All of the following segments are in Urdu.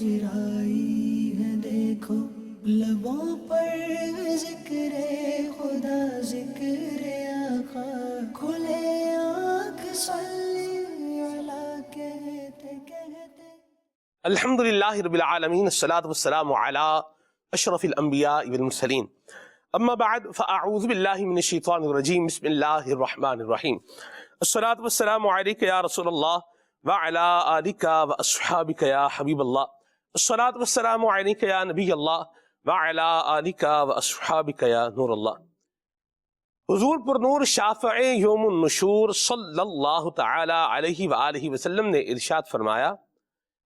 مسکرائی ہے دیکھو لبوں پر ذکر خدا ذکر آقا کھلے آنکھ صلی علی کہتے کہتے الحمدللہ رب العالمین الصلاۃ والسلام علی اشرف الانبیاء والمرسلین اما بعد فاعوذ باللہ من الشیطان الرجیم بسم اللہ الرحمن الرحیم الصلاۃ والسلام علیک یا رسول اللہ وعلی آلک واصحابک یا حبیب اللہ الصلاۃ والسلام علیک یا نبی اللہ وعلی آلک واصحابک یا نور اللہ۔ حضور پر نور شافع یوم النشور صلی اللہ تعالی علیہ وآلہ وسلم نے ارشاد فرمایا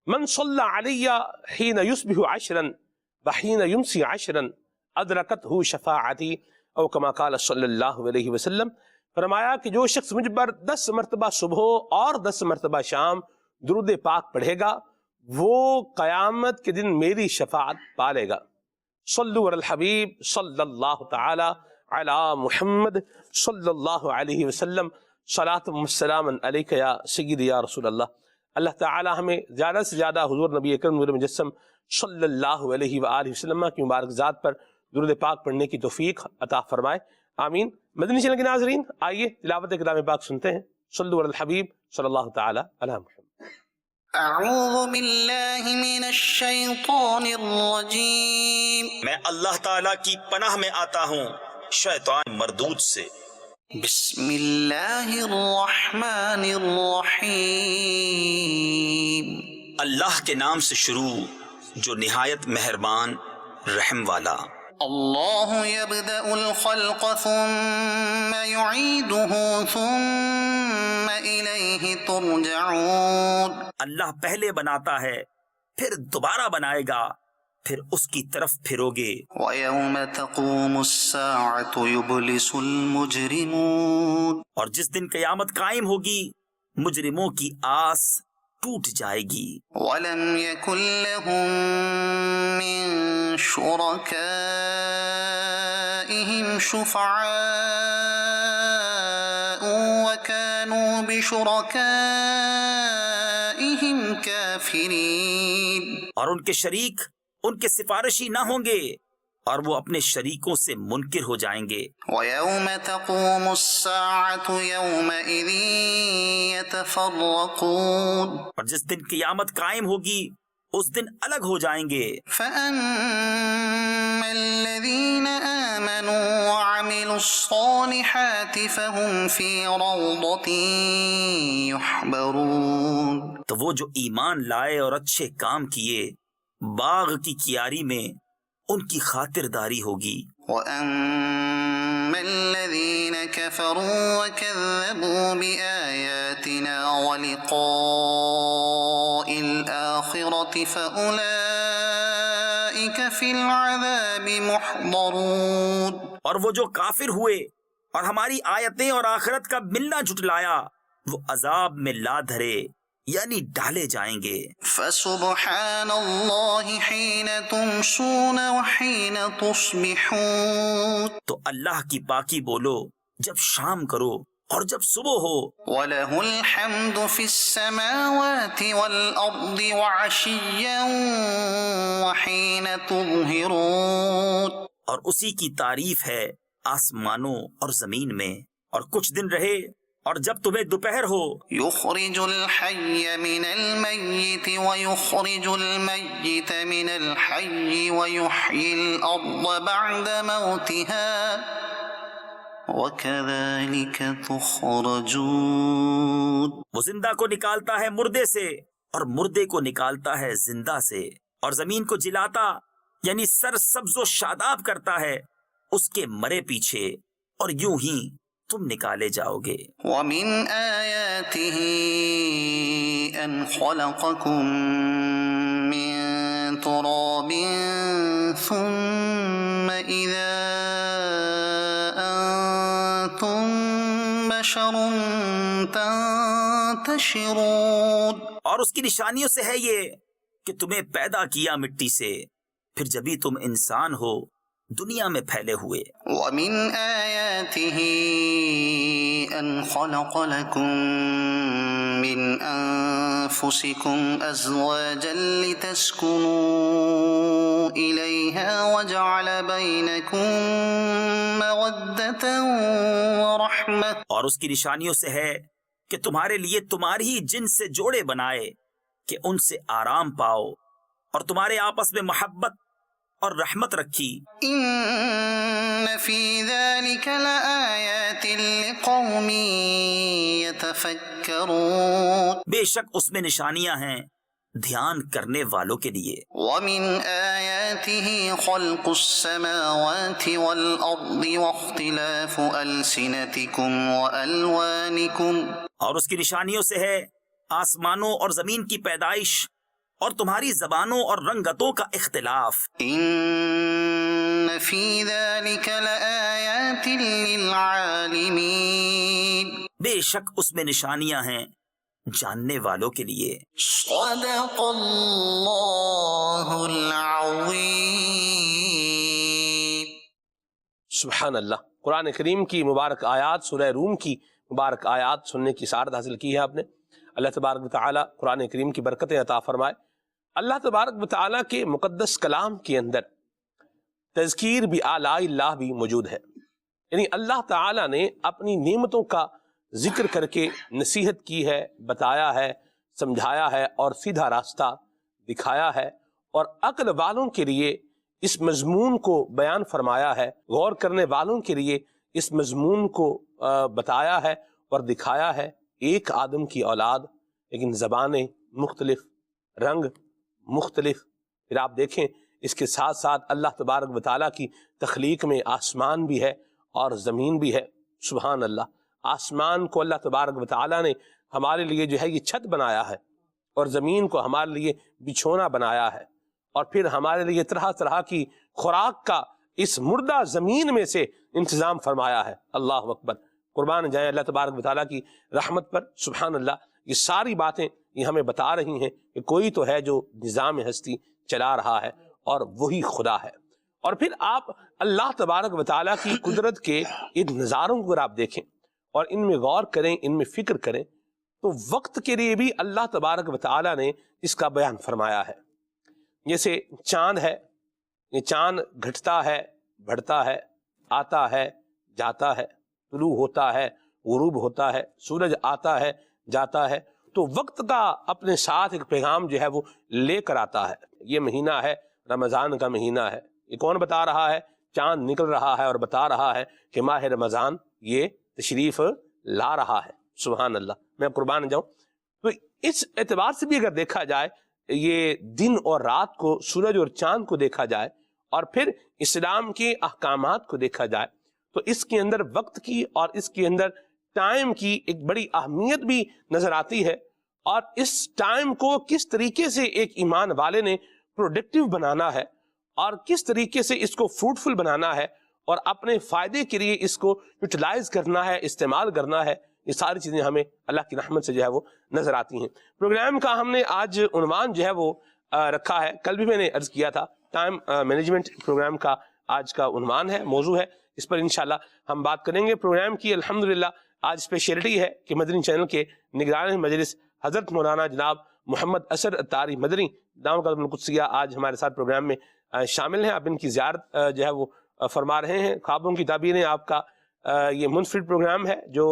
من صلی علی حین یصبح عشرا وحین یمسی عشرا ادرکتہ شفاعتی او کما قال صلی اللہ علیہ وسلم، فرمایا کہ جو شخص مجھ پر 10 مرتبہ صبح اور 10 مرتبہ شام درود پاک پڑھے گا وہ قیامت کے دن میری شفاعت پالے گا۔ صلو علی الحبیب صلی اللہ تعالی علی محمد صلی اللہ علیہ وسلم، صلاۃ و سلام علیک یا سیدی یا رسول اللہ۔ اللہ تعالی ہمیں زیادہ سے زیادہ حضور نبی اکرم نور مجسم صلی اللہ علیہ وآلہ وسلم کی مبارک ذات پر درود پاک پڑھنے کی توفیق عطا فرمائے، آمین۔ مدنی چینل کے ناظرین، آئیے تلاوت کلام پاک سنتے ہیں۔ صلو علی الحبیب صلی اللہ تعالی علی محمد۔ اعوذ باللہ من الشیطان الرجیم، میں اللہ تعالیٰ کی پناہ میں آتا ہوں شیطان مردود سے۔ بسم اللہ الرحمن الرحیم، اللہ کے نام سے شروع جو نہایت مہربان رحم والا۔ اللہ یبدأ الخلق ثم یعیدہ ثم الیہ ترجعون، اللہ پہلے بناتا ہے پھر دوبارہ بنائے گا پھر اس کی طرف پھرو گے۔ وَيَوْمَ تَقُومُ السَّاعَةُ يُبْلِسُ الْمُجْرِمُونَ، اور جس دن قیامت قائم ہوگی مجرموں کی آس ٹوٹ جائے گی۔ وَلَمْ يَكُنْ لَهُم مِّن شُرَكَائِهِمْ شُفَعَاءُ وَكَانُوا بِشُرَكَائِهِمْ كَافِرِينَ، اور ان کے شریک ان کے سفارشی نہ ہوں گے اور وہ اپنے شریکوں سے منکر ہو جائیں گے۔ وَيَوْمَ تَقُومُ السَّاعَةُ يَوْمَئِذٍ يَتَفَرَّقُونَ، اور جس دن قیامت قائم ہوگی اس دن الگ ہو جائیں گے۔ فَأَمَّا الَّذِينَ آمَنُوا وَعَمِلُوا الصَّالِحَاتِ فَهُمْ فِي رَوْضَةٍ يُحْبَرُونَ، تو وہ جو ایمان لائے اور اچھے کام کیے باغ کی کیاری میں ان کی خاطرداری ہوگی۔ وَأَمَّا الَّذِينَ كَفَرُوا وَكَذَّبُوا بِآيَاتِنَا وَلِقَاءِ الْآخِرَةِ فَأُولَئِكَ فِي الْعَذَابِ مُحْضَرُونَ، اور وہ جو کافر ہوئے اور ہماری آیتیں اور آخرت کا ملنا جھٹلایا وہ عذاب میں لا دھرے یعنی ڈالے جائیں گے۔ فَسُبْحَانَ اللَّهِ حِينَ تُمْسُونَ وَحِينَ تُصْبِحُونَ، تو اللہ کی پاکی بولو جب شام کرو اور جب صبح ہو۔ وَلَهُ الْحَمْدُ فِي السَّمَاوَاتِ وَالْأَرْضِ وَعَشِيًّا وَحِينَ تُظْهِرُونَ، اور اسی کی تعریف ہے آسمانوں اور زمین میں اور کچھ دن رہے اور جب تمہیں دوپہر ہو۔ يُخْرِجُ الْحَيَّ مِنَ الْمَيِّتِ وَيُخْرِجُ الْمَيِّتَ مِنَ الْحَيِّ وَيُحْيِي الْأَرْضَ بَعْدَ مَوْتِهَا وَكَذَلِكَ تُخْرَجُونَ، وہ زندہ کو نکالتا ہے مردے سے اور مردے کو نکالتا ہے زندہ سے، اور زمین کو جلاتا یعنی سر سبز و شاداب کرتا ہے اس کے مرے پیچھے، اور یوں ہی تم نکالے جاؤ گے۔ وَمِنْ آيَاتِهِ أَنْ خَلَقَكُم مِّن تُرَابٍ ثُمَّ إِذَا أَنْتُمْ بَشَرٌ تَنْتَشِرُونَ، اور اس کی نشانیوں سے ہے یہ کہ تمہیں پیدا کیا مٹی سے پھر جبھی تم انسان ہو دنیا میں پھیلے ہوئے۔ وَمِنْ آيَاتِهِ أَنْ خَلَقَ لَكُم من أنفسكم أزواجا لتسكنوا إليها وجعل بينكم مودة ورحمة. اور اس کی نشانیوں سے ہے کہ تمہارے لیے تمہاری ہی جن سے جوڑے بنائے کہ ان سے آرام پاؤ، اور تمہارے آپس میں محبت اور رحمت رکھی. إن في ذلك لآيات لقوم يتفكرون. بے شک اس میں نشانیاں ہیں دھیان کرنے والوں کے لیے. ومن آياته خلق السماوات والأرض واختلاف ألسنتكم وألوانكم. اور اس کی نشانیوں سے ہے آسمانوں اور زمین کی پیدائش اور تمہاری زبانوں اور رنگتوں کا اختلاف. إن في ذلك لآيات للعالمين. بے شک اس میں نشانیاں ہیں جاننے والوں کے لیے. صدق اللہ العظیم. سبحان اللہ. قرآن کریم کی مبارک آیات، سورہ روم کی مبارک آیات سننے کی سعادت حاصل کی ہے آپ نے. اللہ تبارک و تعالیٰ قرآن کریم کی برکتیں عطا فرمائے. اللہ تبارک و تعالیٰ کے مقدس کلام کے اندر تذکیر بھی آلاء اللہ بھی موجود ہے. یعنی اللہ تعالیٰ نے اپنی نعمتوں کا ذکر کر کے نصیحت کی ہے، بتایا ہے، سمجھایا ہے اور سیدھا راستہ دکھایا ہے، اور عقل والوں کے لیے اس مضمون کو بیان فرمایا ہے، غور کرنے والوں کے لیے اس مضمون کو بتایا ہے اور دکھایا ہے. ایک آدم کی اولاد لیکن زبانیں مختلف، رنگ مختلف. پھر آپ دیکھیں اس کے ساتھ ساتھ اللہ تبارک و تعالیٰ کی تخلیق میں آسمان بھی ہے اور زمین بھی ہے. سبحان اللہ. آسمان کو اللہ تبارک و تعالیٰ نے ہمارے لیے جو ہے یہ چھت بنایا ہے، اور زمین کو ہمارے لیے بچھونا بنایا ہے، اور پھر ہمارے لیے طرح طرح کی خوراک کا اس مردہ زمین میں سے انتظام فرمایا ہے. اللہ اکبر. قربان جائیں اللہ تبارک و تعالیٰ کی رحمت پر. سبحان اللہ. یہ ساری باتیں یہ ہمیں بتا رہی ہیں کہ کوئی تو ہے جو نظام ہستی چلا رہا ہے اور وہی خدا ہے. اور پھر آپ اللہ تبارک و تعالیٰ کی قدرت کے ان نظاروں کو آپ دیکھیں اور ان میں غور کریں، ان میں فکر کریں، تو وقت کے لیے بھی اللہ تبارک و تعالیٰ نے اس کا بیان فرمایا ہے. جیسے چاند ہے، یہ چاند گھٹتا ہے، بڑھتا ہے، آتا ہے، جاتا ہے، طلوع ہوتا ہے، غروب ہوتا ہے، سورج آتا ہے، جاتا ہے. تو وقت کا اپنے ساتھ ایک پیغام جو ہے وہ لے کر آتا ہے. یہ مہینہ ہے رمضان کا مہینہ ہے. یہ کون بتا رہا ہے؟ چاند نکل رہا ہے اور بتا رہا ہے کہ ماہ رمضان یہ تشریف لا رہا ہے. سبحان اللہ. میں قربان جاؤں. تو اس اعتبار سے بھی اگر دیکھا جائے، یہ دن اور رات کو، سورج اور چاند کو دیکھا جائے، اور پھر اسلام کے احکامات کو دیکھا جائے، تو اس کے اندر وقت کی اور اس کے اندر ٹائم کی ایک بڑی اہمیت بھی نظر آتی ہے. اور اس ٹائم کو کس طریقے سے ایک ایمان والے نے پروڈکٹیو بنانا ہے، اور کس طریقے سے اس کو فروٹفل بنانا ہے، اور اپنے فائدے کے لیے اس کو یوٹیلائز کرنا ہے، استعمال کرنا ہے. یہ ساری چیزیں ہمیں اللہ کی رحمت سے جو ہے وہ نظر آتی ہیں. پروگرام کا ہم نے آج عنوان جو ہے وہ رکھا ہے، کل بھی میں نے عرض کیا تھا، ٹائم مینجمنٹ پروگرام کا آج کا عنوان ہے، موضوع ہے. اس پر انشاءاللہ ہم بات کریں گے. پروگرام کی الحمدللہ آج اسپیشلٹی ہے کہ مدنی چینل کے نگران مجلس حضرت مولانا جناب محمد اسد اتاری مدنی دامت قدم القدسیہ آج ہمارے ساتھ پروگرام میں شامل ہیں. اب ان کی زیارت جو ہے وہ فرما رہے ہیں. خوابوں کی تعبیریں آپ کا یہ منفرد پروگرام ہے جو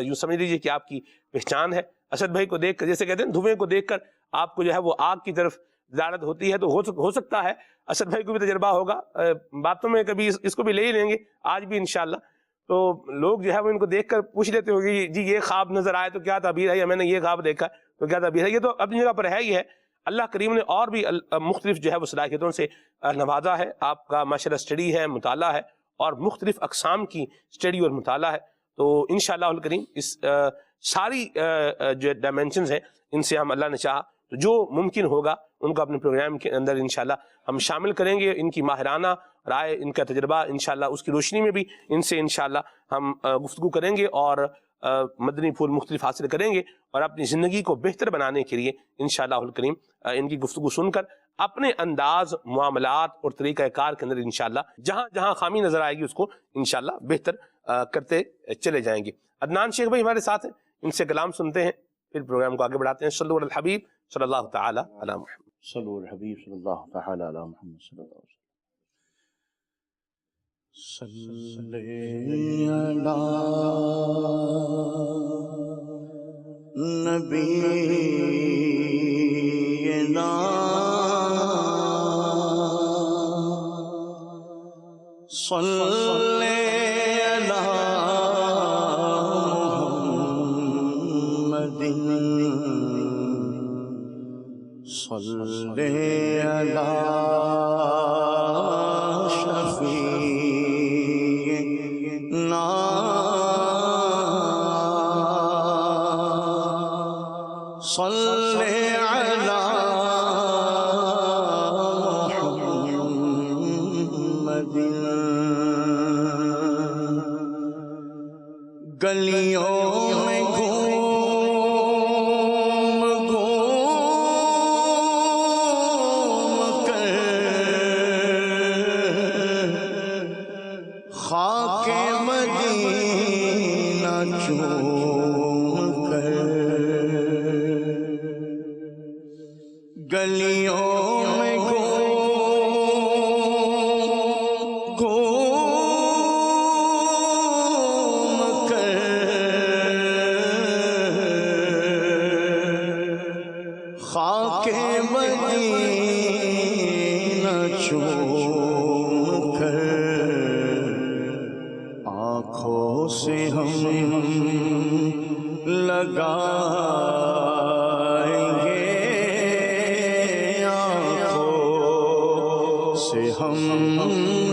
یوں سمجھ لیجیے کہ آپ کی پہچان ہے. اسد بھائی کو دیکھ کر، جیسے کہتے ہیں دھوئیں کو دیکھ کر آپ کو جو ہے وہ آگ کی طرف زیارت ہوتی ہے، تو ہو سکتا ہے اسد بھائی کو بھی تجربہ ہوگا. باتوں میں کبھی اس کو بھی لے ہی لیں گے آج بھی انشاءاللہ. تو لوگ جو ہے وہ ان کو دیکھ کر پوچھ لیتے ہو گے جی یہ خواب نظر آئے تو کیا تعبیر ہے، یا میں نے یہ خواب دیکھا تو کیا تعبیر ہے. یہ تو اپنی جگہ پر ہے ہی ہے. اللہ کریم نے اور بھی مختلف جو ہے وہ صلاحیتوں سے نوازا ہے. آپ کا ماشاءاللہ اسٹڈی ہے، مطالعہ ہے، اور مختلف اقسام کی اسٹڈی اور مطالعہ ہے. تو انشاءاللہ الکریم اس ساری جو ڈائمینشنز ہیں ان سے ہم اللہ نے چاہا تو جو ممکن ہوگا ان کو اپنے پروگرام کے اندر انشاءاللہ ہم شامل کریں گے. ان کی ماہرانہ رائے، ان کا تجربہ انشاءاللہ اس کی روشنی میں بھی ان سے انشاءاللہ ہم گفتگو کریں گے اور مدنی پھول مختلف حاصل کریں گے، اور اپنی زندگی کو بہتر بنانے کے لیے انشاءاللہ الکریم ان کی گفتگو سن کر اپنے انداز، معاملات اور طریقہ کار کے اندر انشاءاللہ جہاں جہاں خامی نظر آئے گی اس کو انشاءاللہ بہتر کرتے چلے جائیں گے. عدنان شیخ بھائی ہمارے ساتھ ہیں، ان سے کلام سنتے ہیں. پھر پروگرام کو آگے بڑھاتے ہیں. صلو علی الحبیب صلی اللہ تعالی علی محمد. صلو علی الحبیب صلی اللہ تعالی علی محمد صلی اللہ علیہ وسلم. صلی علی نبینا صلی علی محمد صلی علی شفیعنا صلی علی محمد. گلیوں میں گھوم گھوم کر خاک مدینہ چوم کر گلیوں میں گھوم گھوم کر خاک مدینہ چوم کر آنکھوں سے ہم لگائیں گے آنکھوں سے ہم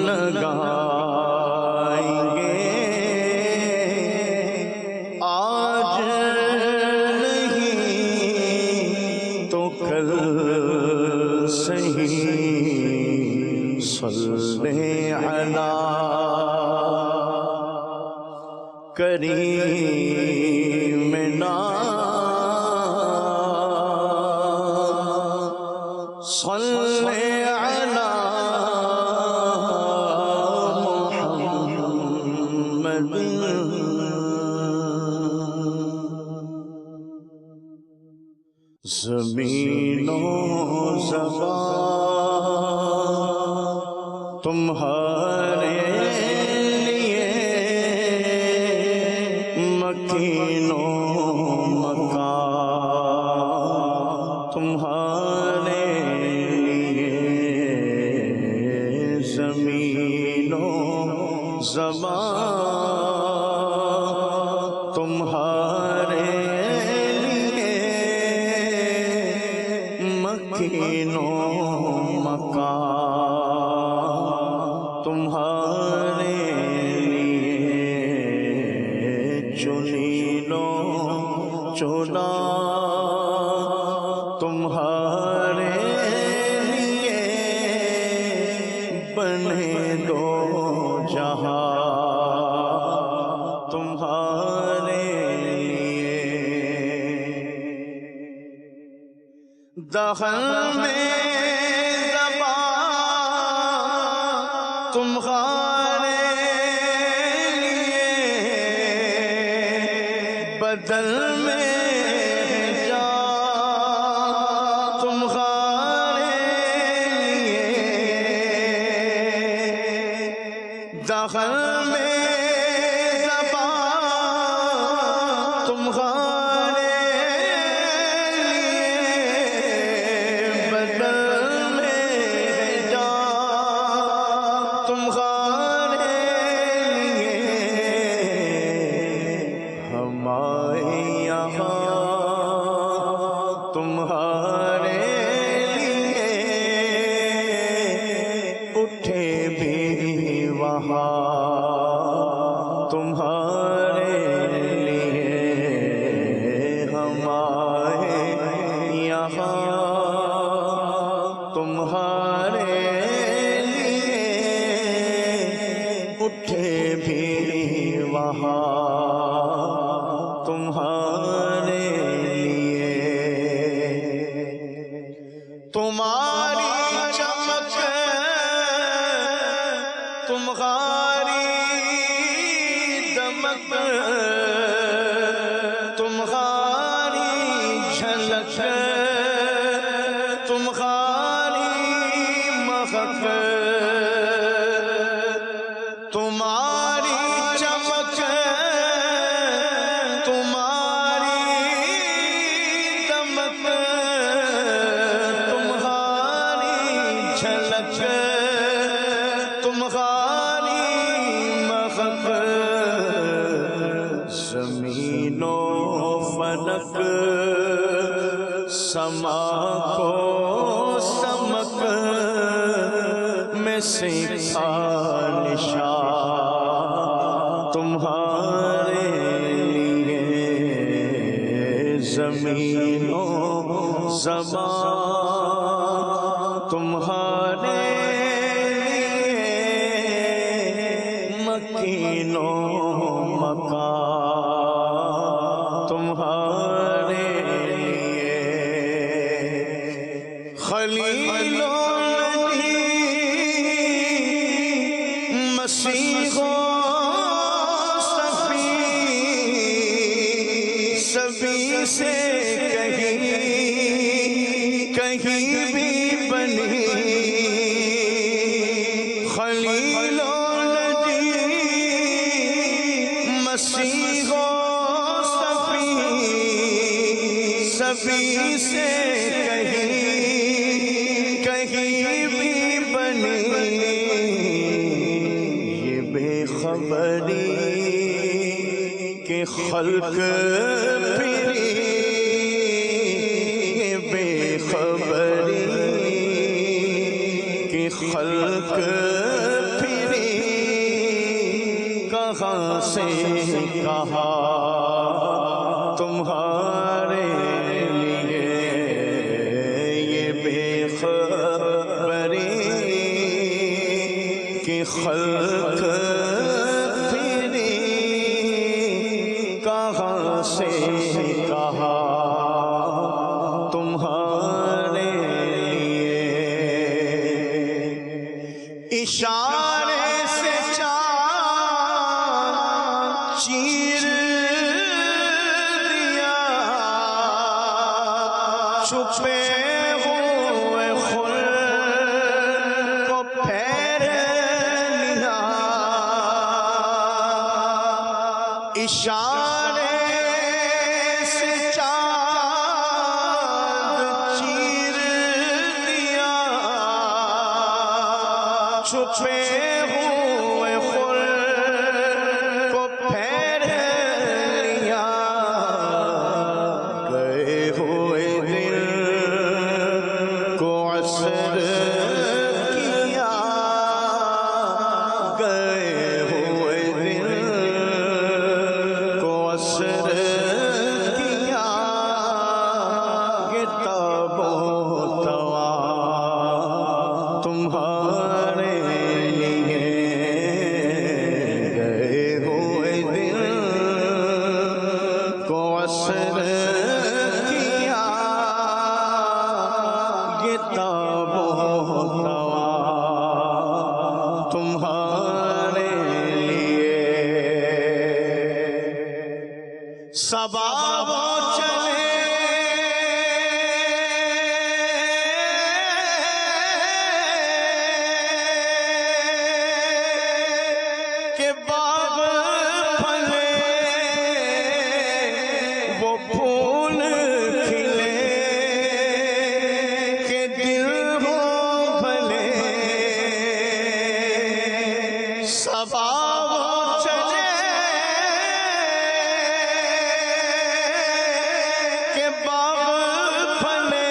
لگائیں گے آج نہیں تو کل صحیح. صلی علی کریمنا صلی علی محمد. زمین و زبان تمہارے لیے مکین و مکان تمہارے لیے زمین و زبان تمہارے لیے مکین و مکان تمہارے لیے چنینو چنا تمہارے لیے بنے دو جہاں تمہارے لیے دخل میں زبان تمہارے لیے بدل میں جان تمہارے لیے دخل میں زبان تمہارے تمہارے لیے اٹھے بھی وہاں تمہارے لیے ہم آئے یہاں تمہارے لیے اٹھے بھی وہاں تمہارے لیے تمہاری چمک تمہاری دمک تمہاری چمک تمہاری مہک زمین و فلک سما کو سمک میں سیکھا نشان تمہارے لیے زمین و زمان تمہارے لیے مکین و مکان تمہارے لیے خلیل و نبی مسیح و صفی سبھی سے کہیں بھی بنی خلیل و نبی مسیح و صفی سبھی سے کہیں بھی بنی یہ بے خبری کہ خلق پھری یہ بے خبری کہ خلق پھری کہاں سے کہاں تمہارے لیے یہ بے خبری کہ خلق پھری کہاں سے کہاں تمہارے لیے اشارے سے چاند چیر دیا چھپے ہوئے خلق کو پھیر لیا اشارے سے چاند چیر دیا چھپے ہوئے خلق کو پھیر لیا گئے ہوئے دل کو عصر کیا گئے ہوئے دل کو عصر کیا یہ تاب و توا تمہارے لیے گئے ہوئے دل کو عصر کیا یہ تاب و توا تمہارے لیے صبا وہ چلے کہ باغ پھلے وہ پھول کھلے کہ دل ہو بھلے صبا وہ چلے کہ باغ پھلے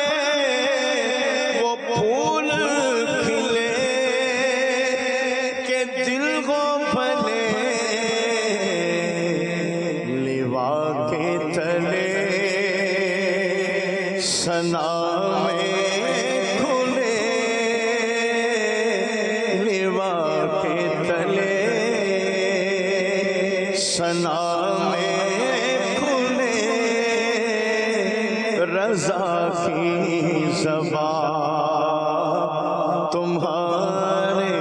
وہ پھول کھلے کہ دل کو بھلے لیوا کے تلے ثنا میں کھلے لیوا کے تلے ثنا میں کھلے رضا کی زبان تمہارے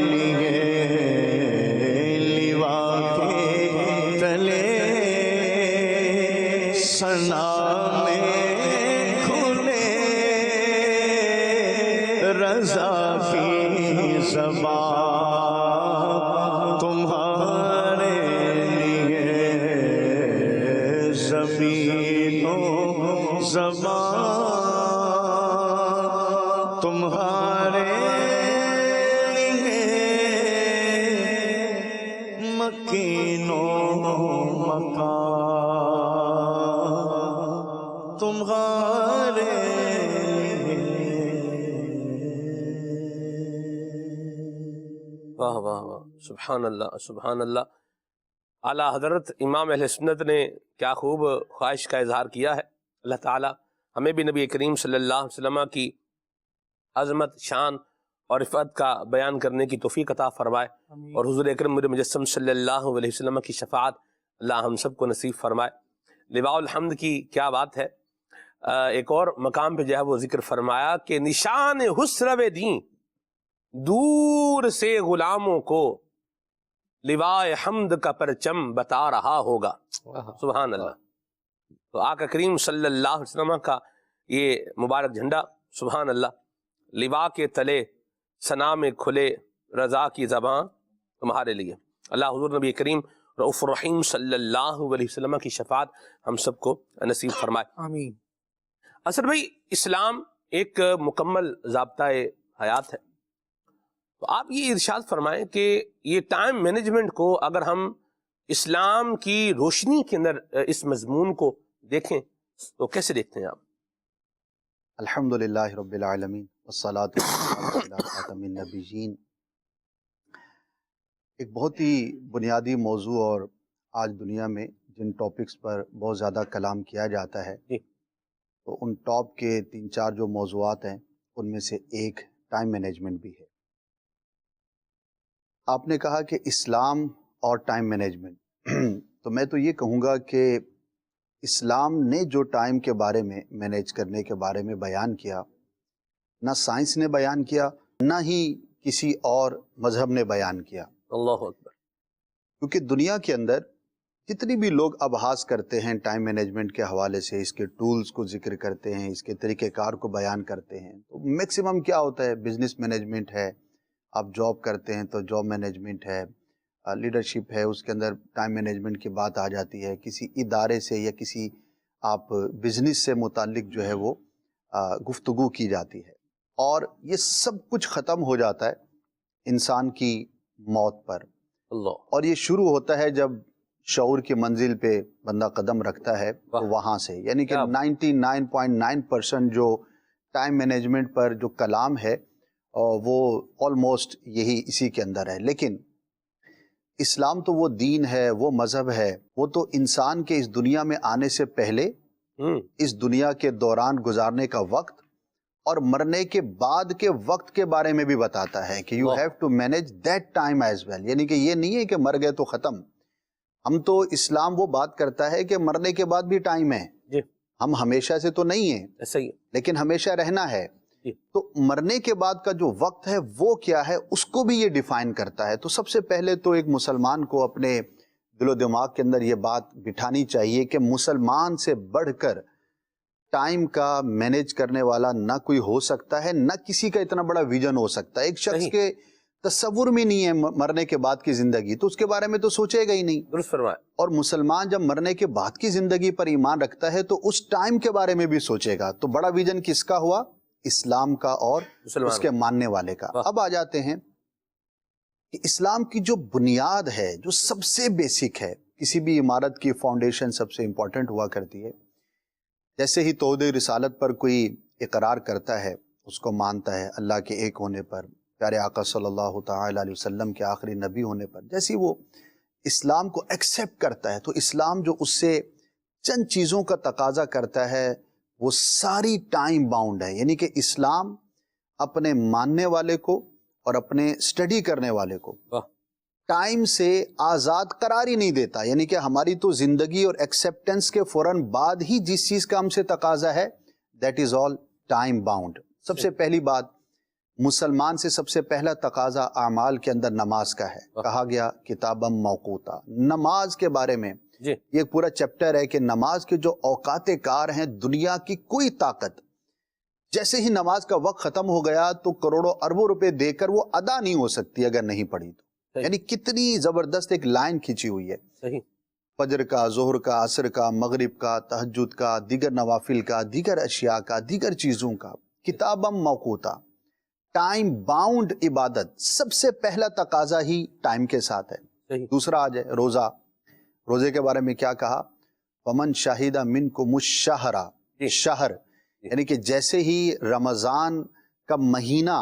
لیے لیوا کے تلے ثنا میں کھلے رضا کی زبان تمہارے لیے زمین و زمان تمہارے واہ واہ واہ، سبحان اللہ سبحان اللہ. اعلیٰ حضرت امام اہل سنت نے کیا خوب خواہش کا اظہار کیا ہے. اللہ تعالیٰ ہمیں بھی نبی کریم صلی اللہ علیہ وسلم کی عظمت، شان اور رفعت کا بیان کرنے کی توفیق عطا فرمائے، اور حضور اکرم مجسم صلی اللہ علیہ وسلم کی شفاعت اللہ ہم سب کو نصیب فرمائے. لواء الحمد کی کیا بات ہے. ایک اور مقام پہ جو ہے وہ ذکر فرمایا کہ نشان حسرو دین دور سے غلاموں کو لواء حمد کا پرچم بتا رہا ہوگا. سبحان اللہ. تو آقا کریم صلی اللہ علیہ وسلم کا یہ مبارک جھنڈا، سبحان اللہ، لواء کے تلے ثنا میں کھلے رضا کی زباں تمہارے لیے. اللہ حضور نبی کریم رؤوف الرحیم صلی اللہ علیہ وسلم کی شفاعت ہم سب کو نصیب فرمائے. آمین. اصل بھائی اسلام ایک مکمل ضابطۂ حیات ہے. تو آپ یہ ارشاد فرمائیں کہ یہ ٹائم مینجمنٹ کو اگر ہم اسلام کی روشنی کے اندر اس مضمون کو دیکھیں تو کیسے دیکھتے ہیں آپ؟ الحمدللہ رب العالمین والصلاة والسلام علی خاتم النبیین. ایک بہت ہی بنیادی موضوع اور آج دنیا میں جن ٹاپکس پر بہت زیادہ کلام کیا جاتا ہے تو ان ٹاپ کے 3-4 جو موضوعات ہیں ان میں سے ایک ٹائم مینجمنٹ بھی ہے. آپ نے کہا کہ اسلام اور ٹائم مینجمنٹ، تو میں تو یہ کہوں گا کہ اسلام نے جو ٹائم کے بارے میں مینیج کرنے کے بارے میں بیان کیا، نہ سائنس نے بیان کیا نہ ہی کسی اور مذہب نے بیان کیا. اللہ اکبر. کیونکہ دنیا کے اندر جتنی بھی لوگ ابحاث کرتے ہیں ٹائم مینجمنٹ کے حوالے سے، اس کے ٹولز کو ذکر کرتے ہیں، اس کے طریقہ کار کو بیان کرتے ہیں، تو میکسیمم کیا ہوتا ہے؟ بزنس مینجمنٹ ہے، آپ جاب کرتے ہیں تو جاب مینجمنٹ ہے، لیڈرشپ ہے، اس کے اندر ٹائم مینجمنٹ کی بات آ جاتی ہے. کسی ادارے سے یا کسی آپ بزنس سے متعلق جو ہے وہ گفتگو کی جاتی ہے، اور یہ سب کچھ ختم ہو جاتا ہے انسان کی موت پر. اللہ. اور یہ شروع ہوتا ہے جب شعور کی منزل پہ بندہ قدم رکھتا ہے تو وہاں سے، یعنی کہ 99.9% جو ٹائم مینجمنٹ پر جو کلام ہے وہ آلموسٹ یہی اسی کے اندر ہے. لیکن اسلام تو وہ دین ہے، وہ مذہب ہے، وہ تو انسان کے اس دنیا میں آنے سے پہلے، اس دنیا کے دوران گزارنے کا وقت اور مرنے کے بعد کے وقت کے بارے میں بھی بتاتا ہے کہ you have to manage that time as well. یعنی کہ یہ نہیں ہے کہ مر گئے تو ختم. ہم تو اسلام وہ بات کرتا ہے کہ مرنے کے بعد بھی ٹائم ہے. ہم ہمیشہ سے تو نہیں ہیں، صحیح، لیکن ہمیشہ رہنا ہے. تو مرنے کے بعد کا جو وقت ہے وہ کیا ہے، اس کو بھی یہ ڈیفائن کرتا ہے. تو سب سے پہلے تو ایک مسلمان کو اپنے دل و دماغ کے اندر یہ بات بٹھانی چاہیے کہ مسلمان سے بڑھ کر ٹائم کا مینیج کرنے والا نہ کوئی ہو سکتا ہے، نہ کسی کا اتنا بڑا ویژن ہو سکتا ہے. ایک شخص کے تصور میں نہیں ہے مرنے کے بعد کی زندگی، تو اس کے بارے میں تو سوچے گا ہی نہیں. درست فرمایا. اور مسلمان جب مرنے کے بعد کی زندگی پر ایمان رکھتا ہے تو اس ٹائم کے بارے میں بھی سوچے گا. تو بڑا ویژن کس کا ہوا؟ اسلام کا اور اس کے ماننے والے کا. اب آ جاتے ہیں کہ اسلام کی جو بنیاد ہے، جو سب سے بیسک ہے، کسی بھی عمارت کی فاؤنڈیشن سب سے امپورٹنٹ ہوا کرتی ہے. جیسے ہی توحید رسالت پر کوئی اقرار کرتا ہے، اس کو مانتا ہے اللہ کے ایک ہونے پر، پیارے آقا صلی اللہ تعالی علیہ وسلم کے آخری نبی ہونے پر، جیسے وہ اسلام کو ایکسیپٹ کرتا ہے تو اسلام جو اس سے چند چیزوں کا تقاضا کرتا ہے وہ ساری ٹائم باؤنڈ ہے. یعنی کہ اسلام اپنے ماننے والے کو اور اپنے اسٹڈی کرنے والے کو ٹائم سے آزاد قرار ہی نہیں دیتا. یعنی کہ ہماری تو زندگی اور ایکسیپٹنس کے فوراً بعد ہی جس چیز کا ہم سے تقاضا ہے that is all time bound. سب سے پہلی بات، مسلمان سے سب سے پہلا تقاضا اعمال کے اندر نماز کا ہے. کہا گیا کتابم موقوتا. نماز کے بارے میں یہ ایک پورا چیپٹر ہے کہ نماز کے جو اوقات کار ہیں، دنیا کی کوئی طاقت جیسے ہی نماز کا وقت ختم ہو گیا تو کروڑوں اربوں روپے دے کر وہ ادا نہیں ہو سکتی اگر نہیں پڑھی تو. یعنی کتنی زبردست ایک لائن کھینچی ہوئی ہے. فجر کا، ظہر کا، عصر کا، مغرب کا، تہجد کا، دیگر نوافل کا، دیگر اشیاء کا، دیگر چیزوں کا. کتابم موقوتا، ٹائم باؤنڈ عبادت. سب سے پہلا تقاضا ہی ٹائم کے ساتھ ہے. دوسرا آ جائے روزہ. روزے کے بارے میں کیا کہا؟ ومن شاہد منکم الشہر. شہر یعنی کہ جیسے ہی رمضان کا مہینہ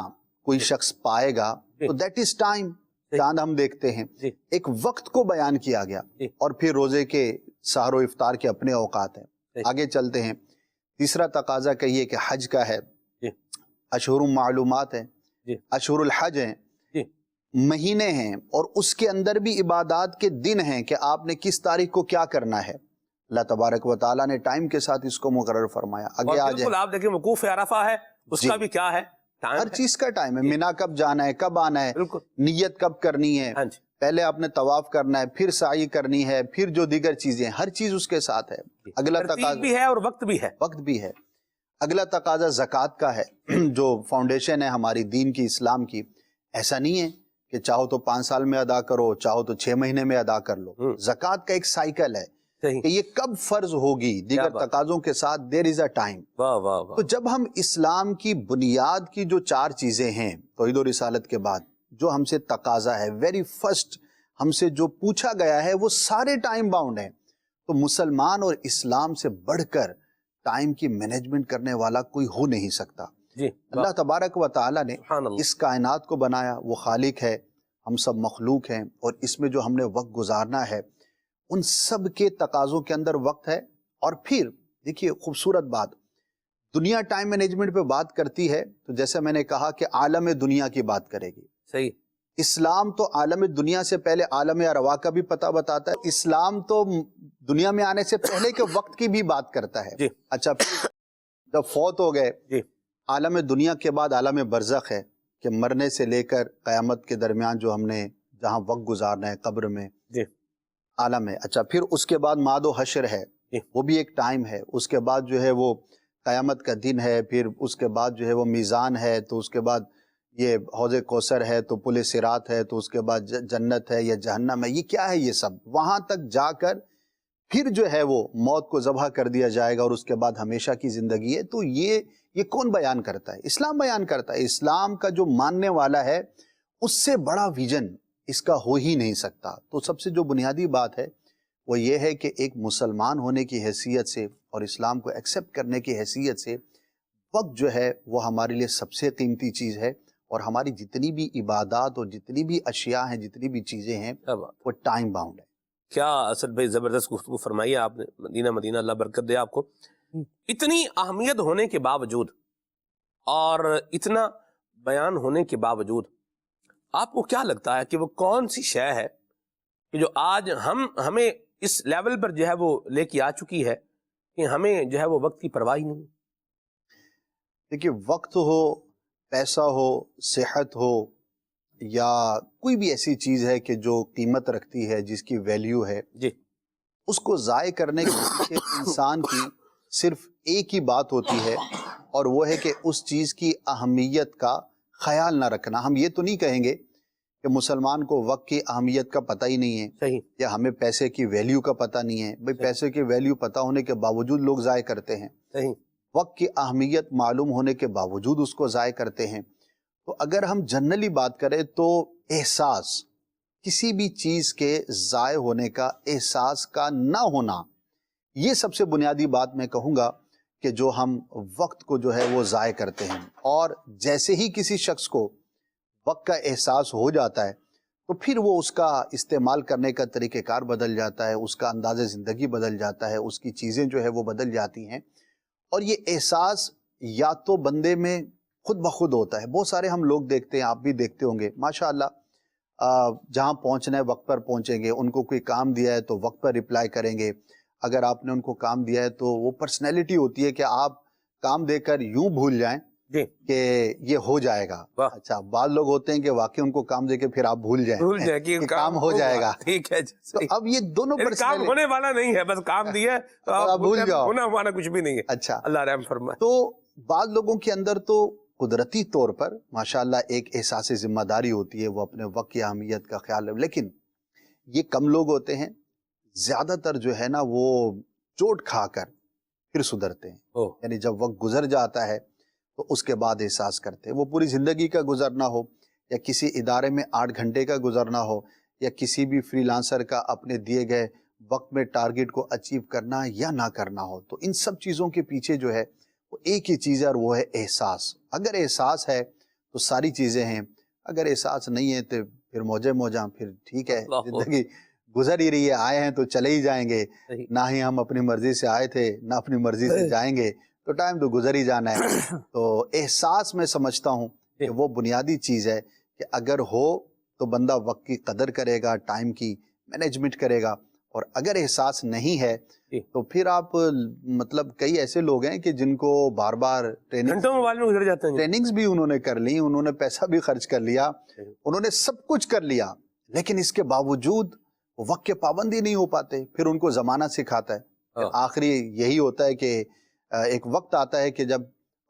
کوئی شخص پائے گا تو دیٹ از ٹائم. چاند ہم دیکھتے ہیں، جی ایک وقت کو بیان کیا گیا، جی اور پھر روزے کے سحر و افطار کے اپنے اوقات ہیں۔ جی آگے چلتے ہیں، تیسرا تقاضا کہیے کہ حج کا ہے، جی اشہر معلومات ہیں، جی اشہر الحج ہیں، جی مہینے ہیں، اور اس کے اندر بھی عبادات کے دن ہیں کہ آپ نے کس تاریخ کو کیا کرنا ہے۔ اللہ تبارک و تعالیٰ نے ٹائم کے ساتھ اس کو مقرر فرمایا۔ آگے اور آ بالکل جائیں، آپ دیکھیں وقوف عرفہ ہے، اس جی کا بھی کیا ہے ٹائم ہر ہے، چیز کا ٹائم ہے، جی مینا کب جانا ہے، کب آنا ہے، بالکل نیت کب کرنی ہے، ہاں جی پہلے آپ نے طواف کرنا ہے، پھر سعی کرنی ہے، پھر جو دیگر چیزیں، ہر چیز اس کے ساتھ ہے۔ جی۔ اگلا ترتیب تقاضا بھی ہے اور وقت بھی ہے۔ وقت بھی ہے۔ اگلا تقاضا زکوٰۃ کا ہے، جو فاؤنڈیشن ہے ہماری دین کی، اسلام کی۔ ایسا نہیں ہے کہ چاہو تو 5 سال میں ادا کرو، چاہو تو 6 مہینے میں ادا کر لو۔ زکوٰۃ کا ایک سائیکل ہے صحیح، کہ یہ کب فرض ہوگی، دیگر بات؟ تقاضوں کے ساتھ دیر از اے ٹائم۔ واہ واہ تو واہ، جب ہم اسلام کی بنیاد کی جو 4 چیزیں ہیں توحید و رسالت کے بعد، جو ہم سے تقاضا ہے، ویری فرسٹ ہم سے جو پوچھا گیا ہے، وہ سارے ٹائم باؤنڈ ہیں۔ تو مسلمان اور اسلام سے بڑھ کر ٹائم کی مینجمنٹ کرنے والا کوئی ہو نہیں سکتا۔ جی اللہ تبارک و تعالیٰ نے سبحان اللہ، اس کائنات کو بنایا، وہ خالق ہے، ہم سب مخلوق ہیں، اور اس میں جو ہم نے وقت گزارنا ہے، ان سب کے تقاضوں کے اندر وقت ہے۔ اور پھر دیکھیے خوبصورت بات، دنیا ٹائم مینجمنٹ پہ بات کرتی ہے تو جیسے میں نے کہا کہ عالم دنیا کی بات کرے گی۔ صحیح، اسلام تو عالم دنیا سے پہلے عالم ارواح کا بھی پتہ بتاتا ہے۔ اسلام تو دنیا میں آنے سے پہلے کے وقت کی بھی بات کرتا ہے۔ جی اچھا، پھر جب فوت ہو گئے، جی عالم دنیا کے بعد عالم برزخ ہے کہ مرنے سے لے کر قیامت کے درمیان جو ہم نے جہاں وقت گزارنا ہے قبر میں، جی عالم ہے۔ اچھا، پھر اس کے بعد ماد و حشر ہے، جی وہ بھی ایک ٹائم ہے۔ اس کے بعد جو ہے وہ قیامت کا دن ہے، پھر اس کے بعد جو ہے وہ میزان ہے، تو اس کے بعد یہ حوض کوثر ہے، تو پل صراط ہے، تو اس کے بعد جنت ہے یا جہنم ہے۔ یہ کیا ہے؟ یہ سب وہاں تک جا کر پھر جو ہے وہ موت کو ذبح کر دیا جائے گا، اور اس کے بعد ہمیشہ کی زندگی ہے۔ تو یہ کون بیان کرتا ہے؟ اسلام بیان کرتا ہے۔ اسلام کا جو ماننے والا ہے، اس سے بڑا ویژن اس کا ہو ہی نہیں سکتا۔ تو سب سے جو بنیادی بات ہے وہ یہ ہے کہ ایک مسلمان ہونے کی حیثیت سے اور اسلام کو ایکسیپٹ کرنے کی حیثیت سے وقت جو ہے وہ ہمارے لیے سب سے قیمتی چیز ہے، اور ہماری جتنی بھی عبادات اور جتنی بھی اشیاء ہیں، جتنی بھی چیزیں ہیں، کیا بات، وہ ٹائم باؤنڈ ہے۔ کیا اسد بھائی زبردست گفتگو فرمائی ہے آپ نے، مدینہ مدینہ اللہ برکت دے آپ کو۔ اتنی اہمیت ہونے کے باوجود اور اتنا بیان ہونے کے باوجود آپ کو کیا لگتا ہے کہ وہ کون سی شے ہے کہ جو آج ہمیں اس لیول پر جو ہے وہ لے کے آ چکی ہے کہ ہمیں جو ہے وہ وقت کی پرواہ ہی نہیں؟ دیکھیے، وقت ہو، پیسہ ہو، صحت ہو، یا کوئی بھی ایسی چیز ہے کہ جو قیمت رکھتی ہے، جس کی ویلیو ہے، جی اس کو ضائع کرنے کے پیچھے انسان کی صرف ایک ہی بات ہوتی ہے، اور وہ ہے کہ اس چیز کی اہمیت کا خیال نہ رکھنا۔ ہم یہ تو نہیں کہیں گے کہ مسلمان کو وقت کی اہمیت کا پتہ ہی نہیں ہے، صحیح، یا ہمیں پیسے کی ویلیو کا پتہ نہیں ہے۔ بھئی پیسے کی ویلیو پتہ ہونے کے باوجود لوگ ضائع کرتے ہیں، صحیح، وقت کی اہمیت معلوم ہونے کے باوجود اس کو ضائع کرتے ہیں۔ تو اگر ہم جنرلی بات کریں تو احساس، کسی بھی چیز کے ضائع ہونے کا احساس کا نہ ہونا، یہ سب سے بنیادی بات میں کہوں گا کہ جو ہم وقت کو جو ہے وہ ضائع کرتے ہیں۔ اور جیسے ہی کسی شخص کو وقت کا احساس ہو جاتا ہے تو پھر وہ اس کا استعمال کرنے کا طریقہ کار بدل جاتا ہے، اس کا انداز زندگی بدل جاتا ہے، اس کی چیزیں جو ہے وہ بدل جاتی ہیں۔ اور یہ احساس یا تو بندے میں خود بخود ہوتا ہے۔ بہت سارے ہم لوگ دیکھتے ہیں، آپ بھی دیکھتے ہوں گے، ماشاءاللہ جہاں پہنچنا ہے وقت پر پہنچیں گے، ان کو کوئی کام دیا ہے تو وقت پر رپلائی کریں گے۔ اگر آپ نے ان کو کام دیا ہے تو وہ پرسنالٹی ہوتی ہے کہ آپ کام دے کر یوں بھول جائیں جی کہ یہ ہو جائے گا۔ واہ، اچھا، بعض لوگ ہوتے ہیں کہ واقعی ان کو کام دے کے پھر آپ بھول جائیں کہ کہ کام ہو جائے گا۔ ٹھیک ہے جی، تو صحیح۔ اب یہ دونوں یعنی کام ہونے والا نہیں ہے، بس کام دیا ہے تو آپ بھول جاؤ، ہونا ہمارا کچھ بھی نہیں ہے۔ اچھا، اللہ رحم فرمائے۔ تو بعض لوگوں کے اندر تو قدرتی طور پر ماشاءاللہ ایک احساس ذمہ داری ہوتی ہے، وہ اپنے وقت کی اہمیت کا خیال رکھ، لیکن یہ کم لوگ ہوتے ہیں۔ زیادہ تر جو ہے نا وہ چوٹ کھا کر پھر سدھرتے ہیں، یعنی جب وقت گزر جاتا ہے تو اس کے بعد احساس کرتے ہیں۔ وہ پوری زندگی کا گزرنا ہو، یا کسی ادارے میں 8 گھنٹے کا گزرنا ہو، یا کسی بھی فری لانسر کا اپنے دیے گئے وقت میں ٹارگٹ کو اچیو کرنا یا نہ کرنا ہو، تو ان سب چیزوں کے پیچھے جو ہے وہ ایک ہی چیز ہے، اور وہ ہے احساس۔ اگر احساس ہے تو ساری چیزیں ہیں، اگر احساس نہیں ہے تو پھر موجے موجاں، پھر ٹھیک ہے زندگی گزر ہی رہی ہے، آئے ہیں تو چلے ہی جائیں گے، نہ ہی ہم اپنی مرضی سے آئے تھے نہ اپنی مرضی سے جائیں گے، تو ٹائم تو گزر ہی جانا ہے۔ تو احساس میں سمجھتا ہوں کہ وہ بنیادی چیز ہے کہ اگر ہو تو بندہ وقت کی قدر کرے گا، ٹائم کی مینجمنٹ کرے گا، اور اگر احساس نہیں ہے تو پھر آپ مطلب کئی ایسے لوگ ہیں کہ جن کو بار بار گھنٹوں موبائل میں گزر جاتے ہیں، ٹریننگز بھی انہوں نے کر لی، انہوں نے پیسہ بھی خرچ کر لیا، انہوں نے سب کچھ کر لیا، لیکن اس کے باوجود وقت کے پابندی نہیں ہو پاتے۔ پھر ان کو زمانہ سکھاتا ہے، پھر آخری یہی ہوتا ہے کہ ایک وقت آتا ہے کہ جب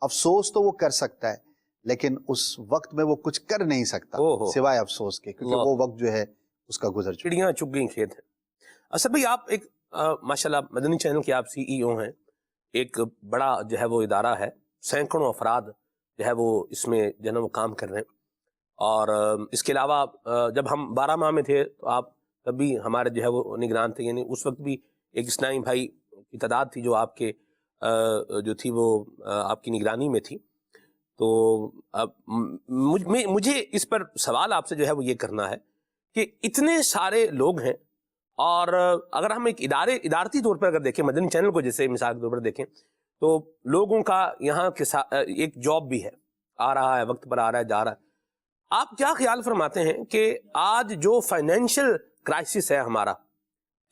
افسوس تو وہ کر سکتا ہے لیکن اس وقت میں وہ کچھ کر نہیں سکتا سوائے افسوس کے، کیونکہ وہ وقت جو ہے اس کا گزر چکا۔ چڑیاں چگ گئیں کھیت ہے۔ اسد بھائی، آپ ایک ماشاءاللہ مدنی چینل کے آپ CEO ہیں، ایک بڑا جو ہے وہ ادارہ ہے، سینکڑوں افراد جو ہے وہ اس میں جو ہے نا وہ کام کر رہے ہیں، اور اس کے علاوہ جب ہم 12 ماہ میں تھے تو آپ تب بھی ہمارے جو ہے وہ نگران تھے، یعنی اس وقت بھی ایک اسلامی بھائی کی تعداد تھی جو آپ کے جو تھی وہ آپ کی نگرانی میں تھی۔ تو مجھے اس پر سوال آپ سے جو ہے وہ یہ کرنا ہے کہ اتنے سارے لوگ ہیں، اور اگر ہم ایک ادارتی طور پر اگر دیکھیں، مدنی چینل کو جیسے مثال کے طور پر دیکھیں، تو لوگوں کا یہاں کے ایک جاب بھی ہے، آ رہا ہے، وقت پر آ رہا ہے، جا رہا ہے۔ آپ کیا خیال فرماتے ہیں کہ آج جو فائنینشیل کرائسس ہے ہمارا،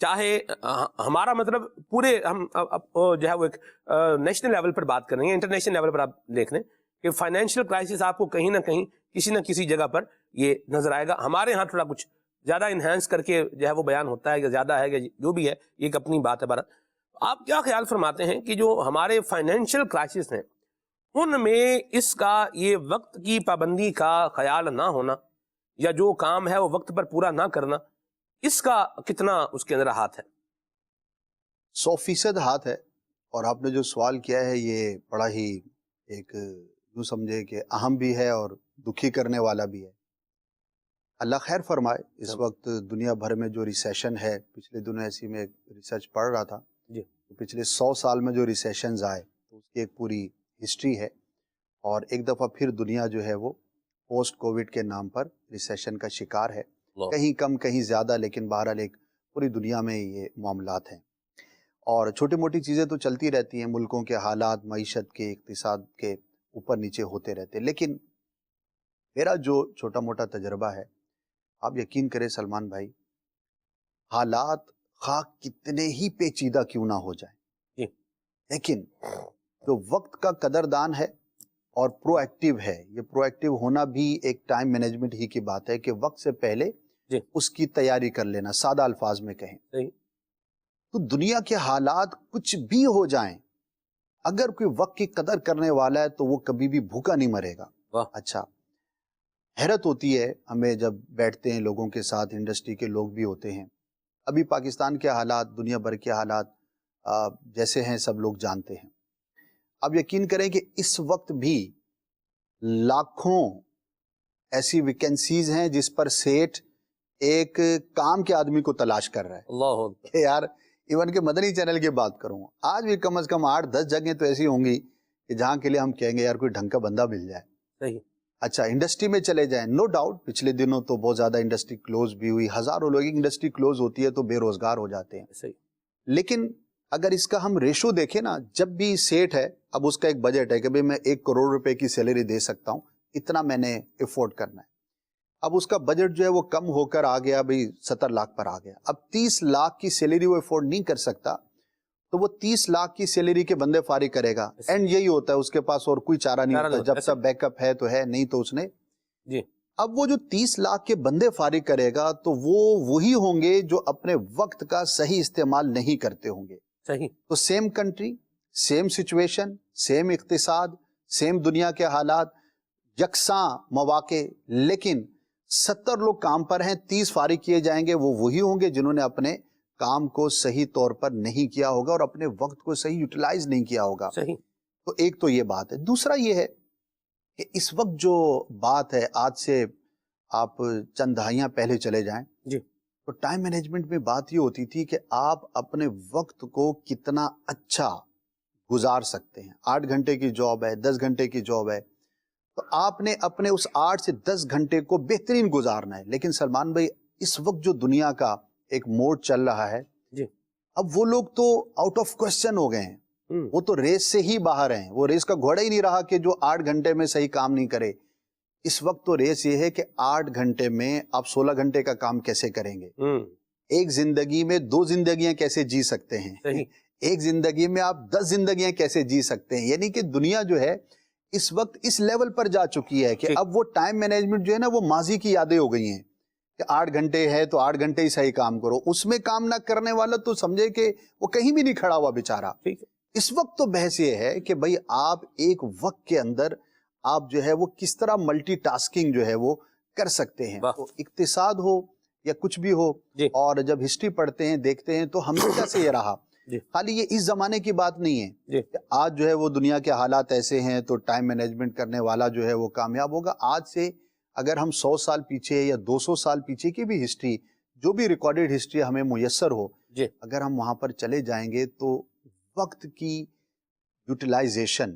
چاہے ہمارا مطلب پورے ہم جو ہے وہ ایک نیشنل لیول پر بات کر رہے ہیں، انٹرنیشنل لیول پر آپ دیکھ لیں کہ فائنینشیل کرائسس آپ کو کہیں نہ کہیں کسی نہ کسی جگہ پر یہ نظر آئے گا۔ ہمارے ہاں تھوڑا کچھ زیادہ انہینس کر کے جو ہے وہ بیان ہوتا ہے، یا زیادہ ہے، یا جو بھی ہے، یہ ایک اپنی بات ہے۔ بارہ آپ کیا خیال فرماتے ہیں کہ جو ہمارے فائنینشیل کرائسس ہیں ان میں اس کا یہ وقت کی پابندی کا خیال نہ ہونا، یا جو کام ہے وہ وقت پر پورا نہ کرنا، اس کا کتنا اس کے اندر ہاتھ ہے؟ 100% ہاتھ ہے، اور آپ نے جو سوال کیا ہے یہ بڑا ہی ایک یوں سمجھے کہ اہم بھی ہے اور دکھی کرنے والا بھی ہے۔ اللہ خیر فرمائے، اس وقت دنیا بھر میں جو ریسیشن ہے، پچھلے دنوں ایسی میں ریسرچ پڑھ رہا تھا، پچھلے 100 سال میں جو ریسیشنز آئے تو اس کی ایک پوری ہسٹری ہے، اور ایک دفعہ پھر دنیا جو ہے وہ پوسٹ کووڈ کے نام پر ریسیشن کا شکار ہے، کہیں کم کہیں زیادہ، لیکن بہرحال ایک پوری دنیا میں یہ معاملات ہیں، اور چھوٹی موٹی چیزیں تو چلتی رہتی ہیں، ملکوں کے حالات، معیشت کے، اقتصاد کے اوپر نیچے ہوتے رہتے، لیکن میرا جو چھوٹا موٹا تجربہ ہے، آپ یقین کریں سلمان بھائی، حالات خواہ کتنے ہی پیچیدہ کیوں نہ ہو جائیں، لیکن جو وقت کا قدردان ہے اور پرو ایکٹیو ہے، یہ پرو ایکٹیو ہونا بھی ایک ٹائم مینجمنٹ ہی کی بات ہے کہ وقت سے پہلے اس کی تیاری کر لینا، سادہ الفاظ میں کہیں تو دنیا کے حالات کچھ بھی ہو جائیں، اگر کوئی وقت کی قدر کرنے والا ہے تو وہ کبھی بھی بھوکا نہیں مرے گا۔ اچھا، حیرت ہوتی ہے ہمیں جب بیٹھتے ہیں لوگوں کے ساتھ، انڈسٹری کے لوگ بھی ہوتے ہیں، ابھی پاکستان کے حالات، دنیا بھر کے حالات جیسے ہیں سب لوگ جانتے ہیں۔ اب یقین کریں کہ اس وقت بھی لاکھوں ایسی ویکنسیز ہیں جس پر سیٹ ایک کام کے آدمی کو تلاش کر رہا ہے۔ اللہ کہ یار ایون کہ مدنی چینل کی بات کروں، آج بھی کم از کم 8-10 جگہیں تو ایسی ہوں گی کہ جہاں کے لیے ہم کہیں گے یار کوئی ڈھنگ کا بندہ مل جائے۔ صحیح۔ اچھا، انڈسٹری میں چلے جائیں، نو ڈاؤٹ پچھلے دنوں تو بہت زیادہ انڈسٹری کلوز بھی ہوئی، ہزاروں لوگ، انڈسٹری کلوز ہوتی ہے تو بے روزگار ہو جاتے ہیں۔ صحیح۔ لیکن اگر اس کا ہم ریشو دیکھیں نا، جب بھی سیٹ ہے، اب اس کا ایک بجٹ ہے کہ بھئی میں 1 کروڑ روپے کی سیلری دے سکتا ہوں، اتنا میں نے افورڈ کرنا ہے، اب اس کا بجٹ جو ہے وہ کم ہو کر آ گیا، بھئی 70 لاکھ پر آ گیا، اب 30 لاکھ کی سیلری وہ افورڈ نہیں کر سکتا، تو وہ 30 لاکھ کی سیلری کے بندے فارغ کرے گا، اینڈ یہی ہوتا ہے، اس کے پاس اور کوئی چارہ نہیں ہوتا، جب تک بیک اپ ہے تو ہے، نہیں تو اس نے اب وہ جو 30 لاکھ کے بندے فارغ کرے گا تو وہ وہی ہوں گے جو اپنے وقت کا صحیح استعمال نہیں کرتے ہوں گے۔ صحیح۔ تو same country, same situation, same اقتصاد، سیم دنیا کے حالات، یکساں مواقع، لیکن 70 لوگ کام پر ہیں، 30 فارغ کیے جائیں گے، وہ وہی ہوں گے جنہوں نے اپنے کام کو صحیح طور پر نہیں کیا ہوگا اور اپنے وقت کو صحیح یوٹیلائز نہیں کیا ہوگا۔ صحیح۔ تو ایک تو یہ بات ہے۔ دوسرا یہ ہے کہ اس وقت جو بات ہے، آج سے آپ چند دہائیاں پہلے چلے جائیں تو ٹائم مینجمنٹ میں بات یہ ہوتی تھی کہ آپ اپنے وقت کو کتنا اچھا گزار سکتے ہیں۔ 8 گھنٹے کی جاب ہے، 10 گھنٹے کی جاب ہے، تو آپ نے اپنے اس 8 سے 10 گھنٹے کو بہترین گزارنا ہے. لیکن سلمان بھائی اس وقت جو دنیا کا ایک موڈ چل رہا ہے جی اب وہ لوگ تو آؤٹ آف کوسچن ہو گئے ہیں, وہ تو ریس سے ہی باہر ہیں, وہ ریس کا گھوڑا ہی نہیں رہا کہ جو 8 گھنٹے میں صحیح کام نہیں کرے. اس وقت تو ریس یہ ہے کہ 8 گھنٹے میں آپ 16 گھنٹے کا کام کیسے کریں گے, ایک زندگی میں 2 زندگیاں کیسے جی سکتے ہیں, ایک زندگی میں آپ 10 زندگیاں کیسے جی سکتے ہیں. یعنی کہ دنیا جو ہے اس وقت اس لیول پر جا چکی ہے کہ اب وہ ٹائم مینجمنٹ جو ہے نا وہ ماضی کی یادیں ہو گئی ہیں کہ 8 گھنٹے ہے تو 8 گھنٹے ہی صحیح کام کرو. اس میں کام نہ کرنے والا تو سمجھے کہ وہ کہیں بھی نہیں کھڑا ہوا بیچارہ. اس وقت تو بحث یہ ہے کہ بھئی آپ ایک وقت کے اندر آپ جو ہے وہ کس طرح ملٹی ٹاسکنگ جو ہے وہ کر سکتے ہیں. تو اقتصاد ہو یا کچھ بھی ہو, اور جب ہسٹری پڑھتے ہیں دیکھتے ہیں تو ہمیشہ سے یہ رہا, خالی یہ اس زمانے کی بات نہیں ہے کہ آج جو ہے وہ دنیا کے حالات ایسے ہیں تو ٹائم مینجمنٹ کرنے والا جو ہے وہ کامیاب ہوگا. آج سے اگر ہم 100 سال پیچھے یا 200 سال پیچھے کی بھی ہسٹری, جو بھی ریکارڈڈ ہسٹری ہمیں میسر ہو, اگر ہم وہاں پر چلے جائیں گے تو وقت کی یوٹیلائزیشن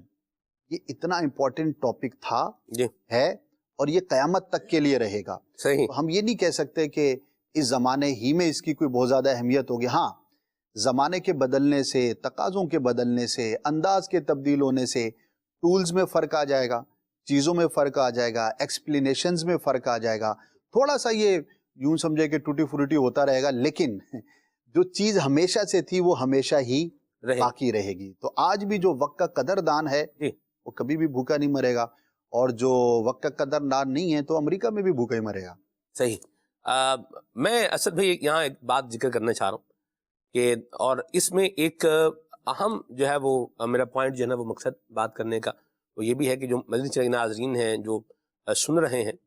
یہ اتنا امپورٹنٹ ٹاپک تھا, ہے, اور یہ قیامت تک کے لیے رہے گا. ہم یہ نہیں کہہ سکتے کہ اس زمانے ہی میں اس کی کوئی بہت زیادہ اہمیت ہوگی. ہاں, زمانے کے بدلنے سے, تقاضوں کے بدلنے سے, انداز کے تبدیل ہونے سے ٹولز میں فرق آ جائے گا, چیزوں میں فرق آ جائے گا, ایکسپلینیشنز میں فرق آ جائے گا, تھوڑا سا یہ یوں سمجھے کہ ٹوٹی فروٹی ہوتا رہے گا, لیکن جو چیز ہمیشہ سے تھی وہ ہمیشہ ہی باقی رہے گی. تو آج بھی جو وقت کا قدردان ہے وہ کبھی بھی بھوکا نہیں مرے گا, اور جو وقت کا قدردان نہیں ہے تو امریکہ میں بھی بھوکا ہی مرے گا. صحیح. میں اسد بھائی یہاں ایک بات ذکر کرنا چاہ رہا ہوں کہ, اور اس میں ایک اہم جو ہے وہ میرا پوائنٹ جو ہے نا وہ مقصد بات کرنے کا وہ یہ بھی ہے کہ جو مدنی چینل ناظرین ہیں جو سن رہے ہیں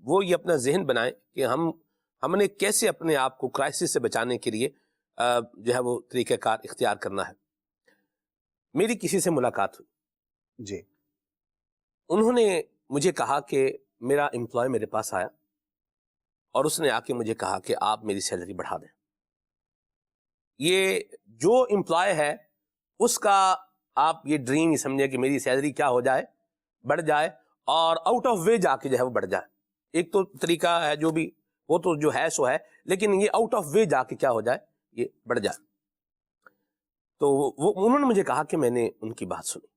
وہ یہ اپنا ذہن بنائیں کہ ہم نے کیسے اپنے آپ کو کرائسس سے بچانے کے لیے جو ہے وہ طریقہ کار اختیار کرنا ہے. میری کسی سے ملاقات ہوئی جی, انہوں نے مجھے کہا کہ میرا امپلائی میرے پاس آیا اور اس نے آ کے مجھے کہا کہ آپ میری سیلری بڑھا دیں. یہ جو امپلائی ہے اس کا آپ یہ ڈریم ہی سمجھیں کہ میری سیلری کیا ہو جائے, بڑھ جائے, اور آؤٹ آف وے جا کے جو ہے وہ بڑھ جائے. ایک تو طریقہ ہے جو بھی وہ تو جو ہے سو ہے, لیکن یہ آؤٹ آف وے جا کے کیا ہو جائے, یہ بڑھ جائے. تو انہوں نے مجھے کہا کہ میں نے ان کی بات سنی.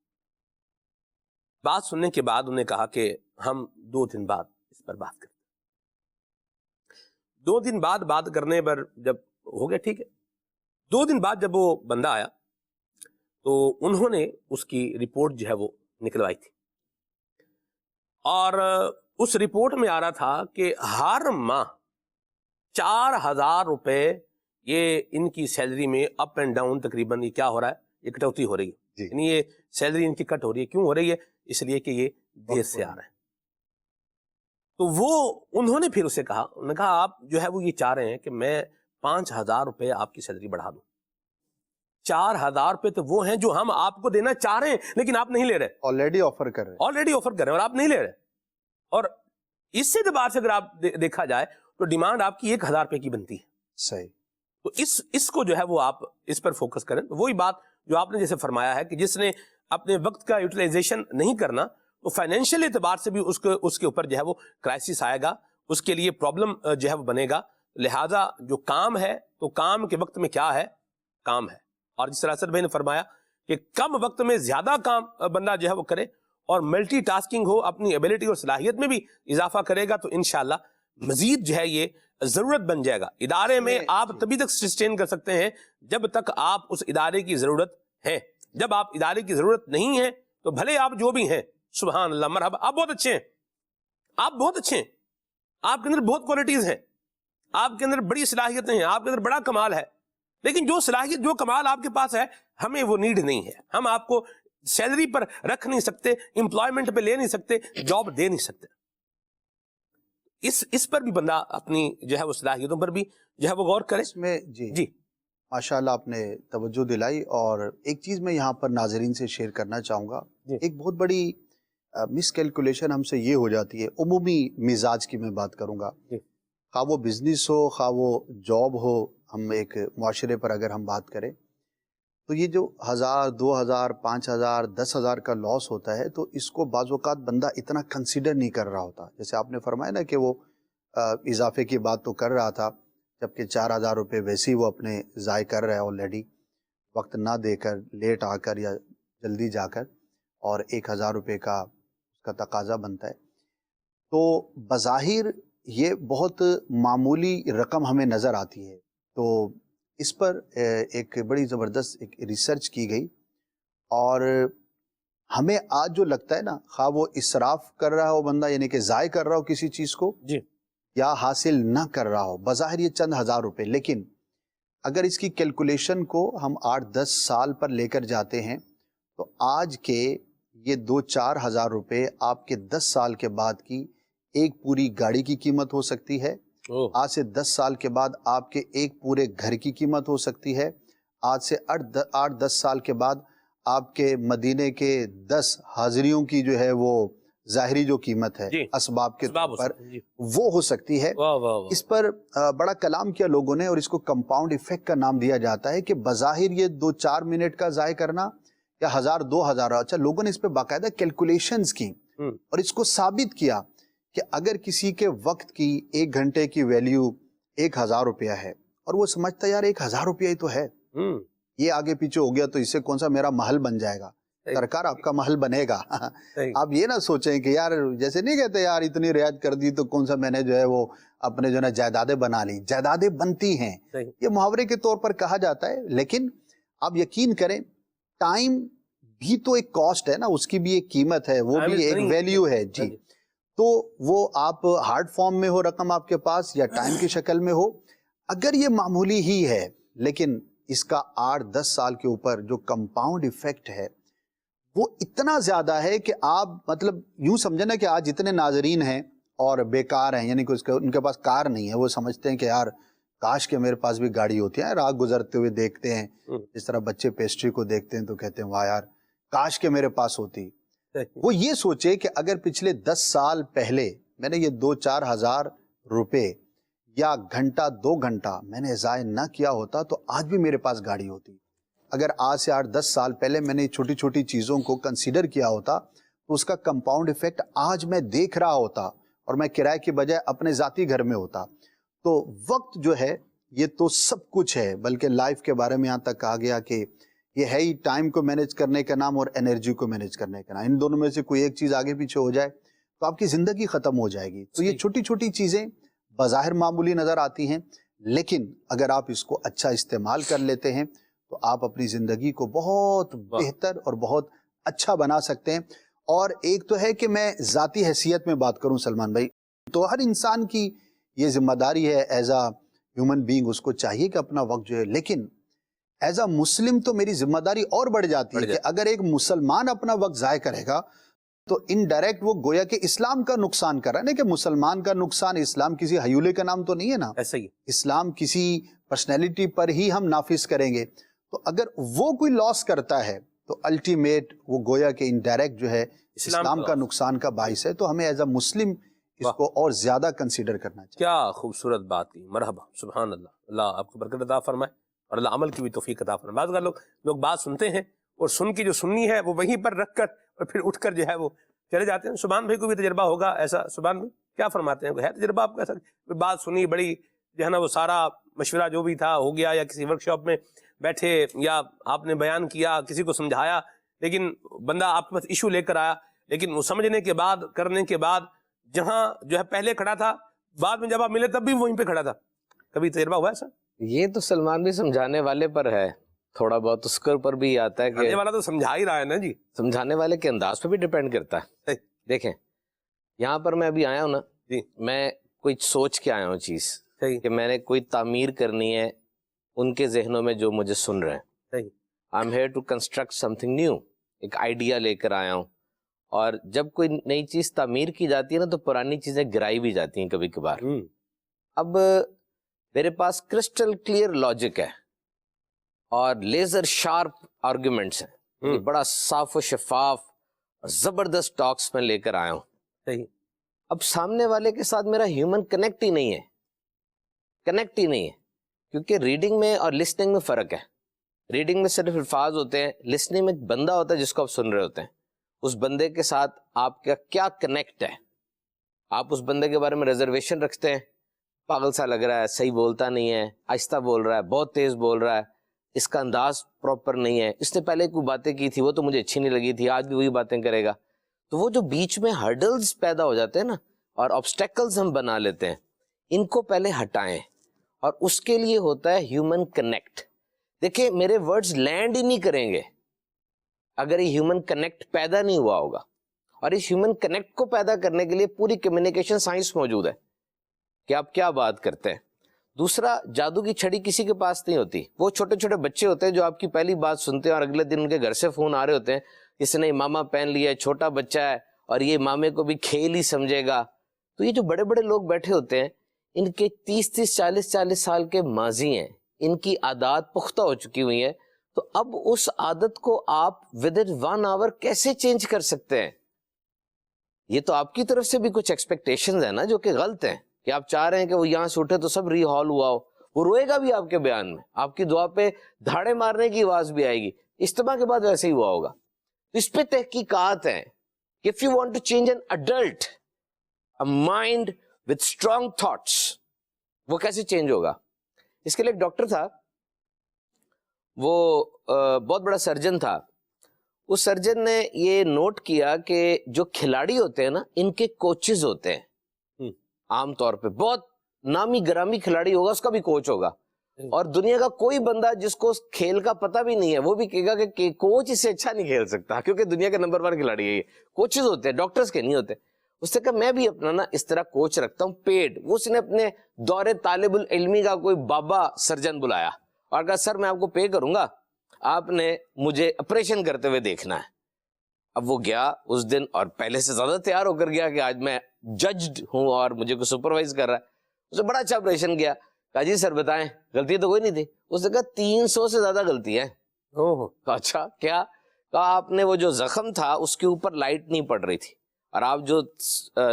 بات سننے کے بعد انہوں نے کہا کہ ہم 2 دن بعد اس پر بات کریں. 2 دن بعد بات کرنے پر جب ہو گیا ٹھیک ہے, 2 دن بعد جب وہ بندہ آیا تو انہوں نے اس کی رپورٹ جو ہے وہ نکلوائی تھی, اور اس رپورٹ میں آ رہا تھا کہ ہر ماہ 4,000 روپے یہ ان کی سیلری میں اپ اینڈ ڈاؤن تقریباً یہ کیا ہو رہا ہے, یہ کٹوتی ہو رہی ہے. یعنی یہ سیلری ان کی کٹ ہو رہی ہے. کیوں ہو رہی ہے؟ اس لیے کہ یہ دیر سے آ رہا ہے. تو وہ انہوں نے پھر اسے کہا, انہوں نے کہا آپ جو ہے وہ یہ چاہ رہے ہیں کہ میں 5,000 روپے آپ کی سیلری بڑھا دوں. 4,000 روپے تو وہ ہیں جو ہم آپ کو دینا چاہ رہے ہیں لیکن آپ نہیں لے رہے, آلریڈی آفر کر رہے ہیں اور آپ نہیں لے رہے. اور اس سے اعتبار سے اگر آپ دیکھا جائے تو ڈیمانڈ آپ کی 1,000 روپے کی بنتی ہے. صحیح. تو اس کو جو ہے وہ آپ اس پر فوکس کریں. تو وہی بات جو آپ نے جیسے فرمایا ہے کہ جس نے اپنے وقت کا یوٹیلائزیشن نہیں کرنا تو فائنینشیل اعتبار سے بھی اس کے اوپر جو ہے وہ کرائسس آئے گا, اس کے لیے پرابلم جو ہے وہ بنے گا. لہذا جو کام ہے تو کام کے وقت میں کیا ہے, کام ہے. اور جس طرح اسد بھائی نے فرمایا کہ کم وقت میں زیادہ کام بندہ جو ہے وہ کرے اور ملٹی ٹاسکنگ ہو, اپنی ایبلٹی اور صلاحیت میں بھی اضافہ کرے گا تو انشاءاللہ مزید جو ہے یہ ضرورت بن جائے گا. ادارے میں آپ تبھی تک سسٹین کر سکتے ہیں جب تک آپ اس ادارے کی ضرورت ہے. جب آپ ادارے کی ضرورت نہیں ہے تو بھلے آپ جو بھی ہیں, سبحان اللہ, مرحبا, آپ بہت اچھے ہیں, آپ بہت اچھے ہیں, آپ کے اندر بہت کوالٹیز ہیں, آپ کے اندر بڑی صلاحیتیں ہیں, آپ کے اندر بڑا کمال ہے, لیکن جو صلاحیت جو کمال آپ کے پاس ہے ہمیں وہ نیڈ نہیں ہے. ہم آپ کو سیلری پر رکھ نہیں سکتے, امپلائمنٹ پہ لے نہیں سکتے, جاب دے نہیں سکتے. اس پر بھی بندہ اپنی جو ہے وہ صلاحیتوں پر بھی جو ہے وہ غور کرے. اس میں جی ماشاءاللہ آپ نے توجہ دلائی. اور ایک چیز میں یہاں پر ناظرین سے شیئر کرنا چاہوں گا. ایک بہت بڑی مس کیلکولیشن ہم سے یہ ہو جاتی ہے, عمومی مزاج کی میں بات کروں گا, خواہ وہ بزنس ہو خواہ وہ جاب ہو, ہم ایک معاشرے پر اگر ہم بات کریں تو یہ جو 1000 2000 5000 10,000 کا لاس ہوتا ہے تو اس کو بعض اوقات بندہ اتنا کنسیڈر نہیں کر رہا ہوتا. جیسے آپ نے فرمایا نا کہ وہ اضافے کی بات تو کر رہا تھا، جبکہ 4000 روپے ویسے ہی وہ اپنے ضائع کر رہا ہے آلریڈی، وقت نہ دے کر، لیٹ آ کر یا جلدی جا کر، اور 1000 روپے کا اس کا تقاضا بنتا ہے. تو بظاہر یہ بہت معمولی رقم ہمیں نظر آتی ہے. تو اس پر ایک بڑی زبردست ایک ریسرچ کی گئی، اور ہمیں آج جو لگتا ہے نا، خواہ وہ اسراف کر رہا ہو بندہ، یعنی کہ ضائع کر رہا ہو کسی چیز کو، جی، یا حاصل نہ کر رہا ہو، بظاہر یہ چند ہزار روپے، لیکن اگر اس کی کیلکولیشن کو ہم 8-10 سال پر لے کر جاتے ہیں تو آج کے یہ 2-4 ہزار روپے آپ کے 10 سال کے بعد کی ایک پوری گاڑی کی قیمت ہو سکتی ہے. آج سے 10 سال کے بعد آپ کے ایک پورے گھر کی قیمت ہو سکتی ہے. آج سے 8-10 سال کے بعد آپ کے مدینے کے 10 حاضریوں کی جو ہے وہ ظاہری جو قیمت ہے، جی، اسباب کے طور پر، جی، وہ ہو سکتی ہے. واہ واہ واہ. اس پر بڑا کلام کیا لوگوں نے، اور اس کو کمپاؤنڈ ایفیکٹ کا نام دیا جاتا ہے، کہ بظاہر یہ 2-4 منٹ کا ضائع کرنا یا 1000-2000، اچھا لوگوں نے اس پہ باقاعدہ کیلکولیشنز کی اور اس کو ثابت کیا کہ اگر کسی کے وقت کی 1 گھنٹے کی ویلیو 1000 روپیہ ہے، اور وہ سمجھتا ہے یار 1000 روپیہ ہی تو ہے، یہ آگے پیچھے ہو گیا تو اس سے کون سا میرا محل بن جائے گا. سرکار آپ کا محل بنے گا. آپ یہ نہ سوچیں کہ یار جیسے نہیں کہتے یار اتنی رعایت کر دی تو کون سا میں نے جو ہے وہ اپنے جو ہے نا جائیدادیں بنا لی. جائیدادیں بنتی ہیں، یہ محاورے کے طور پر کہا جاتا ہے، لیکن آپ یقین کریں ٹائم بھی تو ایک کاسٹ ہے نا، اس کی بھی ایک قیمت ہے، وہ بھی ایک ویلیو ہے. جی، تو وہ آپ ہارڈ فارم میں ہو رقم آپ کے پاس یا ٹائم کی شکل میں ہو، اگر یہ معمولی ہی ہے، لیکن اس کا 8-10 سال کے اوپر جو کمپاؤنڈ ایفیکٹ ہے وہ اتنا زیادہ ہے کہ آپ مطلب یوں سمجھیں نا کہ آج جتنے ناظرین ہیں اور بیکار ہیں، یعنی کہ ان کے پاس کار نہیں ہے، وہ سمجھتے ہیں کہ یار کاش کہ میرے پاس بھی گاڑی ہوتی ہے. راہ گزرتے ہوئے دیکھتے ہیں، جس طرح بچے پیسٹری کو دیکھتے ہیں تو کہتے ہیں واہ یار کاش کہ میرے پاس ہوتی. وہ یہ سوچے کہ اگر پچھلے 10 سال پہلے میں نے یہ 2-4 ہزار روپے یا گھنٹہ 2 گھنٹہ میں نے ضائع نہ کیا ہوتا تو آج بھی میرے پاس گاڑی ہوتی. اگر آج سے 8-10 سال پہلے میں نے چھوٹی چھوٹی چیزوں کو کنسیڈر کیا ہوتا تو اس کا کمپاؤنڈ ایفیکٹ آج میں دیکھ رہا ہوتا اور میں کرائے کی بجائے اپنے ذاتی گھر میں ہوتا. تو وقت جو ہے یہ تو سب کچھ ہے، بلکہ لائف کے بارے میں یہاں تک کہا گیا کہ یہ ہے ہی ٹائم کو مینیج کرنے کا نام اور انرجی کو مینیج کرنے کا نام. ان دونوں میں سے کوئی ایک چیز آگے پیچھے ہو جائے تو آپ کی زندگی ختم ہو جائے گی. تو یہ چھوٹی چھوٹی چیزیں بظاہر معمولی نظر آتی ہیں، لیکن اگر آپ اس کو اچھا استعمال کر لیتے ہیں تو آپ اپنی زندگی کو بہت بہتر اور بہت اچھا بنا سکتے ہیں. اور ایک تو ہے کہ میں ذاتی حیثیت میں بات کروں سلمان بھائی، تو ہر انسان کی یہ ذمہ داری ہے ایز اے ہیومن بینگ، اس کو چاہیے کہ اپنا وقت جو ہے، لیکن ایز اے مسلم تو میری ذمہ داری اور بڑھ جاتی ہے کہ اگر ایک مسلمان اپنا وقت ضائع کرے گا تو انڈائریکٹ وہ گویا کہ اسلام کا نقصان کر رہا ہے. نہیں کہ مسلمان کا نقصان، اسلام کسی حیولے کا نام تو نہیں ہے نا، ایسا ہی اسلام کسی پرسنالٹی پر ہی ہم نافذ کریں گے. تو اگر وہ کوئی لاس کرتا ہے تو الٹیمیٹ وہ گویا کہ انڈائریکٹ جو ہے اسلام کا نقصان کا باعث ہے. تو ہمیں ایز اے مسلم اس کو اور زیادہ کنسیڈر کرنا چاہیے. کیا خوبصورت بات کی، مرحبا، سبحان اللہ. اللہ آپ کو برکت عطا فرمائے اور اللہ عمل کی بھی توفیق عطا فرمائے. بعض لوگ بات سنتے ہیں اور سن کی جو سننی ہے وہ وہیں پر رکھ کر اور پھر اٹھ کر جو ہے وہ چلے جاتے ہیں. سبحان بھائی کو بھی تجربہ ہوگا ایسا. سبحان بھائی کیا فرماتے ہیں، ہے تجربہ آپ کا ایسا؟ بات سنی بڑی جو ہے نا، وہ سارا مشورہ جو بھی تھا ہو گیا، یا کسی ورک شاپ میں بیٹھے یا آپ نے بیان کیا، کسی کو سمجھایا، لیکن بندہ آپ کے پاس ایشو لے کر آیا، لیکن وہ سمجھنے کے بعد، کرنے کے بعد، جہاں جو ہے پہلے کھڑا تھا، بعد میں جب آپ ملے تب بھی وہیں پہ کھڑا تھا. کبھی تجربہ ہوا ایسا؟ یہ تو سلمان بھی سمجھانے والے پر ہے، تھوڑا بہت اس کے اوپر بھی آتا ہے کہ والا تو سمجھا ہی رہا ہے نا جی، سمجھانے والے کے انداز پہ بھی ڈیپینڈ کرتا ہے. دیکھیں یہاں پر میں ابھی آیا ہوں نا جی، میں کوئی سوچ کے آیا ہوں چیز کہ میں نے کوئی تعمیر کرنی ہے ان کے ذہنوں میں جو مجھے سن رہے ہیں. I am here to construct something new, ایک آئیڈیا لے کر آیا ہوں. اور جب کوئی نئی چیز تعمیر کی جاتی ہے نا تو پرانی چیزیں گرائی بھی جاتی ہیں کبھی کبھار. اب میرے پاس کرسٹل کلیئر لاجک ہے اور لیزر شارپ آرگومنٹس ہیں، بڑا صاف و شفاف اور زبردست ٹاکس میں لے کر آیا ہوں. اب سامنے والے کے ساتھ میرا ہیومن کنیکٹ ہی نہیں ہے، کیونکہ ریڈنگ میں اور لسننگ میں فرق ہے. ریڈنگ میں صرف الفاظ ہوتے ہیں, لسننگ میں ایک بندہ ہوتا ہے جس کو آپ سن رہے ہوتے ہیں. اس بندے کے ساتھ آپ کا کیا کنیکٹ ہے, آپ اس بندے کے بارے میں ریزرویشن رکھتے ہیں, پاگل سا لگ رہا ہے, صحیح بولتا نہیں ہے, آہستہ بول رہا ہے, بہت تیز بول رہا ہے, اس کا انداز پراپر نہیں ہے, اس نے پہلے کوئی باتیں کی تھی وہ تو مجھے اچھی نہیں لگی تھی, آج بھی وہی باتیں کرے گا. تو وہ جو بیچ میں ہرڈلز پیدا ہو جاتے ہیں نا, اور آبسٹیکلز ہم بنا لیتے ہیں, ان کو پہلے ہٹائیں. اور اس کے لیے ہوتا ہے ہیومن کنیکٹ. دیکھیں میرے ورڈز لینڈ ہی نہیں کریں گے اگر یہ ہیومن کنیکٹ پیدا نہیں ہوا ہوگا. اور اس ہیومن کنیکٹ کو پیدا کرنے کے لیے پوری کمیونیکیشن سائنس موجود ہے کہ آپ کیا بات کرتے ہیں. دوسرا, جادو کی چھڑی کسی کے پاس نہیں ہوتی. وہ چھوٹے چھوٹے بچے ہوتے ہیں جو آپ کی پہلی بات سنتے ہیں اور اگلے دن ان کے گھر سے فون آ رہے ہوتے ہیں, اس نے ماما پہن لیا ہے, چھوٹا بچہ ہے اور یہ مامے کو بھی کھیل ہی سمجھے گا. تو یہ جو بڑے بڑے لوگ بیٹھے ہوتے ہیں, ان کے 30-40 سال کے ماضی ہیں, ان کی عادات پختہ ہو چکی ہوئی ہیں. تو اب اس عادت کو آپ ود ان 1 آور کیسے چینج کر سکتے ہیں؟ یہ تو آپ کی طرف سے بھی کچھ ایکسپیکٹیشنز ہیں نا جو کہ غلط ہیں, کہ آپ چاہ رہے ہیں کہ وہ یہاں سے اٹھے تو سب ری ہال ہوا ہو. وہ روئے گا بھی آپ کے بیان میں, آپ کی دعا پہ دھاڑے مارنے کی آواز بھی آئے گی. اجتماع کے بعد ویسے ہی ہوا ہوگا. اس پہ تحقیقات ہیں کہ if you want to change an adult, a mind with strong thoughts, وہ کیسے چینج ہوگا؟ اس کے لیے ایک ڈاکٹر تھا, وہ بہت بڑا سرجن تھا. اس سرجن نے یہ نوٹ کیا کہ جو کھلاڑی ہوتے ہیں نا, ان کے کوچز ہوتے ہیں عام طور پہ. بہت نامی گرامی کھلاڑی ہوگا, اس کا بھی کوچ ہوگا. اور دنیا کا کوئی بندہ جس کو اس کھیل کا پتہ بھی نہیں ہے وہ بھی کہے گا کہ کوچ اس سے اچھا نہیں کھیل سکتا, کیونکہ دنیا کا نمبر 1 کھلاڑی ہے یہ. کوچز ہوتے ہیں, ڈاکٹرز کے نہیں ہوتے. اس نے کہا میں بھی اپنا نا اس طرح کوچ رکھتا ہوں پیڈ. وہ اس نے اپنے دور طالب العلمی کا کوئی بابا سرجن بلایا اور کہا سر میں آپ کو پے کروں گا, آپ نے مجھے آپریشن کرتے ہوئے دیکھنا ہے. اب وہ گیا اس دن اور پہلے سے زیادہ تیار ہو کر گیا کہ آج میں ججڈ ہوں اور مجھے کوئی سپروائز کر رہا ہے. اس نے بڑا اچھا آپریشن کیا. کہا جی سر بتائیں, غلطی تو کوئی نہیں تھی. اس نے کہا 300 سے زیادہ غلطی ہے. اچھا کیا؟ کہا آپ نے وہ جو زخم تھا اس کے اوپر لائٹ نہیں پڑ رہی تھی, اور آپ جو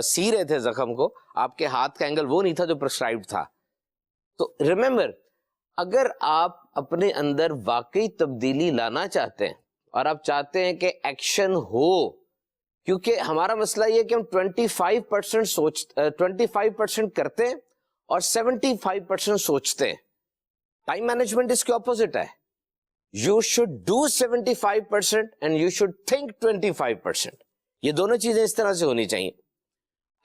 سی رہے تھے زخم کو, آپ کے ہاتھ کا اینگل وہ نہیں تھا جو پرسکرائبڈ تھا. تو ریممبر, اگر آپ اپنے اندر واقعی تبدیلی لانا چاہتے ہیں اور آپ چاہتے ہیں کہ ایکشن ہو, کیونکہ ہمارا مسئلہ یہ کہ ہم 25% کرتے ہیں اور 75% سوچتے ہیں. ٹائم مینجمنٹ اس کے اپوزٹ ہے. You should do 75% and you should think 25%. یہ دونوں چیزیں اس طرح سے ہونی چاہیے.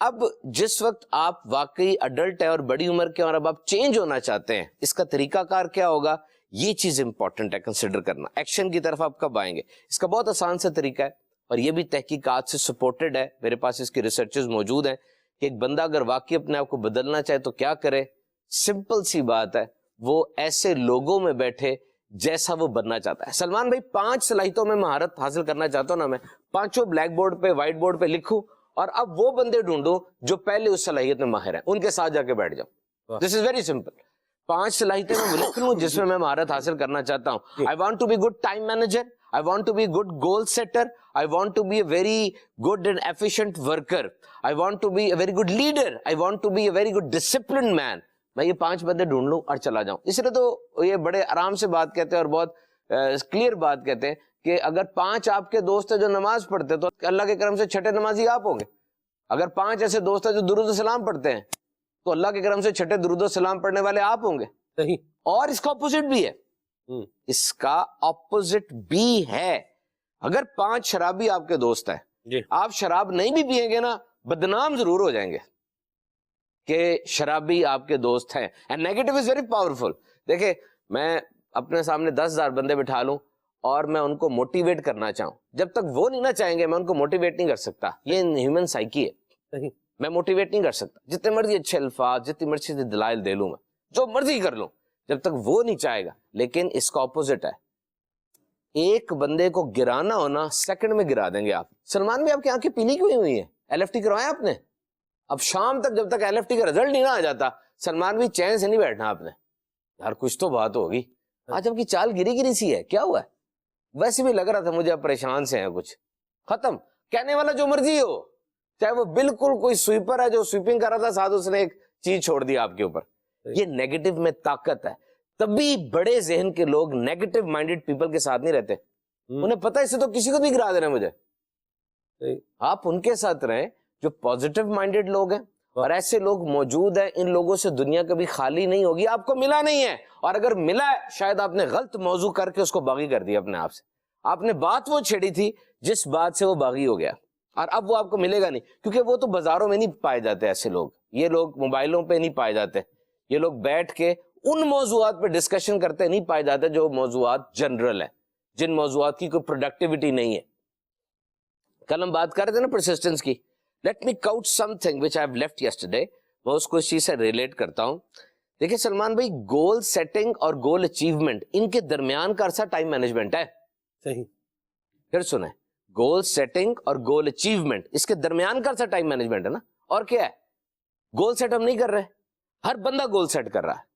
اب جس وقت آپ واقعی اڈلٹ ہیں اور بڑی عمر کے اور اب آپ چینج ہونا چاہتے ہیں, اس کا طریقہ کار کیا ہوگا, یہ چیز امپورٹنٹ ہے کنسیڈر کرنا. ایکشن کی طرف آپ کب آئیں گے؟ اس کا بہت آسان سا طریقہ ہے اور یہ بھی تحقیقات سے سپورٹڈ ہے. میرے پاس اس کی ریسرچز موجود ہیں کہ ایک بندہ اگر واقعی اپنے آپ کو بدلنا چاہے تو کیا کرے. سمپل سی بات ہے, وہ ایسے لوگوں میں بیٹھے جیسا وہ بننا چاہتا ہے. سلمان بھائی 5 صلاحیتوں میں مہارت حاصل کرنا چاہتا ہوں نا, میں 5 بلیک بورڈ پہ وائٹ بورڈ پہ لکھوں اور اب وہ بندے ڈھونڈوں جو پہلے اس صلاحیت میں ماہر ہیں, ان کے ساتھ جا کے بیٹھ جاؤں. دس از ویری سمپل. 5 صلاحیتیں میں لکھ لوں جس میں مہارت حاصل کرنا چاہتا ہوں. I want to be good time manager, I want to be good goal setter, I want to be a very good and efficient worker, I want to be a very good leader, I want to be a very good disciplined man. میں یہ 5 بندے ڈھونڈ لوں اور چلا جاؤں. اس لیے تو یہ بڑے آرام سے بات کہتے ہیں اور بہت کلیئر بات کہتے ہیں کہ اگر 5 آپ کے دوست ہیں جو نماز پڑھتے تو اللہ کے کرم سے چھٹے نمازی آپ ہوں گے. اگر 5 ایسے دوست ہیں جو درود و سلام پڑھتے ہیں تو اللہ کے کرم سے چھٹے درود و سلام پڑھنے والے آپ ہوں گے. صحیح. اور اس کا اپوزٹ بھی ہے, اس کا اپوزٹ بھی ہے. اگر 5 شرابی آپ کے دوست ہیں, آپ شراب نہیں بھی پیئیں گے نا, بدنام ضرور ہو جائیں گے کہ شرابی آپ کے دوست ہیں. And negative is very powerful. دیکھیں میں اپنے سامنے 10,000 بندے بٹھا لوں اور میں ان کو موٹیویٹ کرنا چاہوں, جب تک وہ نہیں نہ چاہیں گے میں ان کو موٹیویٹ نہیں کر سکتا. یہ ہیومن سائیکی ہے. میں موٹیویٹ نہیں کر سکتا. جتنے مرضی اچھے الفاظ, جتنی مرضی دلائل دے لوں, میں جو مرضی کر لوں, جب تک وہ نہیں چاہے گا. لیکن اس کا اپوزٹ ہے, ایک بندے کو گرانا ہونا سیکنڈ میں گرا دیں گے آپ. سلمان بھی آپ کی آنکھیں پیلی کیوں ہوئی ہیں؟ LFT کروایا آپ نے؟ اب شام تک جب تک LFT کا رزلٹ نہیں نہ آ جاتا, سلمان بھی چین سے نہیں بیٹھنا آپ نے. یار کچھ تو بات ہوگی. آج آپ کی چال گری سی ہے, کیا ہوا ہے؟ ویسے بھی لگ رہا تھا مجھے آپ پریشان سے ہیں کچھ. ختم. کہنے والا جو مرضی ہو, چاہے وہ بالکل کوئی سویپر ہے جو سویپنگ کر رہا تھا, ساتھ اس نے ایک چیز چھوڑ دی آپ کے اوپر. یہ نیگیٹو میں طاقت ہے. تبھی بڑے ذہن کے لوگ نیگیٹو مائنڈیڈ پیپل کے ساتھ نہیں رہتے. انہیں پتہ ہے اسے تو کسی کو بھی گرا دینا مجھے. آپ ان کے ساتھ رہیں جو پازیٹیو مائنڈیڈ لوگ ہیں, اور ایسے لوگ موجود ہیں. ان لوگوں سے دنیا کبھی خالی نہیں ہوگی. آپ کو ملا نہیں ہے, اور اگر ملا ہے شاید آپ نے غلط موضوع کر کے اس کو باغی کر دیا اپنے آپ سے. آپ نے بات وہ چھیڑی تھی جس بات سے وہ باغی ہو گیا, اور اب وہ آپ کو ملے گا نہیں, کیونکہ وہ تو بازاروں میں نہیں پائے جاتے ایسے لوگ. یہ لوگ موبائلوں پہ نہیں پائے جاتے. یہ لوگ بیٹھ کے ان موضوعات پہ ڈسکشن کرتے نہیں پائے جاتے جو موضوعات جنرل ہیں, جن موضوعات کی کوئی پروڈکٹیوٹی نہیں ہے. کل ہم بات کر رہے تھے نا پرسسٹنس کی. Let me quote something which I have left yesterday. میں اس کو اس چیز سے ریلیٹ کرتا ہوں. دیکھیں سلمان بھائی, گول سیٹنگ اور گول اچیومنٹ, ان کے درمیان کا عرصہ ٹائم مینجمنٹ ہے. صحیح. پھر سنیں, گول سیٹنگ اور گول اچیومنٹ, اس کے درمیان کا عرصہ ٹائم مینجمنٹ ہے نا. اور کیا ہے, گول سیٹ ہم نہیں کر رہے. ہر بندہ گول سیٹ کر رہا ہے.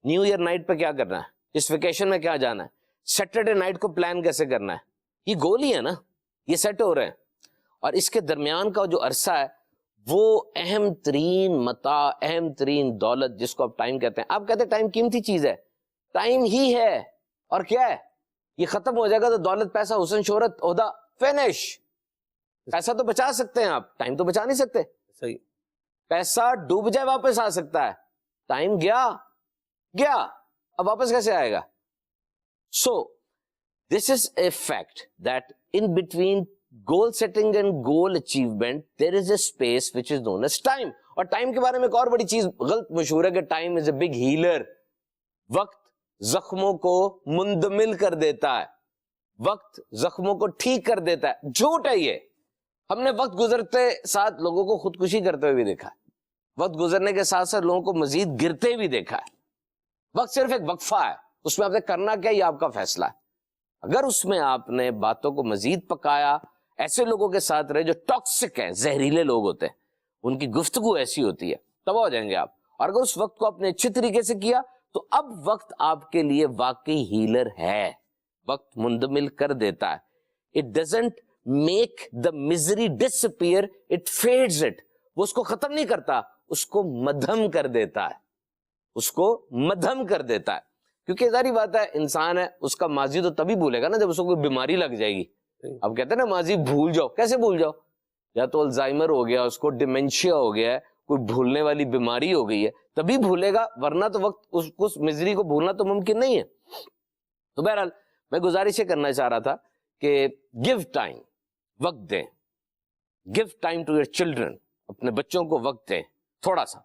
نیو ایئر نائٹ پہ کیا کرنا ہے, اس ویکیشن میں کیا جانا ہے, سیٹرڈے نائٹ کو پلان کیسے کرنا ہے, یہ گول ہی ہے نا, یہ سیٹ ہو رہے ہیں. اور اس کے درمیان کا جو عرصہ ہے وہ اہم ترین متاع, اہم ترین دولت, جس کو آپ ٹائم کہتے ہیں. آپ کہتے ہیں ٹائم قیمتی چیز ہے, ٹائم ہی ہے. اور کیا ہے, یہ ختم ہو جائے گا تو دولت, پیسہ, حسن, شہرت, عہدہ, فینش. پیسہ تو بچا سکتے ہیں آپ, ٹائم تو بچا نہیں سکتے. صحیح. پیسہ ڈوب جائے واپس آ سکتا ہے, ٹائم گیا گیا, اب واپس کیسے آئے گا. So this is a fact that in between goal setting and goal achievement there is a space which is known as time. اور ٹائم کے بارے میں ایک اور بڑی چیز غلط مشہور ہے کہ time is a big healer. وقت زخموں کو مندمل کر دیتا ہے, وقت زخموں کو ٹھیک کر دیتا ہے. جھوٹ ہے یہ. ہم نے وقت گزرتے ساتھ لوگوں کو خودکشی کرتے ہوئے بھی دیکھا ہے. وقت گزرنے کے ساتھ ساتھ لوگوں کو مزید گرتے بھی دیکھا ہے. وقت صرف ایک وقفہ ہے, اس میں آپ نے کرنا کیا یہ آپ کا فیصلہ ہے. اگر اس میں آپ نے باتوں کو مزید پکایا, ایسے لوگوں کے ساتھ رہے جو ٹاکسک ہیں, زہریلے لوگ ہوتے ہیں, ان کی گفتگو ایسی ہوتی ہے, تباہ ہو جائیں گے آپ. اور اگر اس وقت کو آپ نے اچھے طریقے سے کیا تو اب وقت آپ کے لیے واقعی ہیلر ہے. وقت مندمل کر دیتا ہے. It doesn't make the misery disappear, it fades it. وہ اس کو ختم نہیں کرتا, اس کو مدھم کر دیتا ہے, اس کو مدھم کر دیتا ہے. کیونکہ ظاہری بات ہے, انسان ہے, اس کا ماضی تو تبھی بھولے گا نا جب اس کو کوئی بیماری لگ جائے گی. اب کہتے ہیں نا ماضی بھول جاؤ, کیسے بھول جاؤ, یا تو الزائمر ہو گیا, اس کو ڈیمنشیا ہو گیا ہے, کوئی بھولنے والی بیماری ہو گئی ہے, تبھی بھولے گا, ورنہ تو وقت اس مزری کو بھولنا تو ممکن نہیں ہے. تو بہرحال میں گزارش یہ کرنا چاہ رہا تھا کہ گیو ٹائم, وقت دیں. Give time to your children, اپنے بچوں کو وقت دیں تھوڑا سا.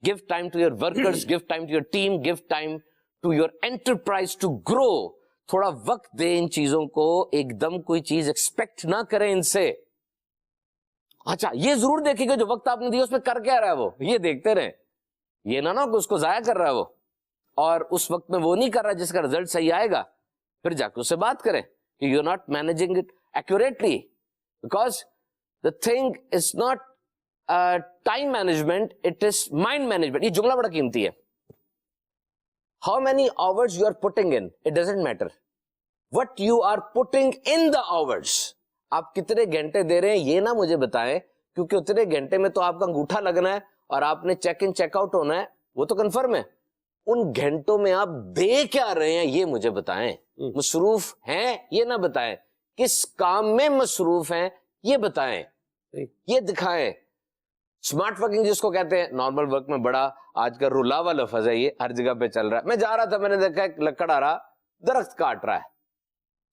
Give time to your workers, give time to your team, give time to your enterprise to grow. تھوڑا وقت دیں ان چیزوں کو, ایک دم کوئی چیز ایکسپیکٹ نہ کریں ان سے. اچھا یہ ضرور دیکھیں کہ جو وقت آپ نے دیا اس میں کر کیا رہا ہے وہ, یہ دیکھتے رہیں. یہ نہ کہ اس کو ضائع کر رہا ہے وہ, اور اس وقت میں وہ نہیں کر رہا جس کا رزلٹ صحیح آئے گا. پھر جا کے اس سے بات کریں کہ you are not managing it accurately, because the thing is not time management, it is mind management. یہ جملہ بڑا قیمتی ہے. How many hours you are putting in, it doesn't matter. What you are putting in the hours. آپ کتنے گھنٹے دے رہے ہیں یہ نہ مجھے بتائیں, کیونکہ اتنے گھنٹے میں تو آپ کا انگوٹھا لگنا ہے اور آپ نے چیک ان چیک آؤٹ ہونا ہے, وہ تو کنفرم ہے. ان گھنٹوں میں آپ دے کیا رہے ہیں یہ مجھے بتائیں. مصروف ہیں یہ نہ بتائیں, کس کام میں مصروف ہیں یہ بتائیں, یہ دکھائیں. اسمارٹ ورکنگ جس کو کہتے ہیں, نارمل ورک میں بڑا آج کا رلاوا لفظ ہے, یہ ہر جگہ پہ چل رہا ہے. میں جا رہا تھا, میں نے دیکھا ایک لکڑ آ رہا, درخت کاٹ رہا ہے,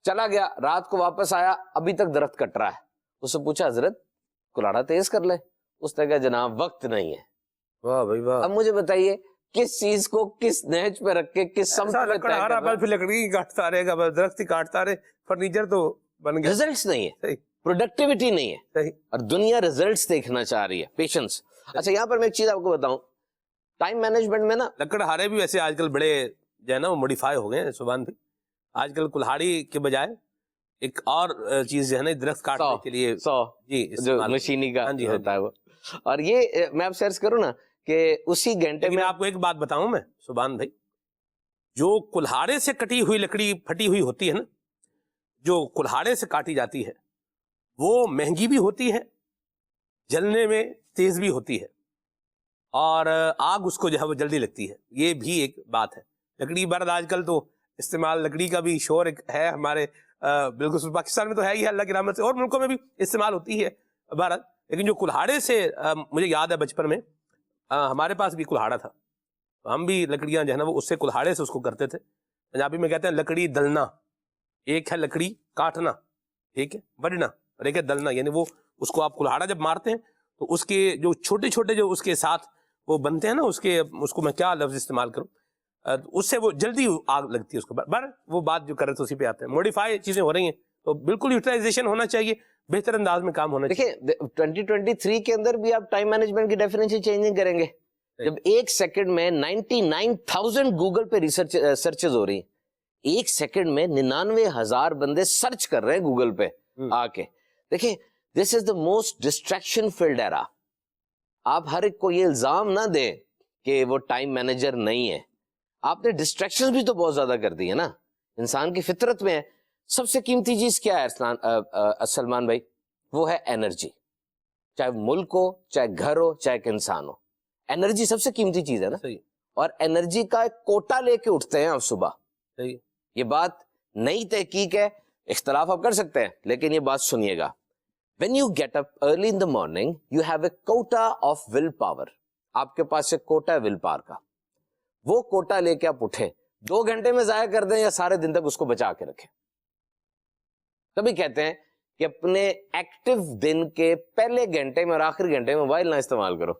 چلا گیا, رات کو واپس آیا, ابھی تک درخت کٹ رہا ہے. اس سے پوچھا حضرت کلاڑا تیز کر لے, اس نے کہا جناب وقت نہیں ہے. واہ بھائی واہ. اب مجھے بتائیے کس چیز کو کس نہج پہ رکھ کے کس سمت پہ لکڑ آ رہا, پھر لکڑی ہی کاٹتا رہے گا, درخت ہی کاٹتا رہے, فرنیچر تو بن گیا. ریزلٹس نہیں ہے, پروڈکٹیوٹی نہیں ہے, صحیح. اور دنیا ریزلٹس دیکھنا چاہ رہی ہے, پیشنس. اچھا یہاں پر میں ایک چیز آپ کو بتاؤں, ٹائم مینجمنٹ میں نا لکڑ ہارے بھی ویسے آج کل بڑے جو ہے نا وہ موڈیفائی ہو گئے ہیں سبحان بھائی. آج کل کلہاڑی کے بجائے ایک اور چیز جو ہے نا درخت کاٹنے کے لیے جی جو مشینی کا ہوتا ہے وہ. اور یہ میں آپ سرچ کروں نا کہ اسی گھنٹے میں آپ کو ایک بات بتاؤں میں سبحان بھائی, جو کلہاڑے سے کٹی ہوئی لکڑی پھٹی ہوئی ہوتی ہے نا, جو کلہاڑے سے کاٹی جاتی ہے وہ مہنگی بھی ہوتی ہے, جلنے میں تیز بھی ہوتی ہے, اور آگ اس کو جو ہے وہ جلدی لگتی ہے. یہ بھی ایک بات ہے. لکڑی برد آج کل تو استعمال لکڑی کا بھی شور ہے ہمارے بالکل پاکستان میں تو ہے ہی ہے اللہ کی رحمت سے، اور ملکوں میں بھی استعمال ہوتی ہے بھارت. لیکن جو کلہاڑے سے مجھے یاد ہے بچپن میں ہمارے پاس بھی کلہاڑا تھا، ہم بھی لکڑیاں جو ہے نا وہ اس سے کلہاڑے سے اس کو کرتے تھے. پنجابی میں کہتے ہیں لکڑی دلنا. ایک ہے لکڑی کاٹنا، ٹھیک ہے، بڑھنا، اور ایک ہے دلنا. یعنی وہ اس کو آپ کلہاڑا جب مارتے ہیں تو اس کے جو چھوٹے چھوٹے جو اس کے ساتھ وہ بنتے ہیں نا اس کو میں کیا لفظ استعمال کروں، اس سے وہ جلدی آگ لگتی ہے اس کو. وہ بات جو کر رہے تھے اسی پہ آتے ہیں. موڈیفائی چیزیں ہو رہی ہیں تو بالکل یوٹیلائزیشن ہونا چاہیے، بہتر انداز میں کام ہونا چاہیے. دیکھیں 2023 کے اندر بھی آپ ٹائم مینجمنٹ کی ڈیفینیشن چینج نہیں کریں گے. جب ایک سیکنڈ میں 99,000 گوگل پہ سرچز ہو رہی ہیں، ایک سیکنڈ میں 99,000 بندے سرچ کر رہے ہیں گوگل پہ آ کے. دیکھیں دس از دا موسٹ ڈسٹریکشن فیلڈ ایرا. آپ ہر ایک کو یہ الزام نہ دیں کہ وہ ٹائم مینیجر نہیں ہے. آپ نے ڈسٹریکشن بھی تو بہت زیادہ کر دی ہے نا. انسان کی فطرت میں سب سے قیمتی چیز کیا ہے سلمان بھائی؟ وہ ہے انرجی. چاہے ملک ہو، چاہے گھر ہو، چاہے ایک انسان ہو، انرجی سب سے قیمتی چیز ہے نا. اور انرجی کا ایک کوٹا لے کے اٹھتے ہیں آپ صبح. یہ بات نئی تحقیق ہے، اختلاف آپ کر سکتے ہیں، لیکن یہ بات سنیے گا. When you get up early in the morning, you have a quota of willpower. آپ کے پاس ایک کوٹا ہے ول پاور کا. وہ کوٹا لے کے آپ اٹھیں، 2 گھنٹے میں ضائع کر دیں یا سارے دن تک اس کو بچا کے رکھیں. کبھی کہتے ہیں کہ اپنے ایکٹیو دن کے پہلے گھنٹے میں اور آخری گھنٹے میں موبائل نہ استعمال کرو.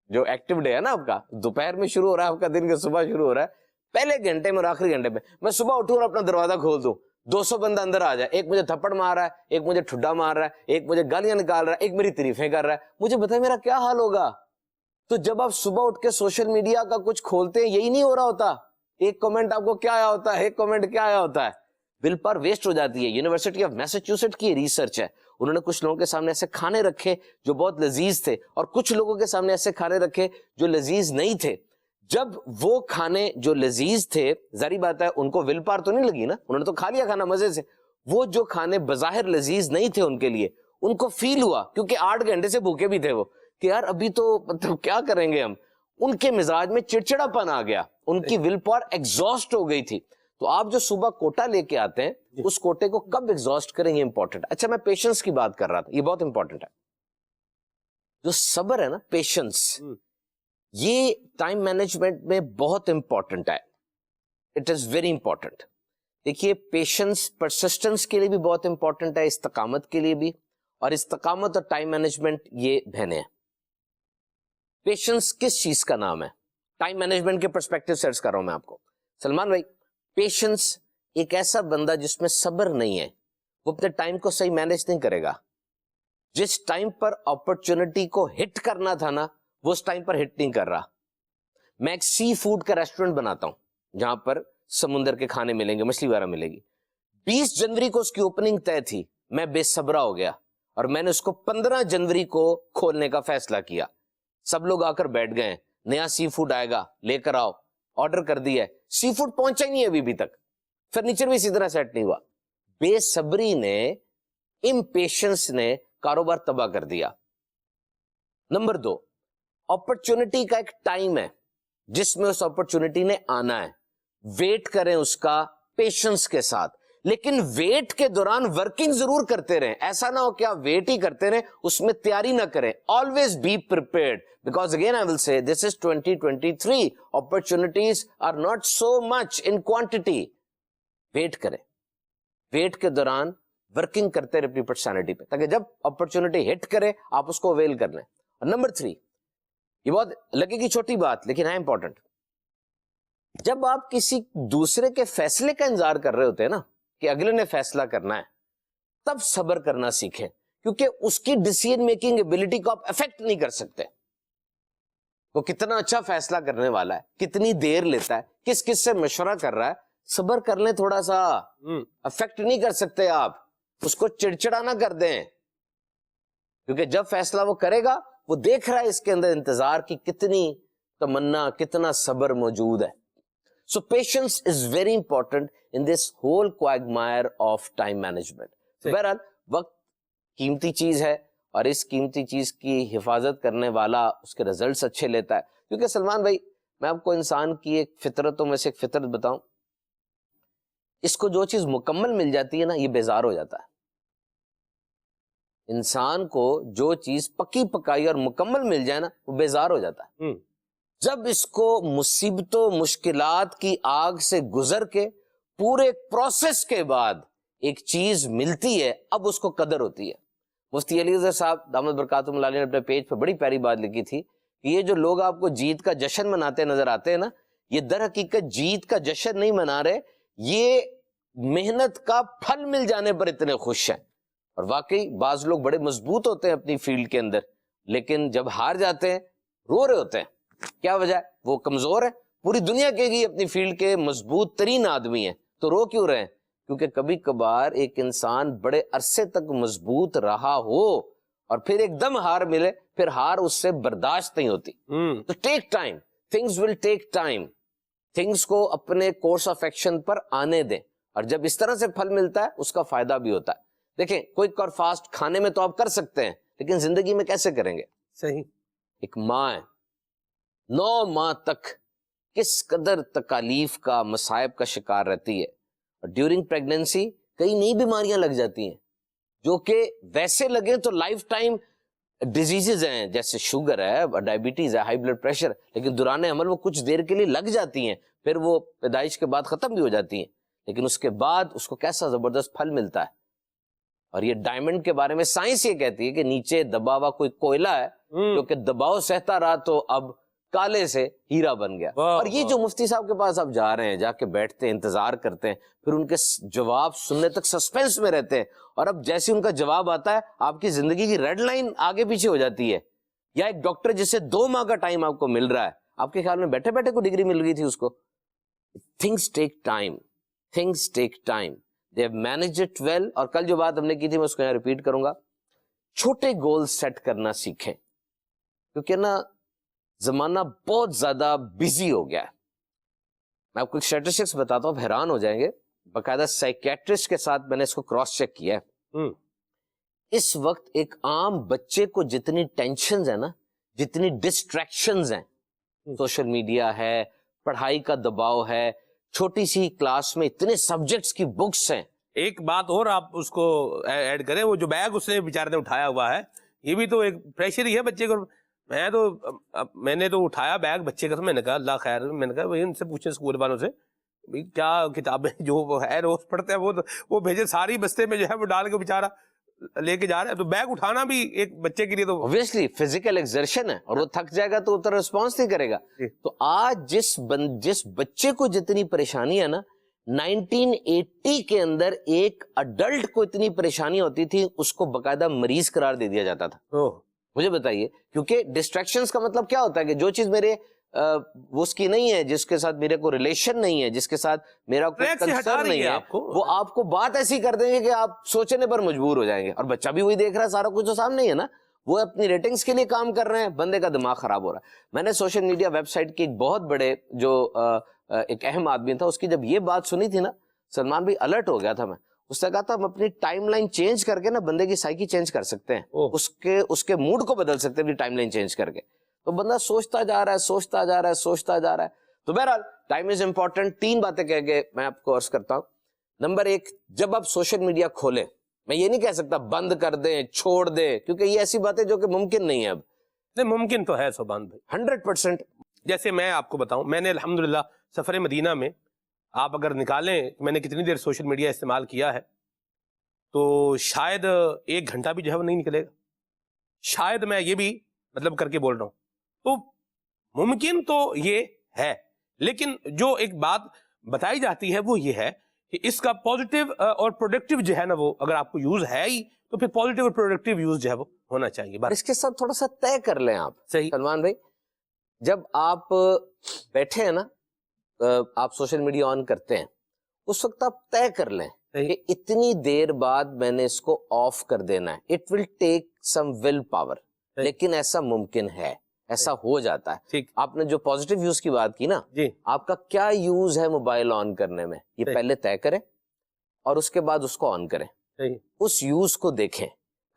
جو ایکٹیو ڈے ہے نا آپ کا، دوپہر میں شروع ہو رہا ہے آپ کا دن، کے صبح شروع ہو رہا ہے، پہلے گھنٹے میں اور آخری گھنٹے میں. میں صبح اٹھوں اور اپنا دروازہ کھول دوں، 200 بندہ اندر آ جائے، ایک مجھے تھپڑ مار رہا ہے، ایک مجھے ٹھڈا مار رہا ہے، ایک مجھے گالیاں نکال رہا ہے، ایک میری تعریفیں کر رہا ہے، مجھے بتائیں میرا کیا حال ہوگا؟ تو جب آپ صبح اٹھ کے سوشل میڈیا کا کچھ کھولتے ہیں، یہی نہیں ہو رہا ہوتا. ایک کمنٹ آپ کو کیا آیا ہوتا ہے، ایک کمنٹ کیا آیا ہوتا ہے، ول پاور ویسٹ ہو جاتی ہے. یونیورسٹی آف میساچیوسٹ کی ریسرچ ہے، انہوں نے کچھ لوگوں کے سامنے ایسے کھانے رکھے جو بہت لذیذ تھے، اور کچھ لوگوں کے سامنے ایسے کھانے رکھے جو لذیذ نہیں تھے. جب وہ کھانے جو لذیذ تھے، ظاہری بات ہے ان کو ول پاور تو نہیں لگی نا، انہوں نے تو کھا لیا کھانا مزے سے. وہ جو کھانے بظاہر لذیذ نہیں تھے ان کے لیے، ان کو فیل ہوا، کیونکہ 8 گھنٹے سے بھوکے بھی تھے وہ، کہ یار ابھی تو مطلب کیا کریں گے ہم. ان کے مزاج میں چڑچڑا پن آ گیا، ان کی ول پاور ایگزاسٹ ہو گئی تھی. تو آپ جو صبح کوٹا لے کے آتے ہیں، اس کوٹے کو کب ایگزاسٹ کریں یہ امپورٹنٹ. اچھا میں پیشنس کی بات کر رہا تھا، یہ بہت امپورٹنٹ ہے. جو صبر ہے نا، پیشنس، یہ ٹائم مینجمنٹ میں بہت امپورٹنٹ ہے. It is very important. دیکھیے پیشنس پرسسٹنس کے لیے بھی بہت امپورٹنٹ ہے، استقامت کے لیے بھی. اور استقامت اور ٹائم مینجمنٹ یہ بہنیں ہیں. پیشنس کس چیز کا نام ہے؟ ٹائم مینجمنٹ کے پرسپیکٹو سے عرض کر رہا ہوں میں آپ کو. سلمان بھائی، پیشنس ایک ایسا بندہ جس میں صبر نہیں ہے، وہ اپنے ٹائم کو صحیح مینج نہیں کرے گا. جس ٹائم پر اپرچونٹی کو ہٹ کرنا تھا نا، وہ اس ٹائم پر ہٹ نہیں کر رہا. میں ایک سی فوڈ کا ریسٹورینٹ بناتا ہوں جہاں پر سمندر کے کھانے ملیں گے، مچھلی وغیرہ ملے گی. 20 جنوری کو اس کی اوپننگ طے تھی. میں بے صبرا ہو گیا اور میں نے اس کو 15 جنوری کو کھولنے کا فیصلہ کیا. سب لوگ آ کر بیٹھ گئے، نیا سی فوڈ آئے گا، لے کر آؤ. آرڈر کر دیا ہے، سی فوڈ پہنچا ہی نہیں ابھی تک. فرنیچر بھی اسی طرح سیٹ نہیں ہوا. بے صبری نے، امپیشنس نے کاروبار تباہ کر دیا. نمبر 2، اپرچونٹی کا ایک ٹائم ہے جس میں اس اپرچونٹی نے آنا ہے. ویٹ کریں اس کا پیشنس کے ساتھ، لیکن ویٹ کے دوران ورکنگ ضرور کرتے رہیں. ایسا نہ ہو کہ آپ ویٹ ہی کرتے رہیں، اس میں تیاری نہ کریں. Always be prepared, because again I will say this is 2023. opportunities are not so much in quantity. Wait کریں، ویٹ کے دوران ورکنگ کرتے رہے اپنی پرسنالٹی پہ، تاکہ جب اپرچونٹی ہٹ کرے آپ اس کو اویل کر لیں. اور نمبر 3، یہ بہت لگے گی چھوٹی بات لیکن ہے امپورٹنٹ. جب آپ کسی دوسرے کے فیصلے کا انتظار کر رہے ہوتے ہیں نا، کہ اگلے نے فیصلہ کرنا ہے، تب صبر کرنا سیکھیں. کیونکہ اس کی ڈیسیژن میکنگ ایبلٹی کو آپ افیکٹ نہیں کر سکتے. وہ کتنا اچھا فیصلہ کرنے والا ہے، کتنی دیر لیتا ہے، کس کس سے مشورہ کر رہا ہے. صبر کر لیں تھوڑا سا. افیکٹ نہیں کر سکتے آپ، اس کو چڑچڑا نہ کر دیں. کیونکہ جب فیصلہ وہ کرے گا، وہ دیکھ رہا ہے اس کے اندر انتظار کی کتنی تمنا، کتنا صبر موجود ہے. So patience is very important in this whole quagmire of time management. بہرحال وقت قیمتی چیز ہے، اور اس قیمتی چیز کی حفاظت کرنے والا اس کے رزلٹس اچھے لیتا ہے. کیونکہ سلمان بھائی میں آپ کو انسان کی ایک فطرتوں میں سے ایک فطرت بتاؤں, اس کو جو چیز مکمل مل جاتی ہے نا, یہ بیزار ہو جاتا ہے. انسان کو جو چیز پکی پکائی اور مکمل مل جائے نا, وہ بیزار ہو جاتا ہے. جب اس کو مصیبتوں مشکلات کی آگ سے گزر کے پورے پروسیس کے بعد ایک چیز ملتی ہے, اب اس کو قدر ہوتی ہے. مفتی علی اظہر صاحب دامت برکاتہم اللہ علیہ نے اپنے پیج پہ بڑی پیاری بات لکھی تھی کہ یہ جو لوگ آپ کو جیت کا جشن مناتے نظر آتے ہیں نا, یہ در حقیقت جیت کا جشن نہیں منا رہے, یہ محنت کا پھل مل جانے پر اتنے خوش ہیں. اور واقعی بعض لوگ بڑے مضبوط ہوتے ہیں اپنی فیلڈ کے اندر, لیکن جب ہار جاتے ہیں رو رہے ہوتے ہیں. کیا وجہ ہے؟ وہ کمزور ہے. پوری دنیا کے گی اپنی فیلڈ کے مضبوط ترین آدمی ہیں, تو رو کیوں رہے ہیں؟ کیونکہ کبھی کبھار ایک انسان بڑے عرصے تک مضبوط رہا ہو اور پھر ایک دم ہار ملے, پھر ہار اس سے برداشت نہیں ہوتی. تو take time, things will take time. Things کو اپنے کورس آف ایکشن پر آنے دیں, اور جب اس طرح سے پھل ملتا ہے اس کا فائدہ بھی ہوتا ہے. دیکھیں, کوئک اور فاسٹ کھانے میں تو آپ کر سکتے ہیں, لیکن زندگی میں کیسے کریں گے؟ صحیح. ایک ماں ہے, 9 ماہ تک کس قدر تکالیف کا مصائب کا شکار رہتی ہے, اور ڈیورنگ پریگننسی کئی نئی بیماریاں لگ جاتی ہیں جو کہ ویسے لگیں تو لائف ٹائم ڈیزیزز ہیں, جیسے شوگر ہے, ڈائبٹیز ہے, ہائی بلڈ پریشر, لیکن دوران عمل وہ کچھ دیر کے لیے لگ جاتی ہیں, پھر وہ پیدائش کے بعد ختم بھی ہو جاتی ہیں, لیکن اس کے بعد اس کو کیسا زبردست پھل ملتا ہے. اور یہ ڈائمنڈ کے بارے میں سائنس یہ کہتی ہے کہ نیچے دبا ہوا کوئی کوئلہ ہے جو کہ دباؤ سہتا رہا تو اب کالے سے ہیرا بن گیا. اور یہ جو مفتی صاحب کے پاس آپ جا رہے ہیں, جا کے بیٹھتے ہیں, انتظار کرتے ہیں, پھر ان کے جواب سننے تک سسپینس میں رہتے ہیں, اور اب جیسے ان کا جواب آتا ہے آپ کی زندگی کی ریڈ لائن آگے پیچھے ہو جاتی ہے. یا ایک ڈاکٹر جس سے 2 ماہ کا ٹائم آپ کو مل رہا ہے, آپ کے خیال میں بیٹھے بیٹھے کو ڈگری مل گئی تھی اس کو. Things take time, things take time, they have managed it well. اور کل جو بات ہم نے کی تھی میں اس کو یہاں ریپیٹ کروں گا, چھوٹے گول سیٹ کرنا سیکھیں, کیونکہ نا زمانہ بہت زیادہ بزی ہو گیا ہے. میں آپ کو ایک اسٹیٹسٹکس بتاتا ہوں, حیران ہو جائیں گے. باقاعدہ سائیکیٹرسٹ کے ساتھ میں نے اس کو کراس چیک کیا ہے. اس وقت ایک عام بچے کو جتنی ٹینشنز ہیں نا, جتنی ڈسٹریکشنز ہیں, سوشل میڈیا ہے, پڑھائی کا دباؤ ہے, چھوٹی سی کلاس میں اتنے سبجیکٹس کی بکس ہیں. ایک بات اور آپ اس کو ایڈ کریں, وہ جو بیگ اس نے بیچارے نے اٹھایا ہوا ہے, یہ بھی تو ایک پریشر ہی ہے بچے کو. میں نے تو اٹھایا بیگ بچے کا, تو میں نے کہا اللہ خیر, میں نے کہا وہی ان سے پوچھیں اسکول والوں سے کیا کتابیں جو ہے روز پڑھتے ہیں وہ بھیجے, ساری بستے میں جو ہے وہ ڈال کے بیچارہ لے کے جا رہا ہے. تو بیگ اٹھانا بھی ایک بچے کے لیے تو obviously فزیکل ایکسرشن ہے, اور وہ تھک جائے گا تو اتنا ریسپانس نہیں کرے گا. تو آج جس بچے کو جتنی پریشانی ہے نا, 1980 کے اندر ایک اڈلٹ کو اتنی پریشانی ہوتی تھی, اس کو باقاعدہ مریض قرار دے دیا جاتا تھا. مجھے بتائیے, کیونکہ ڈسٹریکشنز کا مطلب کیا ہوتا ہے کہ جو چیز میرے وہ اس کی نہیں ہے, جس کے ساتھ میرے کو ریلیشن نہیں ہے, جس کے ساتھ میرا کوئی کنسرن نہیں ہے, وہ آپ کو بات ایسی کر دیں گے کہ آپ سوچنے پر مجبور ہو جائیں گے. اور بچہ بھی وہی دیکھ رہا ہے, سارا کچھ تو سامنے ہی ہے نا, وہ اپنی ریٹنگز کے لیے کام کر رہے ہیں, بندے کا دماغ خراب ہو رہا ہے. میں نے سوشل میڈیا ویب سائٹ کے ایک بہت بڑے جو ایک اہم آدمی تھا, اس کی جب یہ بات سنی تھی نا, سلمان بھائی الرٹ ہو گیا تھا. میں اس نے کہا تھا ہم اپنی ٹائم لائن چینج کر کے نا بندے کی سائیکی چینج کر سکتے ہیں, اس کے موڈ کو بدل سکتے ہیں اپنی ٹائم لائن چینج کر کے. تو بندہ سوچتا جا رہا ہے, سوچتا جا رہا ہے, سوچتا جا رہا ہے. تو بہرحال ٹائم از امپورٹنٹ. 3 باتیں کہہ کے میں آپ کو عرض کرتا ہوں. نمبر 1, جب آپ سوشل میڈیا کھولیں, میں یہ نہیں کہہ سکتا بند کر دیں, چھوڑ دیں, کیونکہ یہ ایسی باتیں جو کہ ممکن نہیں ہے. اب نہیں, ممکن تو ہے سبحان بھائی 100%. جیسے میں آپ کو بتاؤں, میں نے الحمدللہ سفر مدینہ میں آپ اگر نکالیں میں نے کتنی دیر سوشل میڈیا استعمال کیا ہے, تو شاید 1 گھنٹہ بھی جو ہے وہ نہیں نکلے گا. شاید میں یہ بھی مطلب کر کے بول رہا ہوں. تو ممکن تو یہ ہے, لیکن جو ایک بات بتائی جاتی ہے وہ یہ ہے کہ اس کا پازیٹیو اور پروڈکٹیو جو ہے نا, وہ اگر آپ کو یوز ہے ہی تو پھر پازیٹیو اور پروڈکٹیو یوز جو ہے وہ ہونا چاہیے. اس کے ساتھ تھوڑا سا طے کر لیں آپ. صحیح سلمان بھائی, جب آپ بیٹھے ہیں نا, آپ سوشل میڈیا آن کرتے ہیں, اس وقت آپ طے کر لیں کہ اتنی دیر بعد میں نے اس کو آف کر دینا ہے. It will take some will power, لیکن ایسا ممکن ہے, ایسا ہو جاتا ہے. آپ نے جو پازیٹیو یوز کی بات کی نا, آپ کا کیا یوز ہے موبائل آن کرنے میں, یہ پہلے طے کریں اور اس کے بعد اس کو آن کریں. اس یوز کو دیکھیں.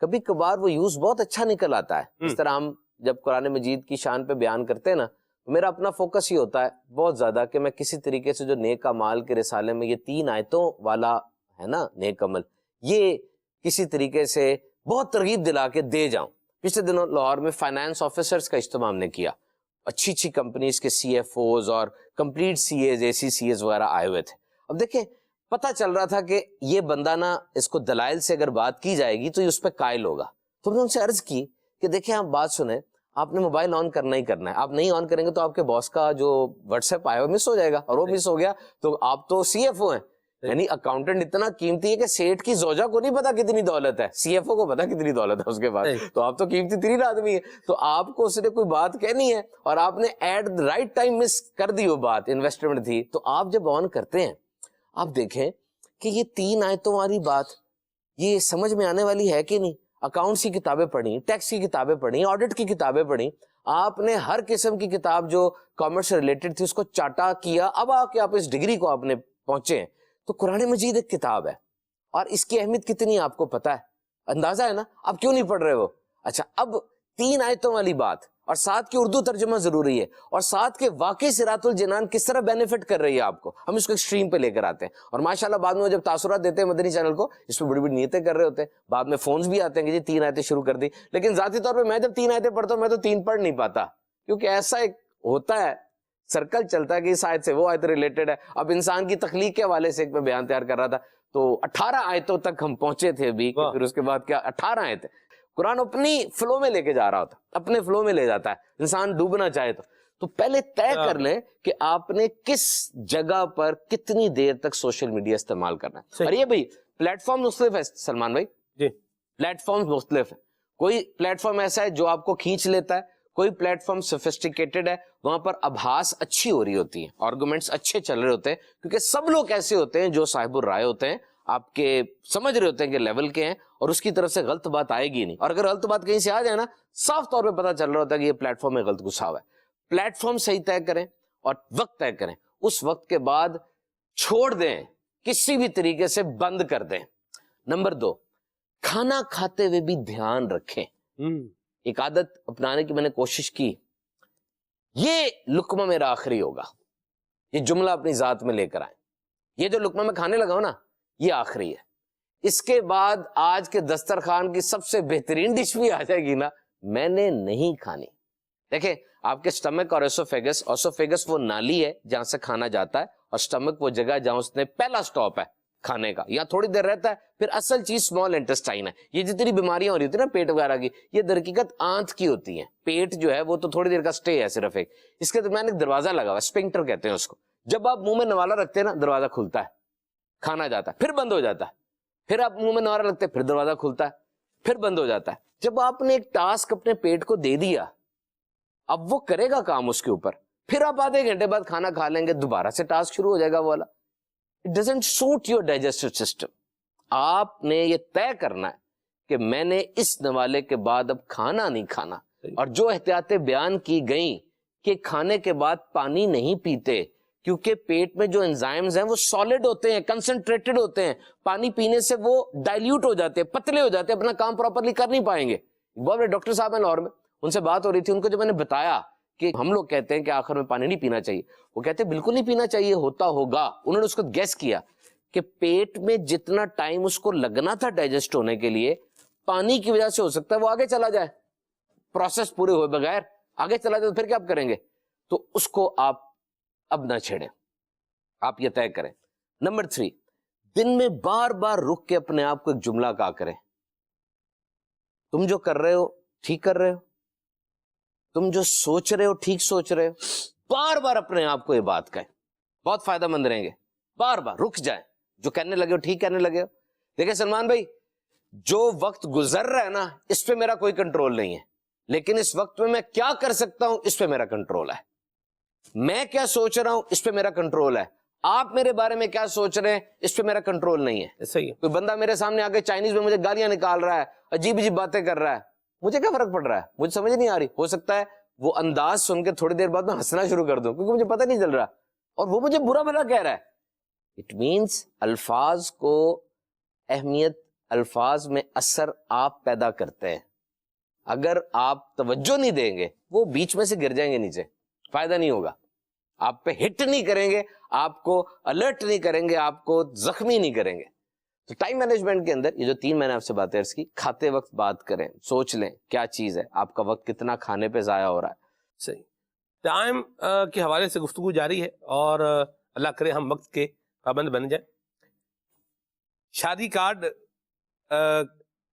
کبھی کبھار وہ یوز بہت اچھا نکل آتا ہے. اس طرح ہم جب قرآن مجید کی شان پہ بیان کرتے ہیں نا, میرا اپنا فوکس یہ ہوتا ہے بہت زیادہ کہ میں کسی طریقے سے جو نیک اعمال کے رسالے میں یہ 3 آیتوں والا ہے نا نیک عمل، یہ کسی طریقے سے بہت ترغیب دلا کے دے جاؤں. پچھلے دنوں لاہور میں فائنانس آفیسرز کا اجتماع ہم نے کیا، اچھی اچھی کمپنیز کے سی ایف اوز اور complete C As A C C As وغیرہ آئے ہوئے تھے. اب دیکھیں پتہ چل رہا تھا کہ یہ بندہ نا اس کو دلائل سے اگر بات کی جائے گی تو یہ اس پہ قائل ہوگا. تو ہم نے ان سے عرض کی کہ دیکھیں آپ بات سنیں، آپ نے موبائل آن کرنا ہی کرنا ہے، آپ نہیں آن کریں گے تو آپ کے باس کا جو واٹس ایپ آیا وہ مس ہو جائے گا، اور وہ مس ہو گیا تو آپ تو سی ایف او ہیں. یعنی اکاؤنٹنٹ اتنا قیمتی ہے کہ سیٹ کی زوجہ کو نہیں پتا کتنی دولت ہے، سی ایف او کو پتا کتنی دولت ہے اس کے پاس. تو آپ تو قیمتی ترین آدمی ہے، تو آپ کو اس نے کوئی بات کہنی ہے اور آپ نے ایٹ رائٹ ٹائم مس کر دی وہ بات، انویسٹمنٹ تھی. تو آپ جب آن کرتے ہیں آپ دیکھیں کہ یہ 3 آیتوں والی بات یہ سمجھ میں آنے والی ہے کہ نہیں. اکاؤنٹس کی کتابیں پڑھی، ٹیکس کی کتابیں پڑھی، آڈٹ کی کتابیں پڑھی، آپ نے ہر قسم کی کتاب جو کامرس سے ریلیٹڈ تھی اس کو چاٹا کیا، اب آ کے آپ اس ڈگری کو آپ نے پہنچے ہیں. تو قرآن مجید ایک کتاب ہے اور اس کی اہمیت کتنی آپ کو پتا ہے، اندازہ ہے نا. آپ کیوں نہیں پڑھ رہے ہو؟ اچھا اب 3 آیتوں والی بات اور ساتھ کی اردو ترجمہ ضروری ہے، اور ساتھ کے واقعی صراط الجنان کس طرح بینیفٹ کر رہی ہے آپ کو، ہم اس کو ایکسٹریم پہ لے کر آتے ہیں. اور ماشاءاللہ بعد میں جب تاثرات دیتے ہیں مدنی چینل کو، اس پہ بڑی بڑی نیتیں کر رہے ہوتے ہیں، بعد میں فونز بھی آتے ہیں کہ جی 3 آیتیں شروع کر دی. لیکن ذاتی طور پہ میں جب 3 آیتیں پڑھتا ہوں میں تو 3 پڑھ نہیں پاتا، کیونکہ ایسا ایک ہوتا ہے سرکل چلتا ہے کہ اس آیت سے وہ آیت ریلیٹڈ ہے. اب انسان کی تخلیق کے حوالے سے ایک میں بیان تیار کر رہا تھا تو 18 آیتوں تک ہم پہنچے تھے ابھی، پھر اس کے بعد کیا 18 آیتیں. قرآن اپنی فلو میں لے کے جا رہا ہوتا، اپنے فلو میں لے جاتا ہے، انسان ڈوبنا چاہے تو پہلے طے کر لیں کہ آپ نے کس جگہ پر کتنی دیر تک سوشل میڈیا استعمال کرنا ہے. اور یہ بھائی پلیٹ فارم مختلف ہے سلمان بھائی جی، پلیٹ فارم مختلف ہے. کوئی پلیٹ فارم ایسا ہے جو آپ کو کھینچ لیتا ہے، کوئی پلیٹ فارم سوفسٹیکیٹڈ ہے، وہاں پر ابحاث اچھی ہو رہی ہوتی ہیں، آرگومنٹس اچھے چل رہے ہوتے ہیں، کیونکہ سب لوگ ایسے ہوتے ہیں جو صاحب الرائے ہوتے ہیں، آپ کے سمجھ رہے ہوتے ہیں کہ لیول کے ہیں اور اس کی طرف سے غلط بات آئے گی نہیں. اور اگر غلط بات کہیں سے آ جائے نا صاف طور پہ پتہ چل رہا ہوتا ہے کہ یہ پلیٹ فارم میں غلط گھسا ہوا ہے. پلیٹ فارم صحیح طے کریں اور وقت طے کریں، اس وقت کے بعد چھوڑ دیں، کسی بھی طریقے سے بند کر دیں. نمبر 2، کھانا کھاتے ہوئے بھی دھیان رکھیں. ایک عادت اپنانے کی میں نے کوشش کی، یہ لقمہ میرا آخری ہوگا، یہ جملہ اپنی ذات میں لے کر آئیں، یہ جو لقمہ میں کھانے لگا ہوں نا یہ آخری ہے. اس کے بعد آج کے دسترخوان کی سب سے بہترین ڈش بھی آ جائے گی نا، میں نے نہیں کھانی. دیکھیں آپ کے سٹمک اور ایسوفیگس وہ نالی ہے جہاں سے کھانا جاتا ہے، اور سٹمک وہ جگہ جہاں اس نے پہلا سٹاپ ہے کھانے کا، یا تھوڑی دیر رہتا ہے. پھر اصل چیز اسمال انٹسٹائن ہے. یہ جتنی بیماریاں ہو رہی ہوتی ہیں نا پیٹ وغیرہ کی، یہ در حقیقت آنت کی ہوتی ہیں. پیٹ جو ہے وہ تو تھوڑی دیر کا سٹے ہے صرف ایک، اس کے درمیان ایک دروازہ لگا ہوا ہے، اسپنکٹر کہتے ہیں اس کو. جب آپ منہ میں نوالا رکھتے ہیں نا دروازہ کھلتا ہے، کھانا جاتا ہے، پھر بند ہو جاتا ہے. پھر آپ منہ میں نوالا رکھتے ہیں، پھر دروازہ کھلتا ہے، پھر بند ہو جاتا ہے. جب آپ نے ایک ٹاسک اپنے پیٹ کو دے دیا، اب وہ کرے گا کام اس کے اوپر، پھر آپ آدھے گھنٹے بعد کھانا کھا لیں گے، دوبارہ سے ٹاسک شروع ہو جائے گا وہ والا. It doesn't suit your digestive system. آپ نے یہ طے کرنا ہے کہ میں نے اس نوالے کے بعد اب کھانا نہیں کھانا. اور جو احتیاطیں بیان کی گئیں کہ کھانے کے بعد پانی نہیں پیتے، کیونکہ پیٹ میں جو انزائمز ہیں وہ سالڈ ہوتے ہیں، کنسنٹریٹڈ ہوتے ہیں، پانی پینے سے وہ ڈائلیوٹ ہو جاتے ہیں، پتلے ہو جاتے ہیں، اپنا کام پراپرلی کر نہیں پائیں گے. بہت بڑے ڈاکٹر صاحب ہیں لاہور میں، ان سے بات ہو رہی تھی، ان کو جب میں نے بتایا کہ ہم لوگ کہتے ہیں کہ آخر میں پانی نہیں پینا چاہیے، وہ کہتے ہیں بالکل نہیں پینا چاہیے، ہوتا ہوگا. انہوں نے اس کو گیس کیا کہ پیٹ میں جتنا ٹائم اس کو لگنا تھا ڈائجسٹ ہونے کے لیے، پانی کی وجہ سے ہو سکتا ہے وہ آگے چلا جائے، پروسیس پورے ہوئے بغیر آگے چلا جائے، تو پھر کیا آپ کریں گے؟ تو اس کو آپ اب نہ چھیڑیں، آپ یہ طے کریں. نمبر 3، دن میں بار بار رک کے اپنے آپ کو ایک جملہ کہا کریں، تم جو کر رہے ہو ٹھیک کر رہے ہو، تم جو سوچ رہے ہو ٹھیک سوچ رہے ہو. بار بار اپنے آپ کو یہ بات کہیں، بہت فائدہ مند رہیں گے. بار بار رک جائیں، جو کہنے لگے ہو ٹھیک کہنے لگے ہو. دیکھیں سلمان بھائی، جو وقت گزر رہا ہے نا اس پہ میرا کوئی کنٹرول نہیں ہے، لیکن اس وقت میں کیا کر سکتا ہوں اس پہ میرا کنٹرول ہے. میں کیا سوچ رہا ہوں اس پہ میرا کنٹرول ہے. آپ میرے بارے میں کیا سوچ رہے ہیں اس پہ میرا کنٹرول نہیں ہے. صحیح ہے. کوئی بندہ میرے سامنے آگے چائنیز میں مجھے گالیاں نکال رہا ہے، عجیب عجیب باتیں کر رہا ہے، مجھے کیا فرق پڑ رہا ہے؟ مجھے سمجھ نہیں آ رہی. ہو سکتا ہے وہ انداز سن کے تھوڑی دیر بعد میں ہنسنا شروع کر دوں، کیونکہ مجھے پتہ نہیں چل رہا، اور وہ مجھے برا بھلا کہہ رہا ہے. اٹ مینس الفاظ کو اہمیت، الفاظ میں اثر آپ پیدا کرتے ہیں. اگر آپ توجہ نہیں دیں گے وہ بیچ میں سے گر جائیں گے نیچے. فائدہ نہیں ہوگا. آپ پہ ہٹ نہیں کریں گے, آپ کو الرٹ نہیں کریں گے, آپ کو زخمی نہیں کریں گے. تو ٹائم مینجمنٹ کے اندر یہ جو 3 میں نے آپ سے باتیں عرض کی, کھاتے وقت بات کریں, سوچ لیں کیا چیز ہے, آپ کا وقت کتنا کھانے پہ ضائع ہو رہا ہے. صحیح. ٹائم کے حوالے سے گفتگو جاری ہے, اور اللہ کرے ہم وقت کے پابند بن جائیں. شادی کارڈ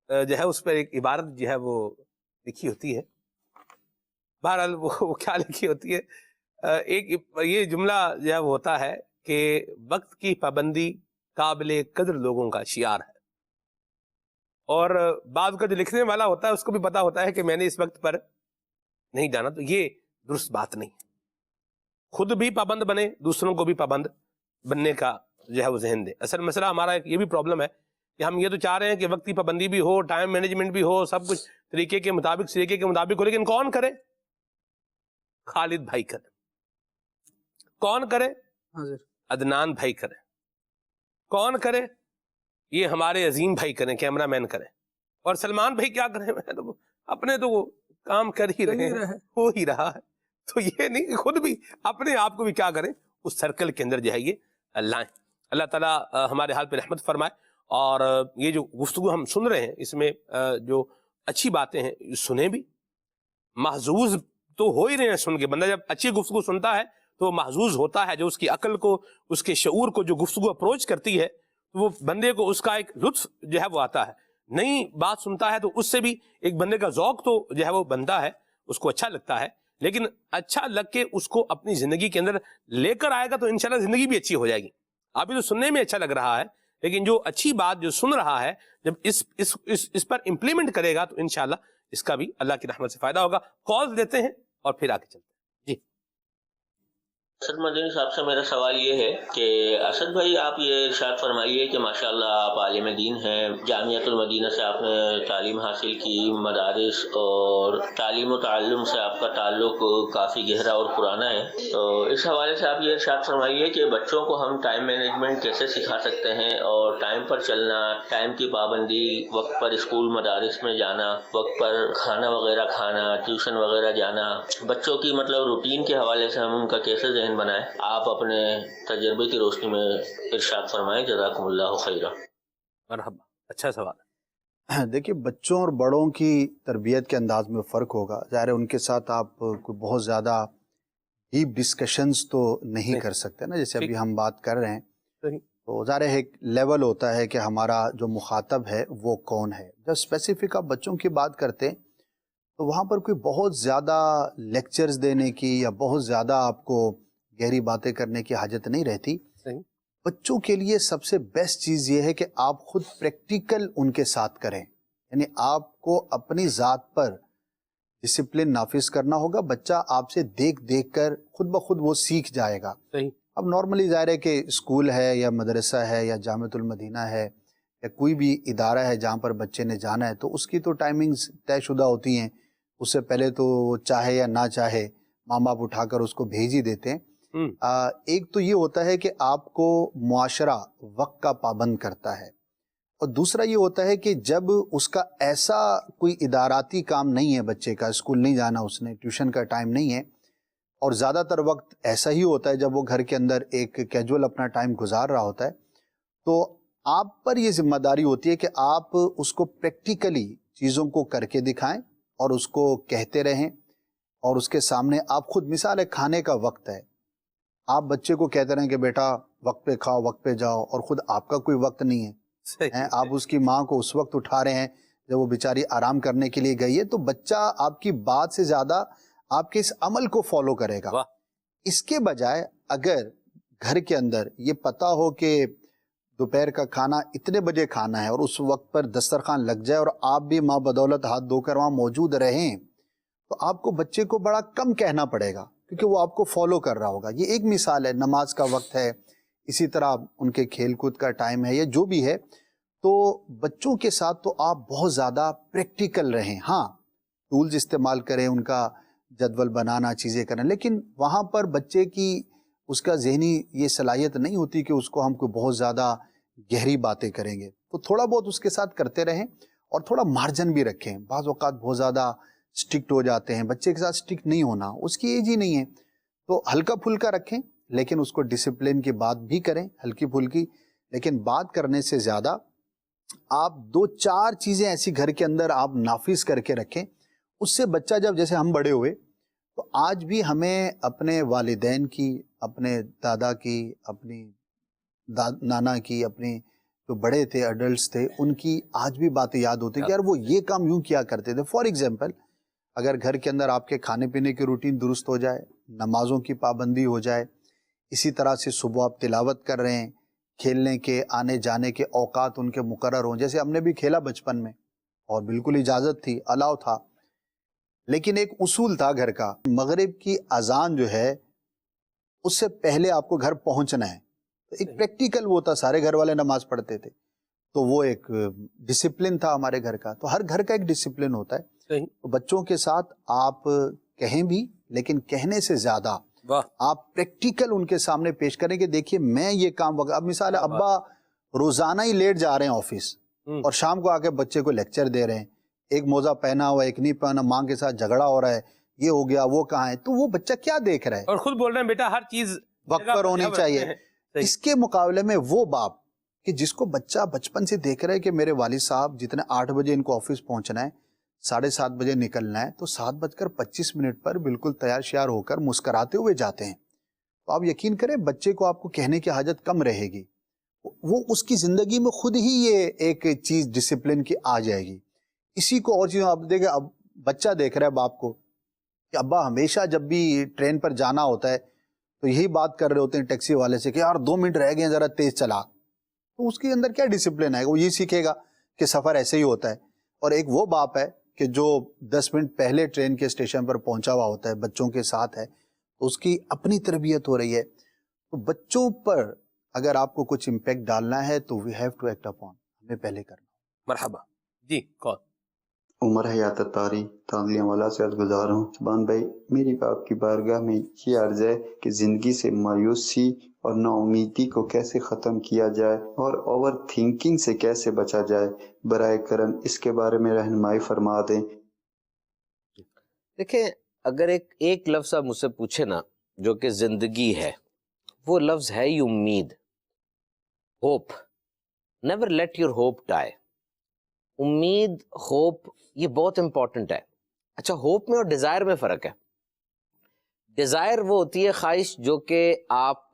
جو ہے اس پر ایک عبارت جو ہے وہ لکھی ہوتی ہے. بہرحال وہ کیا لکھی ہوتی ہے, ایک یہ جملہ جو ہے وہ ہوتا ہے کہ وقت کی پابندی قابل قدر لوگوں کا شعار ہے. اور بعض کا جو لکھنے والا ہوتا ہے اس کو بھی پتا ہوتا ہے کہ میں نے اس وقت پر نہیں جانا. تو یہ درست بات نہیں. خود بھی پابند بنے, دوسروں کو بھی پابند بننے کا جو ہے وہ ذہن دے. اصل مسئلہ ہمارا یہ بھی پرابلم ہے کہ ہم یہ تو چاہ رہے ہیں کہ وقت کی پابندی بھی ہو, ٹائم مینجمنٹ بھی ہو, سب کچھ طریقے کے مطابق ہو, لیکن کون کرے؟ خالد بھائی کرے. کون کرے؟ عدنان بھائی کرے. کون کرے؟ یہ ہمارے عظیم بھائی کریں, کیمرہ مین کریں. اور سلمان بھائی کیا کریں؟ اپنے تو وہ کام کر ہی رہے ہیں, ہو ہی رہا ہے. تو یہ نہیں, خود بھی اپنے آپ کو بھی کیا کریں, اس سرکل کے اندر جو ہے یہ لائیں. اللہ تعالیٰ ہمارے حال پہ رحمت فرمائے. اور یہ جو گفتگو ہم سن رہے ہیں اس میں جو اچھی باتیں ہیں سنیں بھی. محظوظ تو ہو ہی رہے ہیں سن کے. بندہ جب اچھی گفتگو سنتا ہے تو محظوظ ہوتا ہے. جو اس کی عقل کو, اس کے شعور کو جو گفتگو اپروچ کرتی ہے, تو وہ بندے کو اس کا ایک لطف جو ہے وہ آتا ہے. نئی بات سنتا ہے تو اس سے بھی ایک بندے کا ذوق تو جو ہے وہ بنتا ہے, اس کو اچھا لگتا ہے. لیکن اچھا لگ کے اس کو اپنی زندگی کے اندر لے کر آئے گا تو انشاءاللہ زندگی بھی اچھی ہو جائے گی. ابھی تو سننے میں اچھا لگ رہا ہے, لیکن جو اچھی بات جو سن رہا ہے جب اس پر امپلیمنٹ کرے گا تو انشاءاللہ اس کا بھی اللہ کی رحمت سے فائدہ ہوگا. کال دیتے ہیں اور پھر آگے چلتے ہیں. جی اسد مدنی صاحب سے میرا سوال یہ ہے کہ اسد بھائی آپ یہ ارشاد فرمائیے کہ ماشاءاللہ آپ عالم دین ہیں, جامعۃ المدینہ سے آپ نے تعلیم حاصل کی, مدارس اور تعلیم و تعلم سے آپ کا تعلق کافی گہرا اور پرانا ہے. تو اس حوالے سے آپ یہ ارشاد فرمائیے کہ بچوں کو ہم ٹائم مینجمنٹ کیسے سکھا سکتے ہیں, اور ٹائم پر چلنا, ٹائم کی پابندی, وقت پر اسکول مدارس میں جانا, وقت پر کھانا وغیرہ کھانا, ٹیوشن وغیرہ جانا, بچوں کی مطلب روٹین کے حوالے سے ہم ان کا کیسے ذہن بنائیں, آپ اپنے تجربے کی روشنی میں ارشاد فرمائیں. جزاکم اللہ خیرہ. مرحبا, اچھا سوال ہے. دیکھیے, بچوں اور بڑوں کی تربیت کے انداز میں فرق ہوگا. ظاہر ہے ان کے ساتھ آپ کوئی بہت زیادہ ڈیپ ڈسکشنز تو نہیں کر سکتے نا, جیسے ابھی ہم بات کر رہے ہیں. تو ظاہر ہے ایک لیول ہوتا ہے کہ ہمارا جو مخاطب ہے وہ کون ہے. جب اسپیسیفک آپ بچوں کی بات کرتے ہیں تو وہاں پر کوئی بہت زیادہ لیکچرز دینے کی یا بہت زیادہ آپ کو گہری باتیں کرنے کی حاجت نہیں رہتی. بچوں کے لیے سب سے بیسٹ چیز یہ ہے کہ آپ خود پریکٹیکل ان کے ساتھ کریں. یعنی آپ کو اپنی ذات پر ڈسپلن نافذ کرنا ہوگا. بچہ آپ سے دیکھ دیکھ کر خود بخود وہ سیکھ جائے گا. اب نارملی ظاہر ہے کہ اسکول ہے یا مدرسہ ہے یا جامعۃ المدینہ ہے یا کوئی بھی ادارہ ہے جہاں پر بچے نے جانا ہے, تو اس کی تو ٹائمنگز طے شدہ ہوتی ہیں. اس سے پہلے تو چاہے یا نہ چاہے ماں باپ اٹھا کر اس کو بھیج ہی دیتے ہیں. ایک تو یہ ہوتا ہے کہ آپ کو معاشرہ وقت کا پابند کرتا ہے, اور دوسرا یہ ہوتا ہے کہ جب اس کا ایسا کوئی اداراتی کام نہیں ہے, بچے کا اسکول نہیں جانا, اس نے ٹیوشن کا ٹائم نہیں ہے, اور زیادہ تر وقت ایسا ہی ہوتا ہے جب وہ گھر کے اندر ایک کیجول اپنا ٹائم گزار رہا ہوتا ہے, تو آپ پر یہ ذمہ داری ہوتی ہے کہ آپ اس کو پریکٹیکلی چیزوں کو کر کے دکھائیں اور اس کو کہتے رہیں, اور اس کے سامنے آپ خود, مثال ہے کھانے کا وقت ہے, آپ بچے کو کہتے رہیں کہ بیٹا وقت پہ کھاؤ, وقت پہ جاؤ, اور خود آپ کا کوئی وقت نہیں ہے. آپ اس کی ماں کو اس وقت اٹھا رہے ہیں جب وہ بیچاری آرام کرنے کے لیے گئی ہے, تو بچہ آپ کی بات سے زیادہ آپ کے اس عمل کو فالو کرے گا. اس کے بجائے اگر گھر کے اندر یہ پتا ہو کہ دوپہر کا کھانا اتنے بجے کھانا ہے اور اس وقت پر دسترخوان لگ جائے اور آپ بھی ماں بدولت ہاتھ دھو کر وہاں موجود رہیں, تو آپ کو بچے کو بڑا کم کہنا پڑے گا کیونکہ وہ آپ کو فالو کر رہا ہوگا. یہ ایک مثال ہے. نماز کا وقت ہے, اسی طرح ان کے کھیل کود کا ٹائم ہے یا جو بھی ہے. تو بچوں کے ساتھ تو آپ بہت زیادہ پریکٹیکل رہیں. ہاں, ٹولز استعمال کریں, ان کا جدول بنانا, چیزیں کریں, لیکن وہاں پر بچے کی اس کا ذہنی یہ صلاحیت نہیں ہوتی کہ اس کو ہم کو بہت زیادہ گہری باتیں کریں گے. تو تھوڑا بہت اس کے ساتھ کرتے رہیں اور تھوڑا مارجن بھی رکھیں. بعض اوقات بہت زیادہ اسٹرکٹ ہو جاتے ہیں, بچے کے ساتھ اسٹرکٹ نہیں ہونا, اس کی ایج ہی نہیں ہے. تو ہلکا پھلکا رکھیں لیکن اس کو ڈسپلن کی بات بھی کریں ہلکی پھلکی, لیکن بات کرنے سے زیادہ آپ 2-4 چیزیں ایسی گھر کے اندر آپ نافذ کر کے رکھیں. اس سے بچہ جب جیسے ہم بڑے ہوئے تو آج بھی ہمیں اپنے والدین کی, اپنے دادا کی, اپنی نانا کی, اپنی جو بڑے تھے ایڈلٹس تھے ان کی آج بھی باتیں یاد ہوتی کہ یار وہ یہ کام یوں کیا کرتے تھے. فار ایگزامپل اگر گھر کے اندر آپ کے کھانے پینے کی روٹین درست ہو جائے, نمازوں کی پابندی ہو جائے, اسی طرح سے صبح آپ تلاوت کر رہے ہیں, کھیلنے کے آنے جانے کے اوقات ان کے مقرر ہوں, جیسے ہم نے بھی کھیلا بچپن میں اور بالکل اجازت تھی, الاؤ تھا, لیکن ایک اصول تھا گھر کا, مغرب کی اذان جو ہے اس سے پہلے آپ کو گھر پہنچنا ہے. ایک پریکٹیکل وہ تھا, سارے گھر والے نماز پڑھتے تھے, تو وہ ایک ڈسپلن تھا ہمارے گھر کا. تو ہر گھر کا ایک ڈسپلن ہوتا ہے. تو بچوں کے ساتھ آپ کہیں بھی, لیکن کہنے سے زیادہ آپ پریکٹیکل ان کے سامنے پیش کریں کہ دیکھیے میں یہ کام وغیرہ. اب مثال ہے ابا روزانہ ہی لیٹ جا رہے ہیں آفس اور شام کو آ کے بچے کو لیکچر دے رہے ہیں, ایک موزہ پہنا ہوا ایک نہیں پہنا, ماں کے ساتھ جھگڑا ہو رہا ہے, یہ ہو گیا وہ کہاں ہے, تو وہ بچہ کیا دیکھ رہا ہے, اور خود بول رہے ہیں بیٹا ہر چیز وقت پر ہونی چاہیے. اس کے مقابلے میں وہ باپ کہ جس کو بچہ بچپن سے دیکھ رہا ہے کہ میرے والد صاحب جتنے 8 بجے ان کو آفس پہنچنا ہے, 7:30 بجے نکلنا ہے, تو 7:25 پر بالکل تیار شیار ہو کر مسکراتے ہوئے جاتے ہیں, تو آپ یقین کریں بچے کو آپ کو کہنے کی حاجت کم رہے گی. وہ اس کی زندگی میں خود ہی یہ ایک چیز ڈسپلن کی آ جائے گی. اسی کو اور چیزوں آپ دیکھیں, اب بچہ دیکھ رہا ہے باپ کو کہ ابا ہمیشہ جب بھی ٹرین پر جانا ہوتا ہے تو یہی بات کر رہے ہوتے ہیں ٹیکسی والے سے کہ یار 2 منٹ رہ گئے ہیں ذرا تیز چلا. تو اس کے اندر کیا ڈسپلن ہے, وہ یہ سیکھے گا کہ سفر ایسے ہی ہوتا ہے. اور ایک وہ باپ ہے کہ جو 10 منٹ پہلے ٹرین کے اسٹیشن پر پہنچا ہوا ہوتا ہے, بچوں کے ساتھ ہے, اس کی اپنی تربیت ہو رہی ہے. تو بچوں پر اگر آپ کو کچھ امپیکٹ ڈالنا ہے تو we have to act upon, ہمیں پہلے کرنا. مرحبا جی. کون؟ عمر حیات اتاری تانزیہ والا سے عرض گزار ہوں. سبحان بھائی, میری آپ کی بارگاہ میں یہ عرض ہے کہ زندگی سے مایوسی اور نا امیدی کو کیسے ختم کیا جائے اور اوور تھنکنگ سے کیسے بچا جائے, برائے کرم اس کے بارے میں رہنمائی فرما دیں. دیکھیں اگر ایک لفظ آپ مجھ سے پوچھے نا جو کہ زندگی ہے, وہ لفظ ہے ہی امید, hope. Never let your hope die. امید, ہوپ, یہ بہت امپورٹنٹ ہے. اچھا, ہوپ میں اور ڈیزائر میں فرق ہے. ڈیزائر وہ ہوتی ہے خواہش جو کہ آپ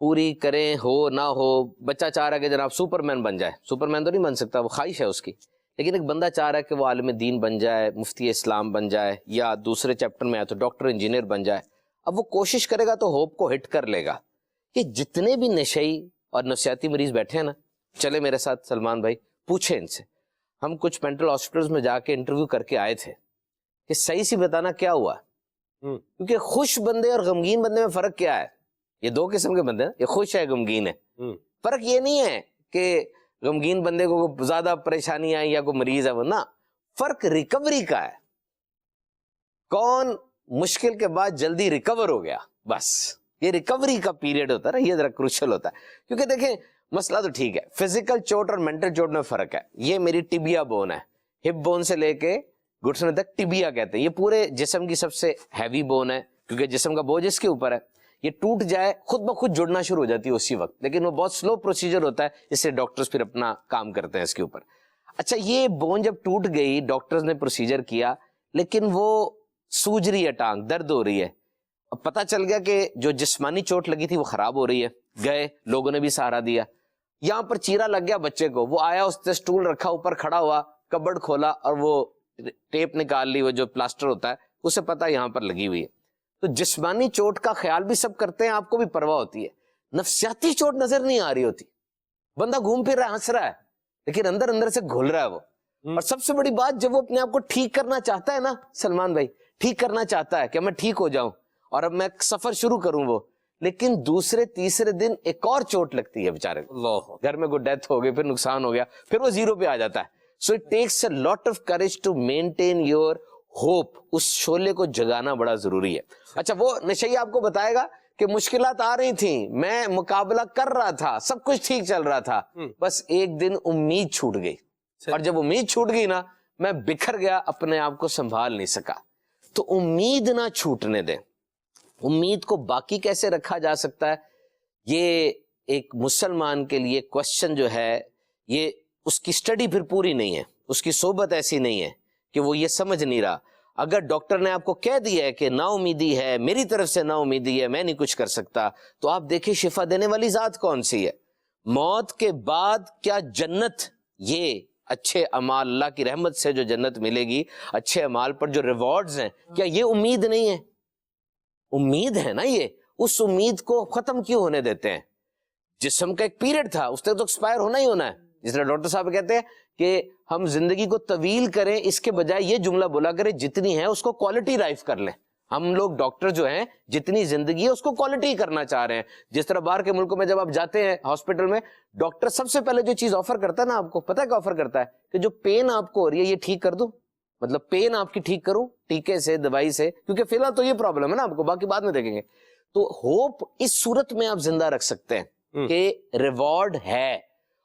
پوری کریں, ہو نہ ہو. بچہ چاہ رہا ہے کہ جناب سپر مین بن جائے, سپر مین تو نہیں بن سکتا, وہ خواہش ہے اس کی. لیکن ایک بندہ چاہ رہا ہے کہ وہ عالم دین بن جائے, مفتی اسلام بن جائے, یا دوسرے چیپٹر میں آئے تو ڈاکٹر انجینئر بن جائے. اب وہ کوشش کرے گا تو ہوپ کو ہٹ کر لے گا. کہ جتنے بھی نشئی اور نفسیاتی مریض بیٹھے ہیں نا, چلے میرے ساتھ سلمان بھائی, پوچھیں ان سے. ہم کچھ مینٹل ہاسپٹلز میں جا کے انٹرویو کر کے آئے تھے کہ صحیح سی بتانا کیا ہوا, کیونکہ خوش بندے اور غمگین بندے میں فرق کیا ہے. یہ 2 قسم کے بندے ہیں, یہ خوش ہے غمگین ہے. فرق یہ نہیں ہے کہ غمگین بندے کو زیادہ پریشانی آئی یا کوئی مریض ہے, وہ نہ, فرق ریکوری کا ہے. کون مشکل کے بعد جلدی ریکور ہو گیا, بس یہ ریکوری کا پیریڈ ہوتا ہے نا, یہ ذرا کروشل ہوتا ہے. کیونکہ دیکھیں مسئلہ تو ٹھیک ہے, فزیکل چوٹ اور مینٹل چوٹ میں فرق ہے. یہ میری ٹیبیا بون ہے, ہپ بون سے لے کے گھٹنے تک ٹیبیا کہتے ہیں. یہ پورے جسم کی سب سے ہیوی بون ہے کیونکہ جسم کا بوجھ اس کے اوپر ہے. یہ ٹوٹ جائے خود بخود جڑنا شروع ہو جاتی ہے اسی وقت, لیکن وہ بہت سلو پروسیجر ہوتا ہے, اس سے ڈاکٹرز پھر اپنا کام کرتے ہیں اس کے اوپر. اچھا, یہ بون جب ٹوٹ گئی, ڈاکٹرز نے پروسیجر کیا, لیکن وہ سوج رہی ہے ٹانگ, درد ہو رہی ہے. اب پتہ چل گیا کہ جو جسمانی چوٹ لگی تھی وہ خراب ہو رہی ہے. گئے, لوگوں نے بھی سہارا دیا. یہاں پر چیرا لگ گیا بچے کو, وہ آیا, اس نے سٹول رکھا, اوپر کھڑا ہوا, کبڈ کھولا اور وہ ٹیپ نکال لی, وہ جو پلاسٹر ہوتا ہے, اسے پتا یہاں پر لگی ہوئی ہے. تو جسمانی چوٹ کا خیال بھی سب کرتے ہیں, آپ کو بھی پرواہ ہوتی ہے. نفسیاتی چوٹ نظر نہیں آ رہی ہوتی, بندہ گھوم پھر رہا ہے, ہنس رہا ہے, لیکن اندر اندر سے گھل رہا ہے وہ. اور سب سے بڑی بات, جب وہ اپنے آپ کو ٹھیک کرنا چاہتا ہے نا سلمان بھائی, ٹھیک کرنا چاہتا ہے کہ میں ٹھیک ہو جاؤں اور اب میں سفر شروع کروں, وہ لیکن دوسرے تیسرے دن ایک اور چوٹ لگتی ہے بیچارے کو, گھر میں کوئی ڈیتھ ہو گئی, پھر نقصان ہو گیا, پھر وہ 0 پہ آ جاتا ہے. So it takes a lot of courage to maintain your hope. اس شعلے کو جگانا بڑا ضروری ہے. اچھا, وہ نشئی آپ کو بتائے گا کہ مشکلات آ رہی تھیں, میں مقابلہ کر رہا تھا, سب کچھ ٹھیک چل رہا تھا, بس ایک دن امید چھوٹ گئی, اور جب امید چھوٹ گئی نا, میں بکھر گیا, اپنے آپ کو سنبھال نہیں سکا. تو امید نہ چھوٹنے دیں. امید کو باقی کیسے رکھا جا سکتا ہے؟ یہ ایک مسلمان کے لیے کوشچن جو ہے، یہ اس کی سٹڈی پھر پوری نہیں ہے، اس کی صحبت ایسی نہیں ہے کہ وہ یہ سمجھ نہیں رہا. اگر ڈاکٹر نے آپ کو کہہ دیا ہے کہ نا امیدی ہے، میری طرف سے نا امیدی ہے، میں نہیں کچھ کر سکتا، تو آپ دیکھیں شفا دینے والی ذات کون سی ہے. موت کے بعد کیا جنت، یہ اچھے اعمال، اللہ کی رحمت سے جو جنت ملے گی، اچھے اعمال پر جو ریوارڈز ہیں، کیا یہ امید نہیں ہے؟ امید ہے نا. یہ اس امید کو ختم کیوں ہونے دیتے ہیں؟ جسم کا ایک پیریڈ تھا، اس نے تو ایکسپائر ہونا ہی ہونا ہے. جس طرح ڈاکٹر صاحب کہتے ہیں کہ ہم زندگی کو طویل کریں، اس کے بجائے یہ جملہ بولا کریں جتنی ہے اس کو کوالٹی لائف کر لیں. ہم لوگ ڈاکٹر جو ہیں جتنی زندگی ہے اس کو کوالٹی کرنا چاہ رہے ہیں. جس طرح باہر کے ملکوں میں جب آپ جاتے ہیں ہاسپٹل میں، ڈاکٹر سب سے پہلے جو چیز آفر کرتا ہے نا، آپ کو پتہ ہے کیا آفر کرتا ہے؟ کہ جو پین آپ کو ہو رہی ہے یہ ٹھیک کر دوں، مطلب پین آپ کی ٹھیک کروں ٹیکے سے، دوائی سے، کیونکہ فی الحال تو یہ پرابلم ہے نا آپ کو، باقی بعد میں دیکھیں گے. تو ہوپ اس صورت میں آپ زندہ رکھ سکتے ہیں کہ ریوارڈ ہے.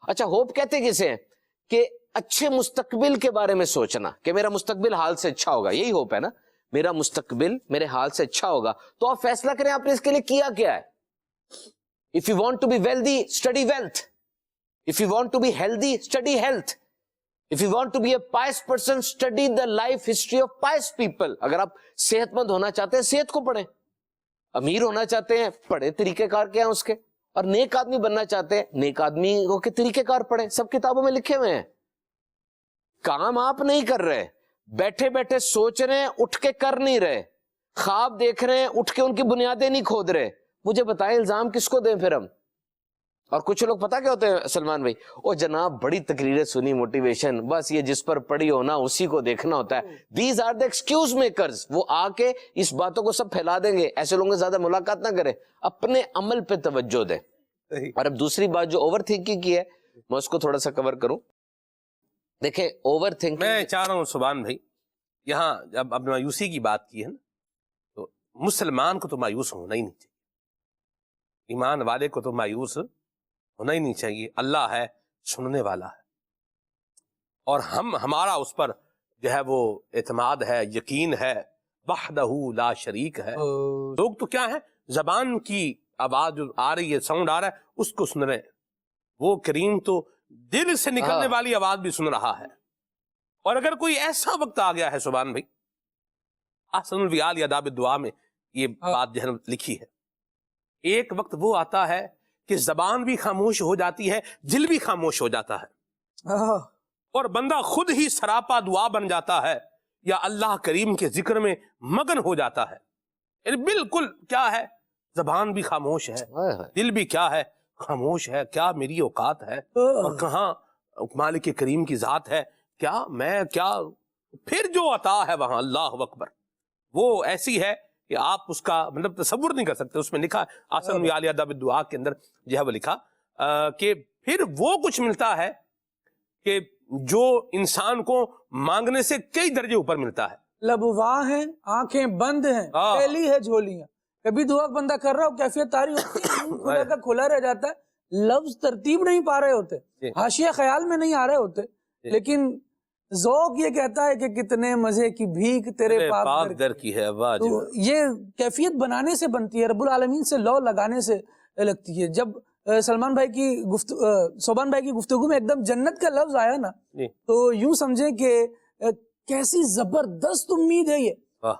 اچھا ہوپ کہتے کسے ہیں؟ کہ اچھے مستقبل کے بارے میں سوچنا کہ میرا مستقبل حال سے اچھا ہوگا، یہی ہوپ ہے نا، میرا مستقبل میرے حال سے اچھا ہوگا. تو آپ فیصلہ کریں آپ نے اس کے لیے کیا کیا ہے. If you want to be wealthy, study wealth. If you want to be healthy, study health. If you want to be a pious person, study the life history of pious people. اگر آپ صحت مند ہونا چاہتے ہیں صحت کو پڑھیں، امیر ہونا چاہتے ہیں پڑھیں طریقہ کار کیا ہیں اس کے، اور نیک آدمی بننا چاہتے ہیں نیک آدمی کے طریقہ کار پڑھیں. سب کتابوں میں لکھے ہوئے ہیں. کام آپ نہیں کر رہے، بیٹھے بیٹھے سوچ رہے ہیں، اٹھ کے کر نہیں رہے، خواب دیکھ رہے ہیں، اٹھ کے ان کی بنیادیں نہیں کھود رہے. مجھے بتائیں الزام کس کو دیں پھر ہم؟ اور کچھ لوگ پتہ کیا ہوتے ہیں سلمان بھائی، او جناب بڑی تقریریں سنی موٹیویشن، بس یہ جس پر پڑھی ہو نا اسی کو دیکھنا ہوتا ہے. These are the excuse makers. وہ آ کے اس باتوں کو سب پھیلا دیں گے. ایسے لوگوں سے زیادہ ملاقات نہ کریں، اپنے عمل پہ توجہ دیں. اور اب دوسری بات جو اوور تھنکنگ کی ہے، میں اس کو تھوڑا سا کور کروں. دیکھیں اوور تھنکنگ، میں چاہ رہا ہوں سبحان بھائی، یہاں جب اب مایوسی کی بات کی ہے نا، تو مسلمان کو تو مایوس ہونا ہی نہیں چاہیے، ایمان والے کو تو مایوس ہونا ہی نہیں چاہیے. اللہ ہے، سننے والا ہے، اور ہمارا اس پر جو ہے وہ اعتماد ہے، یقین ہے، وحدہ لا شریک ہے. لوگ تو کیا ہے، زبان کی آواز جو آ رہی ہے، ساؤنڈ آ رہا ہے، اس کو سن رہے ہیں. وہ کریم تو دل سے نکلنے والی آواز بھی سن رہا ہے. اور اگر کوئی ایسا وقت آ گیا ہے سبحان بھائی، احسن الفعال یا آداب دعا میں یہ بات جو ہے لکھی ہے، ایک وقت وہ آتا ہے کہ زبان بھی خاموش ہو جاتی ہے، دل بھی خاموش ہو جاتا ہے، اور بندہ خود ہی سراپا دعا بن جاتا ہے، یا اللہ کریم کے ذکر میں مگن ہو جاتا ہے. یعنی بالکل کیا ہے، زبان بھی خاموش ہے، دل بھی کیا ہے، خاموش ہے. کیا میری اوقات ہے، اور کہاں مالک کریم کی ذات ہے، کیا میں کیا، پھر جو عطا ہے وہاں اللہ اکبر، وہ ایسی ہے کہ آپ اس کا مطلب تصور نہیں کر سکتے. اس میں لکھا آسن ویالیہ دب دعا کے اندر جو ہے وہ لکھا کہ پھر وہ کچھ ملتا ہے کہ جو انسان کو مانگنے سے کئی درجے اوپر ملتا ہے. لبواں ہیں، آنکھیں بند ہیں، پھیلی ہے جھولیاں. کبھی دعا بندہ کر رہا ہو، کیفیت تاری ہوتی ہے، کھلا کا کھلا رہ جاتا ہے، لفظ ترتیب نہیں پا رہے ہوتے، حاشیہ خیال میں نہیں آ رہے ہوتے، لیکن ذوق یہ کہتا ہے کہ کتنے مزے کی بھیک تیرے پاک در کی ہے. تو یہ کیفیت بنانے سے بنتی ہے، رب العالمین سے لو لگانے سے لگتی ہے. جب سلمان بھائی کی صوبان بھائی کی گفتگو میں ایک دم جنت کا لفظ آیا نا، تو یوں سمجھیں کہ کیسی زبردست امید ہے یہ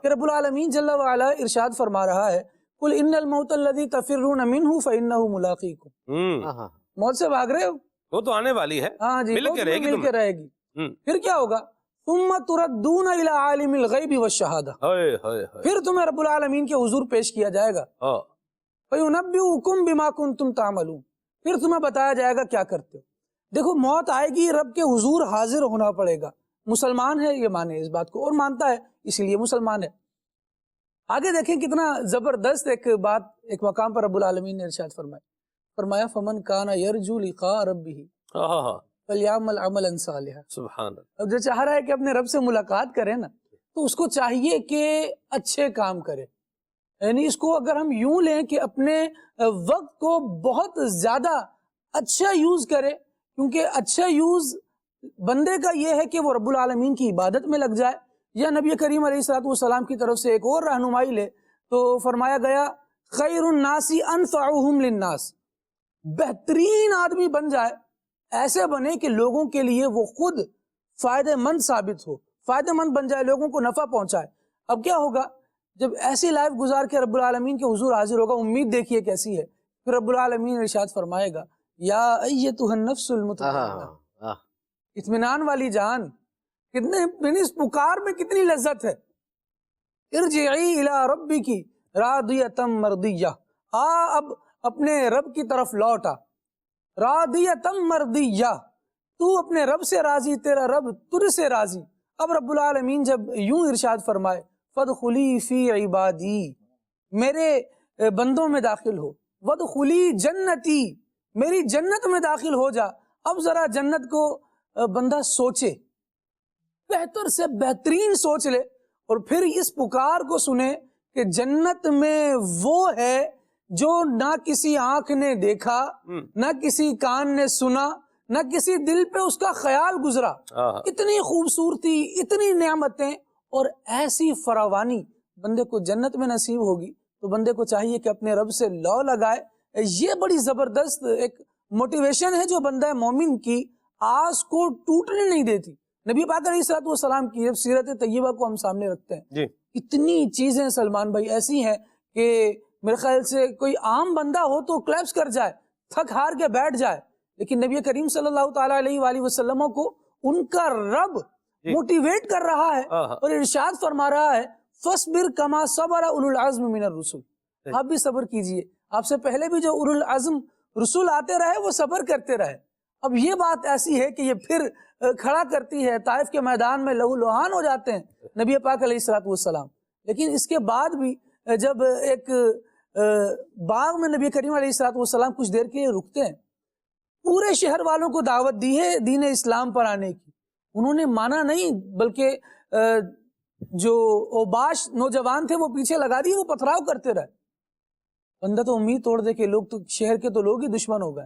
کہ رب العالمین جل وعلا ارشاد فرما رہا ہے، قل ان الموت الذی تفرون منہ فانہ ملاقیکم. موت سے بھاگ رہے ہو، وہ تو آنے والی ہے، ہاں جی، مل کے رہے گی. پھر کیا ہوگا؟ ثم تردون الی عالم الغیب والشہادہ، پھر تمہیں رب العالمین کے حضور پیش کیا جائے گا. فَيُنَبِّئُكُم بِمَا كُنتُم تَعْمَلُونَ، پھر تمہیں بتایا جائے گا کیا کرتے ہو. دیکھو موت آئے گی، رب کے حضور حاضر ہونا پڑے گا. مسلمان ہے یہ مانے اس بات کو، اور مانتا ہے اسی لیے مسلمان ہے. آگے دیکھیں کتنا زبردست ایک بات ایک مقام پر رب العالمین نے ارشاد فرمایا فَمَنْ كَانَ يَرْجُو لِقَاءَ رَبِّهِ فَلْيَعْمَلْ عَمَلًا صَالِحًا. سبحان اللہ. اب جو چاہ رہا ہے کہ اپنے رب سے ملاقات کرے نا، تو اس کو چاہیے کہ اچھے کام کرے. یعنی اس کو اگر ہم یوں لیں کہ اپنے وقت کو بہت زیادہ اچھا یوز کرے، کیونکہ اچھا یوز بندے کا یہ ہے کہ وہ رب العالمین کی عبادت میں لگ جائے، یا نبی کریم علیہ الصلوۃ والسلام کی طرف سے ایک اور رہنمائی لے تو فرمایا گیا خیر الناس انفعهم للناس، بہترین آدمی بن جائے، ایسے بنے کہ لوگوں کے لیے وہ خود فائدہ مند ثابت ہو، فائدہ مند بن جائے، لوگوں کو نفع پہنچائے۔ اب کیا ہوگا جب ایسی لائف گزار کے رب العالمین کے حضور حاضر ہوگا، امید دیکھیے کیسی ہے، پھر رب العالمین ارشاد فرمائے گا یا ایتھا النفس المطمئنہ، اطمینان والی جان، کتنے اس پکار میں کتنی لذت ہے، ارجعی الی ربک راضیۃ مرضیہ، اب اپنے رب کی طرف لوٹا، راضیۃ مرضیہ، تو اپنے رب سے راضی، تیرا رب تجھ سے راضی۔ اب رب العالمین جب یوں ارشاد فرمائے فادخلی فی عبادی، میرے بندوں میں داخل ہو، وادخلی جنتی، میری جنت میں داخل ہو جا۔ اب ذرا جنت کو بندہ سوچے، بہتر سے بہترین سوچ لے، اور پھر اس پکار کو سنے کہ جنت میں وہ ہے جو نہ کسی آنکھ نے دیکھا، نہ کسی کان نے سنا، نہ کسی دل پہ اس کا خیال گزرا۔ اتنی خوبصورتی، اتنی نعمتیں اور ایسی فراوانی بندے کو جنت میں نصیب ہوگی، تو بندے کو چاہیے کہ اپنے رب سے لو لگائے۔ یہ بڑی زبردست ایک موٹیویشن ہے جو بندہ مومن کی آس کو ٹوٹنے نہیں دیتی۔ نبی پاک علیہ الصلوۃ والسلام کی جب سیرت طیبہ کو ہم سامنے رکھتے ہیں، اتنی چیزیں سلمان بھائی ایسی ہیں کہ میرے خیال سے کوئی عام بندہ ہو تو کلیپس کر جائے، تھک ہار کے بیٹھ جائے، لیکن نبی کریم صلی اللہ تعالیٰ علیہ وآلہ وسلم کو ان کا رب موٹیویٹ کر رہا ہے اور ارشاد فرما رہا ہے فَاصْبِرْ كَمَا صَبَرَ أُولُو الْعَزْمِ مِنَ الرُّسُلِ، آپ بھی صبر کیجئے، آپ سے پہلے بھی جو اولو العزم رسول آتے رہے وہ صبر کرتے رہے۔ اب یہ بات ایسی ہے کہ یہ پھر کھڑا کرتی ہے، طائف کے میدان میں لہو لہان ہو جاتے ہیں نبی پاک علیہ الصلوۃ والسلام، لیکن اس کے بعد بھی جب ایک باغ میں نبی کریم علیہ الصلوۃ والسلام کچھ دیر کے لیے رکتے ہیں، پورے شہر والوں کو دعوت دی ہے دین اسلام پر آنے کی، انہوں نے مانا نہیں، بلکہ جو اوباش نوجوان تھے وہ پیچھے لگا دیے، وہ پتھراؤ کرتے رہے۔ بندہ تو امید توڑ دے کہ لوگ تو شہر کے تو لوگ ہی دشمن ہو گئے،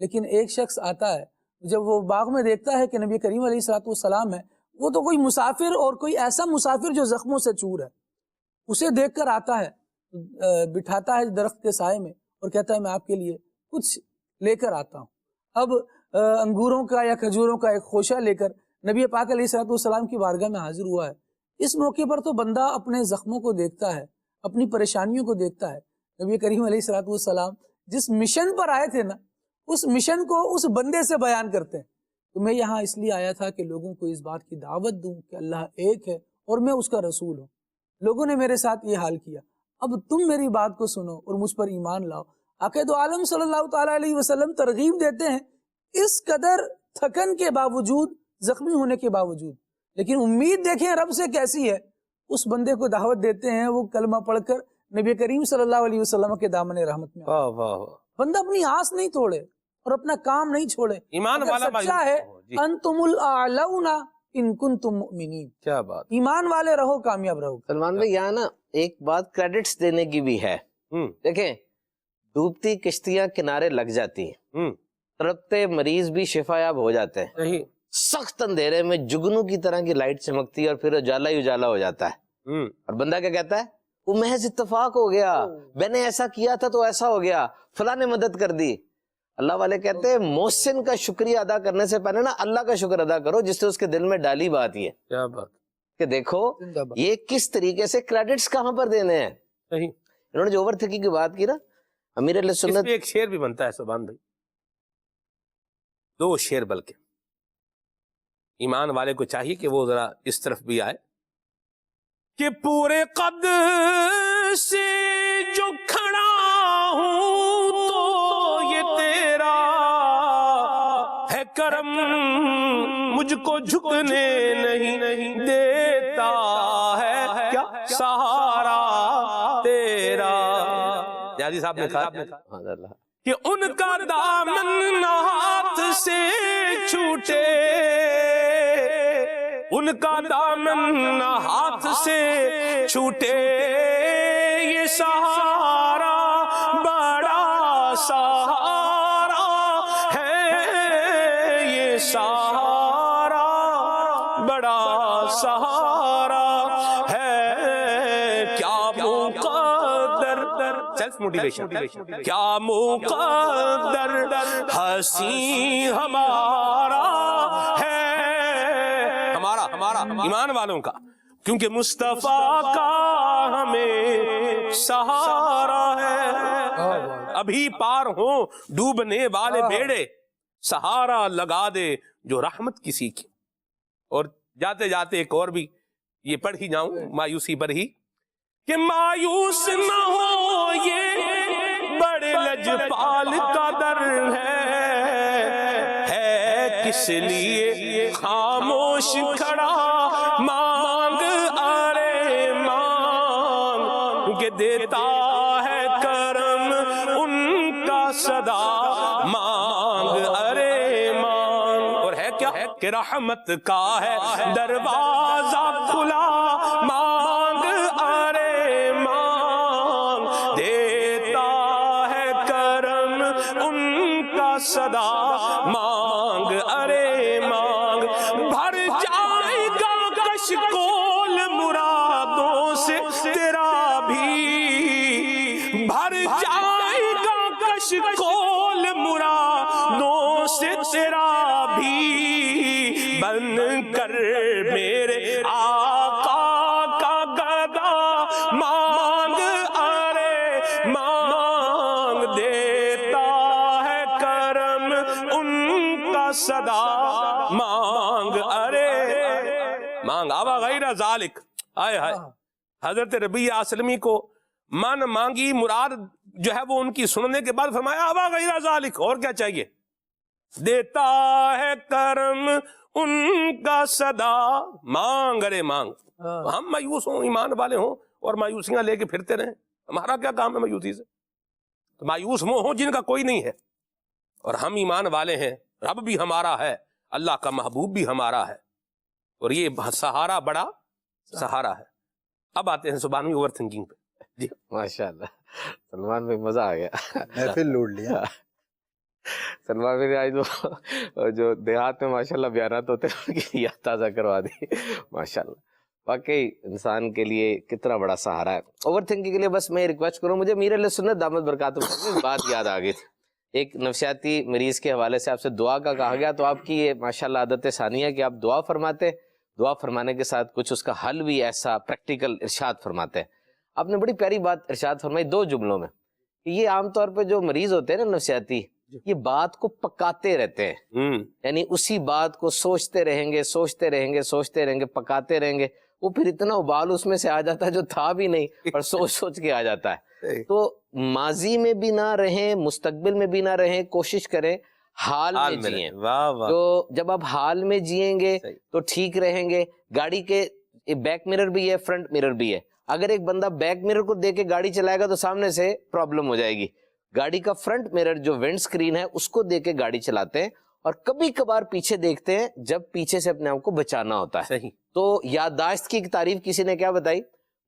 لیکن ایک شخص آتا ہے جب وہ باغ میں دیکھتا ہے کہ نبی کریم علیہ الصلوۃ والسلام ہے، وہ تو کوئی مسافر اور کوئی ایسا مسافر جو زخموں سے چور ہے، اسے دیکھ کر آتا ہے، بٹھاتا ہے درخت کے سائے میں اور کہتا ہے میں آپ کے لیے کچھ لے کر آتا ہوں۔ اب انگوروں کا یا کھجوروں کا ایک خوشہ لے کر نبی پاک علیہ الصلوۃ والسلام کی بارگاہ میں حاضر ہوا ہے۔ اس موقع پر تو بندہ اپنے زخموں کو دیکھتا ہے، اپنی پریشانیوں کو دیکھتا ہے۔ نبی کریم علیہ الصلوۃ والسلام جس مشن پر آئے تھے نا، اس مشن کو اس بندے سے بیان کرتے ہیں کہ میں یہاں اس لیے آیا تھا کہ لوگوں کو اس بات کی دعوت دوں کہ اللہ ایک ہے اور میں اس کا رسول ہوں۔ لوگوں نے میرے ساتھ یہ حال کیا، اب تم میری بات کو سنو اور مجھ پر ایمان لاؤ۔ عقائد عالم صلی اللہ تعالیٰ علیہ وسلم ترغیب دیتے ہیں اس قدر تھکن کے باوجود، زخمی ہونے کے باوجود، لیکن امید دیکھیں رب سے کیسی ہے۔ اس بندے کو دعوت دیتے ہیں، وہ کلمہ پڑھ کر نبی کریم صلی اللہ علیہ وسلم کے دامن رحمت میں بندہ اپنی آس نہیں توڑے اور اپنا کام نہیں چھوڑے۔ ایمان والا سچا ہے انتم الاعلون ان کنتم مؤمنین، کیا بات، ایمان والے رہو، کامیاب رہو۔ سلمان بھائی یہاں نا ایک بات کریڈٹس دینے کی بھی ہے، دیکھیں ڈوبتی کشتیاں کنارے لگ جاتی ہیں، تڑپتے مریض بھی شفا یاب ہو جاتے ہیں، سخت اندھیرے میں جگنو کی طرح کی لائٹ چمکتی ہے اور پھر اجالا ہی اجالا ہو جاتا ہے، اور بندہ کیا کہتا ہے وہ محض اتفاق ہو گیا، میں نے ایسا کیا تھا تو ایسا ہو گیا، فلاں نے مدد کر دی۔ اللہ والے کہتے ہیں محسن کا شکریہ ادا کرنے سے پہلے نا اللہ کا شکر ادا کرو جس سے اس کے دل میں ڈالی بات یہ کیا بات کہ دیکھو یہ کس طریقے سے کریڈٹس کہاں پر دینے ہیں۔ انہوں نے جو اوور تھنکنگ کی بات کی نا، امیر علیہ سنت ایک شعر بھی بنتا ہے سبحان بھائی، دو شعر بلکہ ایمان والے کو چاہیے کہ وہ ذرا اس طرف بھی آئے کہ پورے قد سے جو کھڑا ہوں تو یہ تیرا ہے کرم، مجھ کو جھکنے نہیں دیتا ہے کیا سہارا تیرا۔ نیازی صاحب نے کہا کہ ان کا دامن نہ ہاتھ سے چھوٹے، ان کا دامن نہ ہاتھ سے چھوٹے، یہ سہارا بڑا سہارا ہے، یہ سہارا بڑا سہارا ہے، کیا موقع سیلف موٹیویشن. کیا مقدر ہنسی ہمارا ہے، ہمارا ایمان والوں کا، کیونکہ مصطفیٰ کا ہمیں سہارا ہے. ابھی پار ہوں ڈوبنے والے بیڑے، سہارا لگا دے جو رحمت کسی کی. اور جاتے جاتے ایک اور بھی یہ پڑھ ہی جاؤں مایوسی پر ہی، کہ مایوس نہ ہو یہ بڑے لجپال کا در ہے کس لیے خاموش کھڑا مانگ ارے مانگ، کہ دیتا ہے کرم ان کا صدا مانگ ارے مانگ. اور ہے کیا کہ رحمت کا ہے دروازہ کھلا مانگ ارے مانگ، دیتا ہے کرم ان کا صدا مانگ ارے مانگ. بھر جائے گا کشکول مرادوں سے تیرا بھی، بھر جائے گا کشکول مرادوں سے تیرا بھی، بن کر میرے آقا کا گدا مانگ ارے مانگ، دیتا ہے کرم ان کا صدا مانگ ارے مانگ. آوا غیر ذالک، آئے ہائے حضرت ربیع اسلمی کو من مانگی مراد جو ہے وہ ان کی سننے کے بعد فرمایا آوا غیر ذالک، اور کیا چاہیے، دیتا ہے کرم ان کا صدا مانگ ارے مانگ. ہم مایوس ہوں، ایمان والے ہوں اور مایوسیاں لے کے پھرتے رہیں، ہمارا کیا کام ہے مایوسی سے؟ تو مایوس وہ ہوں جن کا کوئی نہیں ہے، اور ہم ایمان والے ہیں، رب بھی ہمارا ہے، اللہ کا محبوب بھی ہمارا ہے، اور یہ سہارا بڑا سہارا ہے. اب آتے ہیں سبحانی اوور تھنکنگ پہ. جی ماشاءاللہ سلمان بھائی مزہ آ گیا، محفل لوٹ لیا. سلمان بھائی آج جو دیہات میں ماشاءاللہ بیانات ہوتے ہیں ان کی یاد تازہ کروا دی ماشاءاللہ. واقعی انسان کے لیے کتنا بڑا سہارا ہے. اوور تھنکنگ کے لیے بس میں ریکویسٹ کروں، مجھے میر علیہ سنت دامت برکاتہ ایک بات یاد آ گئی تھی. ایک نفسیاتی مریض کے حوالے سے آپ سے دعا کا کہا گیا، تو آپ کی یہ ماشاءاللہ عادت ثانیہ ہے کہ آپ دعا فرماتے، دعا فرمانے کے ساتھ کچھ اس کا حل بھی ایسا پریکٹیکل ارشاد فرماتے ہیں. آپ نے بڑی پیاری بات ارشاد فرمائی 2 جملوں میں، کہ یہ عام طور پہ جو مریض ہوتے ہیں نا نفسیاتی، یہ بات کو پکاتے رہتے ہیں، یعنی اسی بات کو سوچتے رہیں گے، پکاتے رہیں گے، وہ پھر اتنا ابال اس میں سے آ جاتا ہے جو تھا بھی نہیں، اور سوچ کے آ جاتا ہے. تو ماضی میں بھی نہ رہیں، مستقبل میں بھی نہ رہیں، کوشش کریں حال میں جئیں. تو جب آپ حال میں جئیں گے تو ٹھیک رہیں گے. گاڑی کے بیک میرر بھی ہے، فرنٹ میرر بھی ہے. اگر ایک بندہ بیک میرر کو دیکھ کے گاڑی چلائے گا تو سامنے سے پرابلم ہو جائے گی. گاڑی کا فرنٹ میرر جو ونڈ سکرین ہے اس کو دیکھ کے گاڑی چلاتے ہیں، اور کبھی کبھار پیچھے دیکھتے ہیں جب پیچھے سے اپنے آپ کو بچانا ہوتا ہے. تو یادداشت کی ایک تعریف کسی نے کیا بتائی،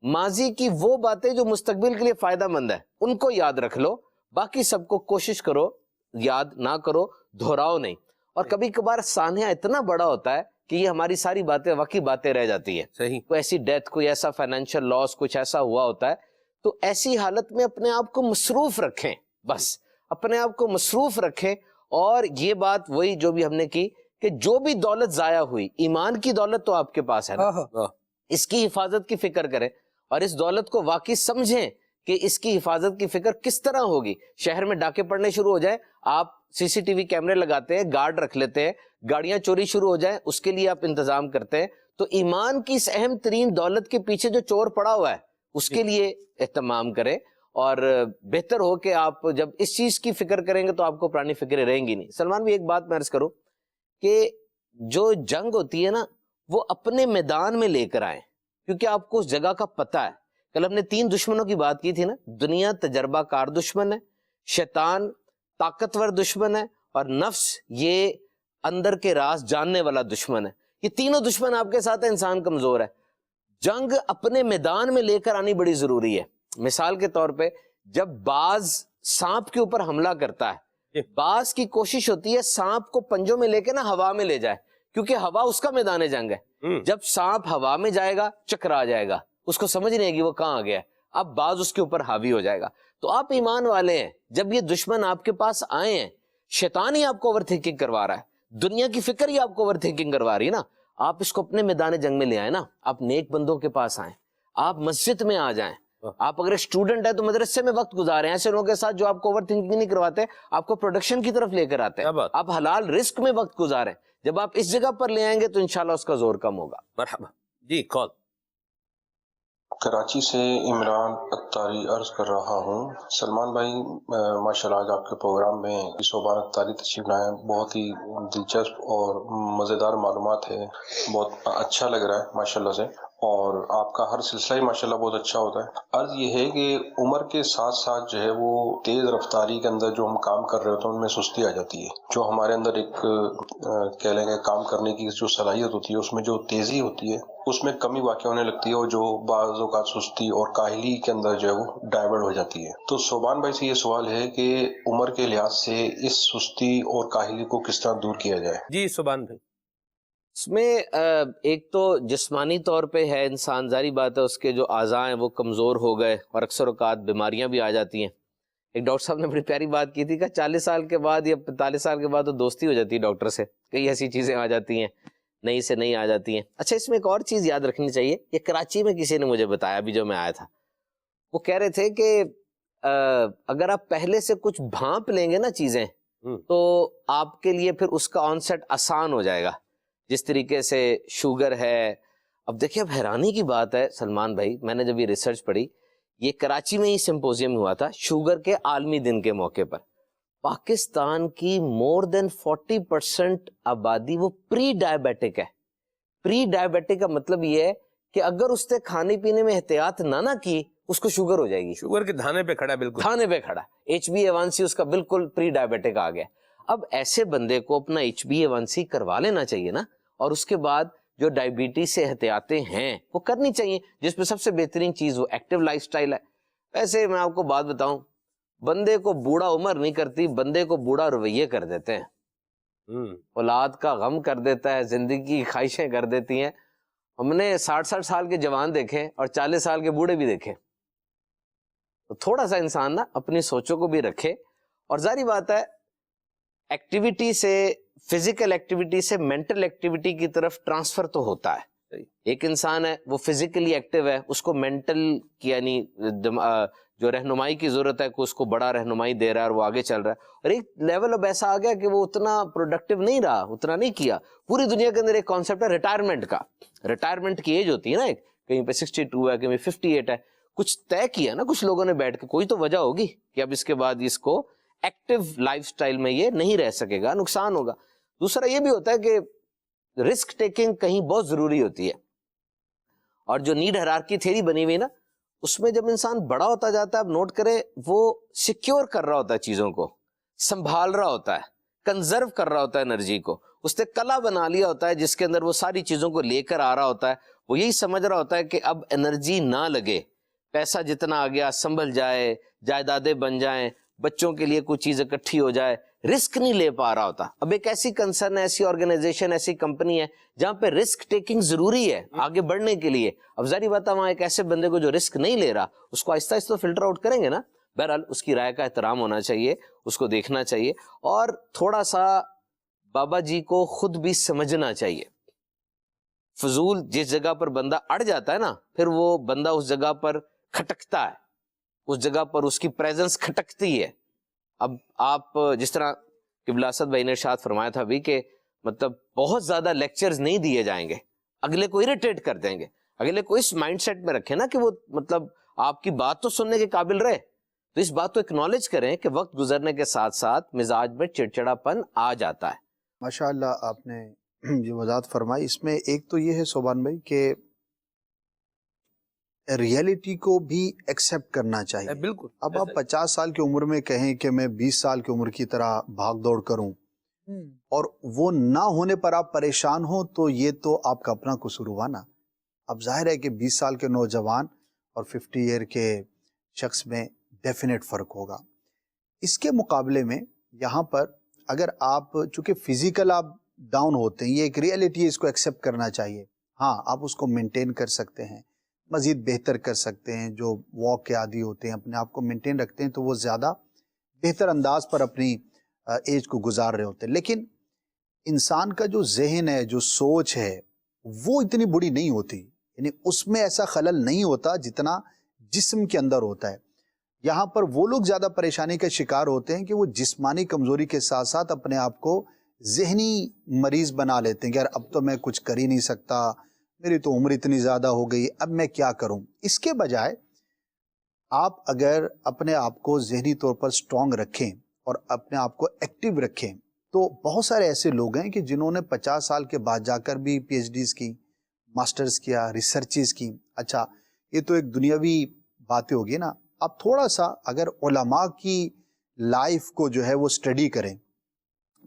ماضی کی وہ باتیں جو مستقبل کے لیے فائدہ مند ہے ان کو یاد رکھ لو، باقی سب کو کوشش کرو یاد نہ کرو، دہراؤ نہیں. اور کبھی کبھار سانحہ اتنا بڑا ہوتا ہے کہ یہ ہماری ساری باتیں واقعی باتیں رہ جاتی ہیں. کوئی ایسی ڈیتھ، کوئی ایسا فائنینشیل لاس، کچھ ایسا ہوا ہوتا ہے، تو ایسی حالت میں اپنے آپ کو مصروف رکھیں، بس اپنے آپ کو مصروف رکھیں. اور یہ بات وہی جو بھی ہم نے کی کہ جو بھی دولت ضائع ہوئی، ایمان کی دولت تو آپ کے پاس ہے نا، اس کی حفاظت کی فکر کریں، اور اس دولت کو واقعی سمجھیں کہ اس کی حفاظت کی فکر کس طرح ہوگی. شہر میں ڈاکے پڑنے شروع ہو جائے، آپ CCTV کیمرے لگاتے ہیں، گارڈ رکھ لیتے ہیں، گاڑیاں چوری شروع ہو جائیں اس کے لیے آپ انتظام کرتے ہیں. تو ایمان کی اس اہم ترین دولت کے پیچھے جو چور پڑا ہوا ہے اس کے لیے اہتمام کریں. اور بہتر ہو کہ آپ جب اس چیز کی فکر کریں گے تو آپ کو پرانی فکریں رہیں گی نہیں. سلمان بھی ایک بات میں عرض کروں کہ جو جنگ ہوتی ہے نا وہ اپنے میدان میں لے کر آئیں، کیونکہ آپ کو اس جگہ کا پتہ ہے. کل ہم نے 3 دشمنوں کی بات کی تھی نا، دنیا تجربہ کار دشمن ہے، شیطان طاقتور دشمن ہے، اور نفس یہ اندر کے راز جاننے والا دشمن ہے. یہ تینوں دشمن آپ کے ساتھ ہے، انسان کمزور ہے. جنگ اپنے میدان میں لے کر آنی بڑی ضروری ہے. مثال کے طور پہ جب باز سانپ کے اوپر حملہ کرتا ہے، باز کی کوشش ہوتی ہے سانپ کو پنجوں میں لے کے نا ہوا میں لے جائے، کیونکہ ہوا اس کا میدان جنگ ہے. جب سانپ ہوا میں جائے گا چکرا جائے گا، اس کو سمجھ نہیں آئے گی وہ کہاں آ گیا ہے، اب باز اس کے اوپر حاوی ہو جائے گا. تو آپ ایمان والے ہیں. جب یہ دشمن آپ کے پاس آئے ہیں, شیطان ہی آپ کو اوور تھنکنگ کروا رہا ہے, دنیا کی فکر ہی آپ کو اوور تھنکنگ کروا رہی ہے نا, آپ اس کو اپنے میدان جنگ میں لے آئے نا. آپ نیک بندوں کے پاس آئیں, آپ مسجد میں آ جائیں. آپ اگر اسٹوڈنٹ ہیں تو مدرسے میں وقت گزاریں ایسے لوگوں کے ساتھ جو آپ کو اوور تھنکنگ نہیں کرواتے, آپ کو پروڈکشن کی طرف لے کر آتے ہیں. آپ حلال رزق میں وقت گزاریں. جب آپ اس جگہ پر لے آئیں گے تو انشاءاللہ اس کا زور کم ہوگا. مرحبا جی. کال کراچی سے عمران اتاری عرض کر رہا ہوں. سلمان بھائی ماشاءاللہ آج آپ کے پروگرام میں صوبان اتاری تشریف لائے, بہت ہی دلچسپ اور مزیدار معلومات ہے, بہت اچھا لگ رہا ہے ماشاءاللہ سے, اور آپ کا ہر سلسلہ ہی ماشاءاللہ بہت اچھا ہوتا ہے. عرض یہ ہے کہ عمر کے ساتھ ساتھ جو ہے وہ تیز رفتاری کے اندر جو ہم کام کر رہے ہوتے ہیں ان میں سستی آ جاتی ہے. جو ہمارے اندر ایک کہہ لیں گے کام کرنے کی جو صلاحیت ہوتی ہے اس میں جو تیزی ہوتی ہے اس میں کمی واقع ہونے لگتی ہے, اور جو بعض اوقات سستی اور کاہلی کے اندر جو ہے وہ ڈائیورٹ ہو جاتی ہے. تو صوبان بھائی سے یہ سوال ہے کہ عمر کے لحاظ سے اس سستی اور کاہلی کو کس طرح دور کیا جائے؟ جی صوبان بھائی. اس میں ایک تو جسمانی طور پہ ہے انسان, ظاہری بات ہے اس کے جو اعضاء ہیں وہ کمزور ہو گئے اور اکثر اوقات بیماریاں بھی آ جاتی ہیں. ایک ڈاکٹر صاحب نے بڑی پیاری بات کی تھی کہ 40 سال کے بعد یا 45 سال کے بعد تو دوستی ہو جاتی ہے ڈاکٹر سے, کئی ایسی چیزیں آ جاتی ہیں نئی سے نئی آ جاتی ہیں. اچھا اس میں ایک اور چیز یاد رکھنی چاہیے, یہ کراچی میں کسی نے مجھے بتایا ابھی جو میں آیا تھا, وہ کہہ رہے تھے کہ اگر آپ پہلے سے کچھ بھانپ لیں گے نا چیزیں تو آپ کے لیے پھر اس کا آن سیٹ آسان ہو جائے گا. جس طریقے سے شوگر ہے, اب دیکھیں اب حیرانی کی بات ہے سلمان بھائی, میں نے جب یہ ریسرچ پڑھی, یہ کراچی میں ہی سمپوزیم ہوا تھا شوگر کے عالمی دن کے موقع پر. پاکستان کی مور دین 40% آبادی وہ پری ڈائبیٹک ہے. پری ڈائبیٹک کا مطلب یہ ہے کہ اگر اس نے کھانے پینے میں احتیاط نہ کی اس کو شوگر ہو جائے گی. شوگر کے دھانے پہ کھڑا ہے, بالکل دھانے پہ کھڑا, HbA1c اس کا بالکل پری ڈائبیٹک آ گیا. اب ایسے بندے کو اپنا HbA1c کروا لینا چاہیے نا, اور اس کے بعد جو ڈائبٹیز سے احتیاطیں ہیں وہ کرنی چاہیے, جس میں سب سے بہترین چیز وہ ایکٹیو لائف سٹائل ہے. ویسے میں آپ کو بات بتاؤں, بندے کو بوڑھا عمر نہیں کرتی, بندے کو بوڑھا رویے کر دیتے ہیں. اولاد کا غم کر دیتا ہے, زندگی کی خواہشیں کر دیتی ہیں. ہم نے 60 سال کے جوان دیکھے اور 40 سال کے بوڑھے بھی دیکھے. تو تھوڑا سا انسان نا اپنی سوچوں کو بھی رکھے, اور ظاہری بات ہے ایکٹیویٹی سے, فزیکل ایکٹیویٹی سے مینٹل ایکٹیویٹی کی طرف ٹرانسفر تو ہوتا ہے. ایک انسان ہے وہ فزیکلی ایکٹیو ہے, اس کو مینٹل یعنی جو رہنمائی کی ضرورت ہے, کہ اس کو بڑا رہنمائی دے رہا ہے اور وہ آگے چل رہا ہے. اور ایک لیول اب ایسا آ گیا کہ وہ اتنا پروڈکٹیو نہیں رہا, اتنا نہیں کیا. پوری دنیا کے اندر ایک کانسیپٹ ہے ریٹائرمنٹ کا. ریٹائرمنٹ کی ایج ہوتی ہے نا, ایک کہیں پہ 62 ہے, کہیں پہ 58 ہے. کچھ طے کیا نا کچھ لوگوں نے بیٹھ کے, کوئی تو وجہ ہوگی کہ اب اس کے بعد اس کو ایکٹیو لائف سٹائل میں یہ نہیں رہ سکے گا, نقصان ہوگا. دوسرا یہ بھی ہوتا ہے کہ رسک ٹیکنگ کہیں بہت ضروری ہوتی ہے, اور جو نیڈ ہیرارکی تھیوری بنی ہوئی نا, اس میں جب انسان بڑا ہوتا جاتا ہے, اب نوٹ کریں وہ سیکیور کر رہا ہوتا ہے, چیزوں کو سنبھال رہا ہوتا ہے, کنزرو کر رہا ہوتا ہے انرجی کو. اس نے کلا بنا لیا ہوتا ہے جس کے اندر وہ ساری چیزوں کو لے کر آ رہا ہوتا ہے. وہ یہی سمجھ رہا ہوتا ہے کہ اب انرجی نہ لگے, پیسہ جتنا آ گیا سنبھل جائے, جائیدادیں بن جائیں, بچوں کے لیے کوئی چیز اکٹھی ہو جائے, رسک نہیں لے پا رہا ہوتا. اب ایک ایسی کنسرن ہے, ایسی آرگنائزیشن, ایسی کمپنی ہے جہاں پہ رسک ٹیکنگ ضروری ہے آگے بڑھنے کے لیے. اب ظاہری بات ہے وہاں ایک ایسے بندے کو جو رسک نہیں لے رہا, اس کو آہستہ آہستہ فلٹر آؤٹ کریں گے نا. بہرحال اس کی رائے کا احترام ہونا چاہیے, اس کو دیکھنا چاہیے, اور تھوڑا سا بابا جی کو خود بھی سمجھنا چاہیے. فضول جس جگہ پر بندہ اڑ جاتا ہے نا, پھر وہ بندہ اس جگہ پر کھٹکتا ہے, اس جگہ پر اس کی پریزنس کھٹکتی ہے. اب آپ جس طرح قبلہ اسد بھائی نے ارشاد فرمایا تھا ابھی کہ مطلب بہت زیادہ لیکچرز نہیں دیے جائیں گے, اگلے کو اریٹیٹ کر دیں گے. اگلے کو اس مائنڈ سیٹ میں رکھیں نا کہ وہ مطلب آپ کی بات تو سننے کے قابل رہے. تو اس بات کو اکنالج کریں کہ وقت گزرنے کے ساتھ ساتھ مزاج میں چڑچڑا پن آ جاتا ہے. ماشاءاللہ آپ نے جو وضاحت فرمائی, اس میں ایک تو یہ ہے صوبان بھائی کہ ریئلٹی کو بھی ایکسیپٹ کرنا چاہیے. بالکل. اب آپ 50 سال کی عمر میں کہیں کہ میں 20 سال کی عمر کی طرح بھاگ دوڑ کروں اور وہ نہ ہونے پر آپ پریشان ہوں, تو یہ تو آپ کا اپنا قصور ہوا نا. اب ظاہر ہے کہ 20 سال کے نوجوان اور 50 ایئر کے شخص میں ڈیفینیٹ فرق ہوگا. اس کے مقابلے میں یہاں پر اگر آپ چونکہ فزیکل آپ ڈاؤن ہوتے ہیں, یہ ایک ریئلٹی ہے, اس کو ایکسیپٹ کرنا چاہیے. ہاں آپ اس کو مینٹین کر سکتے ہیں, مزید بہتر کر سکتے ہیں. جو واک کے عادی ہوتے ہیں اپنے آپ کو مینٹین رکھتے ہیں تو وہ زیادہ بہتر انداز پر اپنی ایج کو گزار رہے ہوتے ہیں. لیکن انسان کا جو ذہن ہے, جو سوچ ہے, وہ اتنی بڑی نہیں ہوتی, یعنی اس میں ایسا خلل نہیں ہوتا جتنا جسم کے اندر ہوتا ہے. یہاں پر وہ لوگ زیادہ پریشانی کا شکار ہوتے ہیں کہ وہ جسمانی کمزوری کے ساتھ ساتھ اپنے آپ کو ذہنی مریض بنا لیتے ہیں کہ یار اب تو میں کچھ کر ہی نہیں سکتا, میری تو عمر اتنی زیادہ ہو گئی, اب میں کیا کروں. اس کے بجائے آپ اگر اپنے آپ کو ذہنی طور پر سٹرونگ رکھیں اور اپنے آپ کو ایکٹیو رکھیں, تو بہت سارے ایسے لوگ ہیں کہ جنہوں نے 50 سال کے بعد جا کر بھی پی ایچ ڈیز کی, ماسٹرز کیا, ریسرچز کی. اچھا یہ تو ایک دنیاوی باتیں ہوگی نا. آپ تھوڑا سا اگر علماء کی لائف کو جو ہے وہ اسٹڈی کریں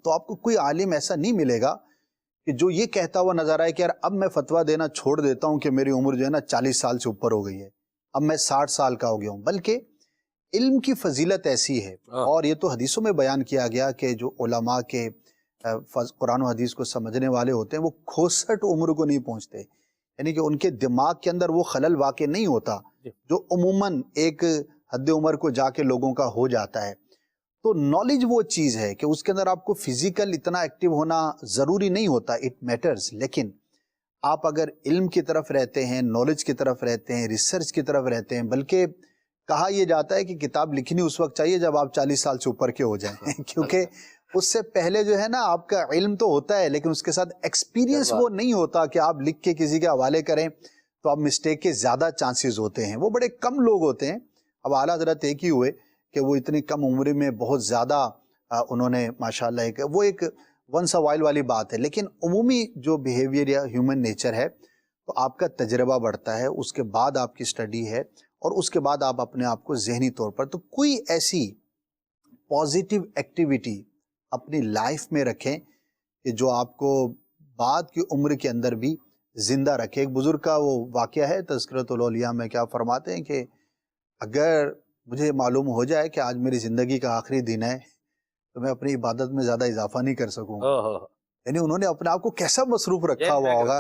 تو آپ کو کوئی عالم ایسا نہیں ملے گا کہ جو یہ کہتا ہوا نظر آئے کہ یار اب میں فتویٰ دینا چھوڑ دیتا ہوں کہ میری عمر جو ہے نا 40 سال سے اوپر ہو گئی ہے, اب میں 60 سال کا ہو گیا ہوں. بلکہ علم کی فضیلت ایسی ہے, اور یہ تو حدیثوں میں بیان کیا گیا کہ جو علماء کے قرآن و حدیث کو سمجھنے والے ہوتے ہیں وہ 66 عمر کو نہیں پہنچتے, یعنی کہ ان کے دماغ کے اندر وہ خلل واقع نہیں ہوتا جو عموماً ایک حد عمر کو جا کے لوگوں کا ہو جاتا ہے. تو نالج وہ چیز ہے کہ اس کے اندر آپ کو فزیکل اتنا ایکٹیو ہونا ضروری نہیں ہوتا, اٹ میٹرز. لیکن آپ اگر علم کی طرف رہتے ہیں, نالج کی طرف رہتے ہیں, ریسرچ کی طرف رہتے ہیں, بلکہ کہا یہ جاتا ہے کہ کتاب لکھنی اس وقت چاہیے جب آپ 40 سال سے اوپر کے ہو جائیں کیونکہ اس سے پہلے جو ہے نا آپ کا علم تو ہوتا ہے لیکن اس کے ساتھ ایکسپیرینس وہ نہیں ہوتا کہ آپ لکھ کے کسی کے حوالے کریں تو آپ مسٹیک کے زیادہ چانسز ہوتے ہیں. وہ بڑے کم لوگ ہوتے ہیں. اب اعلیٰ حضرت ایک ہی ہوئے کہ وہ اتنی کم عمر میں بہت زیادہ انہوں نے ماشاءاللہ وہ ایک ونس وائل والی بات ہے. لیکن عمومی جو بیہیویئر یا ہیومن نیچر ہے تو آپ کا تجربہ بڑھتا ہے, اس کے بعد آپ کی اسٹڈی ہے, اور اس کے بعد آپ اپنے آپ کو ذہنی طور پر تو کوئی ایسی پازیٹیو ایکٹیویٹی اپنی لائف میں رکھیں کہ جو آپ کو بعد کی عمر کے اندر بھی زندہ رکھے. ایک بزرگ کا وہ واقعہ ہے تذکرۃ الاولیاء میں, کیا فرماتے ہیں کہ اگر مجھے معلوم ہو جائے کہ آج میری زندگی کا آخری دن ہے تو میں اپنی عبادت میں زیادہ اضافہ نہیں کر سکوں گا. یعنی انہوں نے اپنے آپ کو کیسا مصروف رکھا ہوا ہوگا,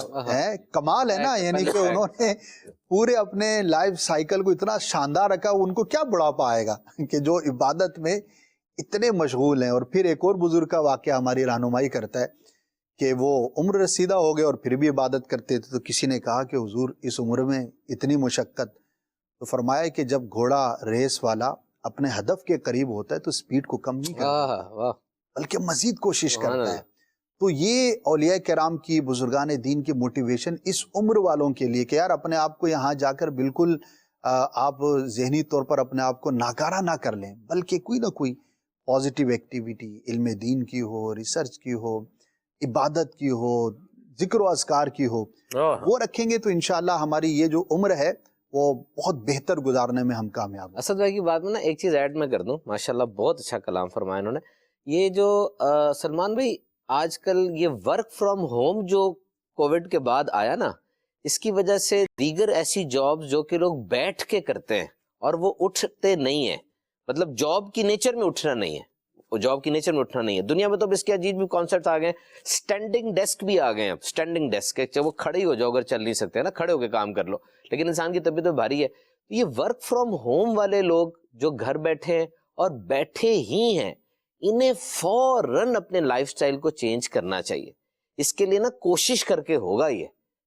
کمال ہے نا. یعنی کہ انہوں نے پورے اپنے لائف سائیکل کو اتنا شاندار رکھا, ان کو کیا بڑھاپا آئے گا کہ جو عبادت میں اتنے مشغول ہیں. اور پھر ایک اور بزرگ کا واقعہ ہماری رہنمائی کرتا ہے کہ وہ عمر رسیدہ ہو گئے اور پھر بھی عبادت کرتے تھے. تو کسی نے کہا کہ حضور اس عمر میں اتنی مشقت, تو فرمایا کہ جب گھوڑا ریس والا اپنے ہدف کے قریب ہوتا ہے تو سپیڈ کو کم نہیں کرتا بلکہ مزید کوشش کرتا ہے. تو یہ اولیاء کرام کی, بزرگان دین کی موٹیویشن اس عمر والوں کے لیے کہ یار اپنے آپ کو یہاں جا کر بالکل آپ ذہنی طور پر اپنے آپ کو ناکارہ نہ کر لیں, بلکہ کوئی نہ کوئی پازیٹیو ایکٹیویٹی علم دین کی ہو, ریسرچ کی ہو, عبادت کی ہو, ذکر و اذکار کی ہو, وہ رکھیں گے تو انشاءاللہ ہماری یہ جو عمر ہے وہ بہت بہتر گزارنے میں ہم کامیاب. اسد بھائی کی بات میں نا ایک چیز ایڈ میں کر دوں, ماشاءاللہ بہت اچھا کلام فرمایا انہوں نے. یہ جو سلمان بھائی آج کل یہ ورک فرام ہوم جو کووڈ کے بعد آیا نا, اس کی وجہ سے دیگر ایسی جاب جو کہ لوگ بیٹھ کے کرتے ہیں اور وہ اٹھتے نہیں ہیں, مطلب جاب کی نیچر میں اٹھنا نہیں ہے, وہ جاب کی نیچر میں اٹھنا نہیں ہے. دنیا میں تو اب اس کے عجیب بھی کانسیپٹ آ گئے, سٹینڈنگ ڈیسک بھی آ گئے ہیں. اب سٹینڈنگ ڈیسک وہ کھڑے ہی ہو جاؤ, اگر چل نہیں سکتے ہیں نا کھڑے ہو کے کام کر لو, لیکن انسان کی طبیعت تو بھاری ہے. یہ ورک فرام ہوم والے لوگ جو گھر بیٹھے ہیں اور بیٹھے ہی ہیں, انہیں فوراً اپنے لائف سٹائل کو چینج کرنا چاہیے. اس کے لیے نا کوشش کر کے ہوگا یہ,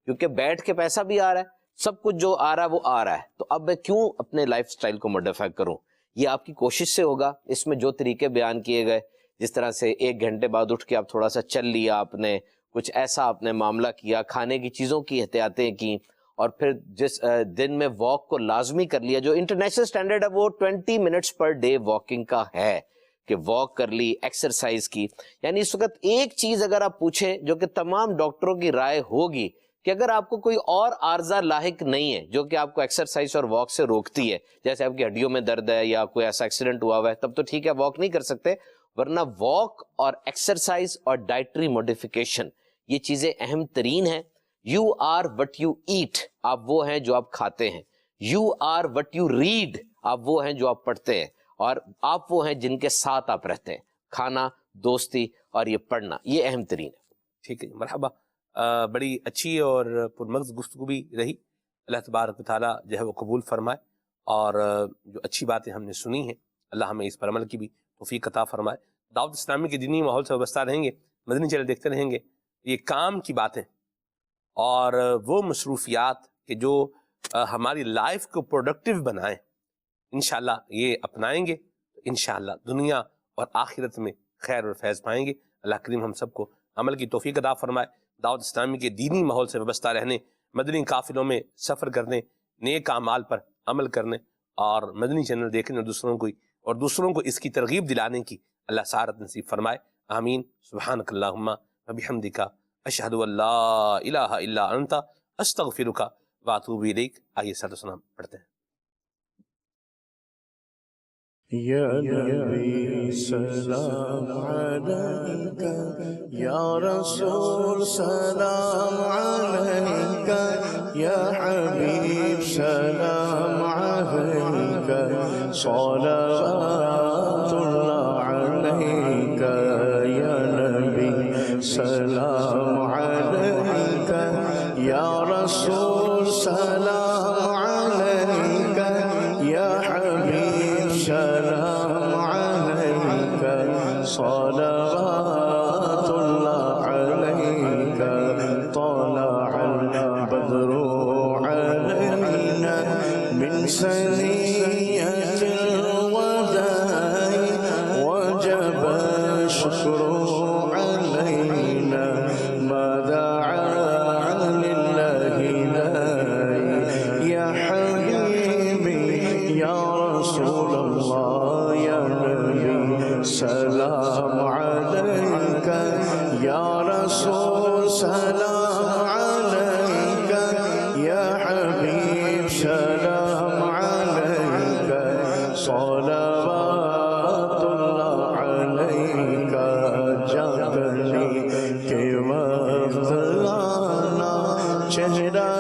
کیونکہ بیٹھ کے پیسہ بھی آ رہا ہے, سب کچھ جو آ رہا ہے وہ آ رہا ہے, تو اب میں کیوں اپنے لائف سٹائل کو موڈیفائی کروں. یہ آپ کی کوشش سے ہوگا. اس میں جو طریقے بیان کیے گئے, جس طرح سے 1 گھنٹے بعد اٹھ کے آپ تھوڑا سا چل لیا, آپ نے کچھ ایسا آپ نے معاملہ کیا, کھانے کی چیزوں کی احتیاطیں کی, اور پھر جس دن میں واک کو لازمی کر لیا, جو انٹرنیشنل سٹینڈرڈ ہے وہ 20 منٹس پر ڈے واکنگ کا ہے کہ واک کر لی, ایکسرسائز کی. یعنی اس وقت ایک چیز اگر آپ پوچھیں جو کہ تمام ڈاکٹروں کی رائے ہوگی کہ اگر آپ کو کوئی اور عارضہ لاحق نہیں ہے جو کہ آپ کو ایکسرسائز اور واک سے روکتی ہے, جیسے آپ کی ہڈیوں میں درد ہے یا کوئی ایسا ایکسیڈنٹ ہوا ہوا ہے, تب تو ٹھیک ہے واک نہیں کر سکتے, ورنہ واک اور ایکسرسائز اور ڈائٹری موڈیفیکیشن یہ چیزیں اہم ترین ہیں. You are what you eat, آپ وہ ہیں جو آپ کھاتے ہیں. You are what you read, آپ وہ ہیں جو آپ پڑھتے ہیں, اور آپ وہ ہیں جن کے ساتھ آپ رہتے ہیں. کھانا, دوستی اور یہ پڑھنا, یہ اہم ترین ہے. ٹھیک ہے, مرحبا. بڑی اچھی اور پرمغز گفتگو بھی رہی. اللہ تبارک و تعالیٰ جو ہے وہ قبول فرمائے، اور جو اچھی باتیں ہم نے سنی ہیں اللہ ہمیں اس پر عمل کی بھی توفیق عطا فرمائے۔ دعوت اسلامی کے دینی ماحول سے وابستہ رہیں گے، مدنی چینل دیکھتے رہیں گے، یہ کام کی باتیں اور وہ مصروفیات کہ جو ہماری لائف کو پروڈکٹیو بنائیں، انشاءاللہ یہ اپنائیں گے تو انشاءاللہ دنیا اور آخرت میں خیر اور فیض پائیں گے۔ اللہ کریم ہم سب کو عمل کی توفیق عطا فرمائے، دعوت اسلامی کے دینی ماحول سے وابستہ رہنے، مدنی قافلوں میں سفر کرنے، نیک اعمال پر عمل کرنے اور مدنی چینل دیکھنے اور دوسروں کو اس کی ترغیب دلانے کی اللہ سعادت نصیب فرمائے، آمین۔ سبحانک اللہم و بحمدک، اشہد ان لا الہ الا انت، استغفرک و اتوب الیک۔ آئیے صلاۃ و سلام پڑھتے ہیں۔ یا نبی سلام علیکہ، یا رسول سلام علیکہ، یا حبیب سلام علیکہ، صلوات اللہ علیکہ، یا نبی سلام علیکہ، یا رسول سلام علیکہ، یا حبیب سلام علیکہ، صلوات اللہ علیکہ، طلع البدر علینا من ثنیۃ الوداع، وجب الشکر علینا ما دعا للہ داعی، یا حبیبی یا رسول اللہ، یا نبی سلام علیکہ، یا رسول سلام علیکہ، یا حبیب سلام علیکہ، صلوات اللہ علیکہ، جاگنے کے وقت لانا، چہرہ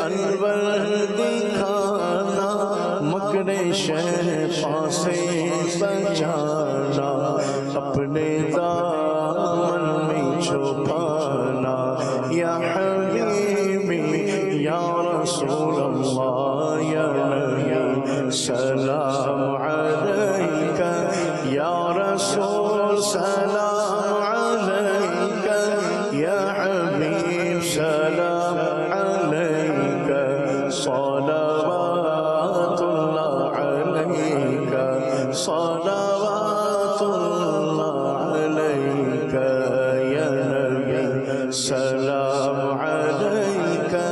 انور دکھانا، مکر شیطان سے بچانا، اپنے دامن میں چھپانا، یا حبیبی یا رسول اللہ، یا نبی سلام علیکہ، یا رسول سلام علیکہ، یا حبیب سلام علیکہ، صلوات اللہ علیکہ، صلوات اللہ علیکہ، یا نبی سلام علیکہ،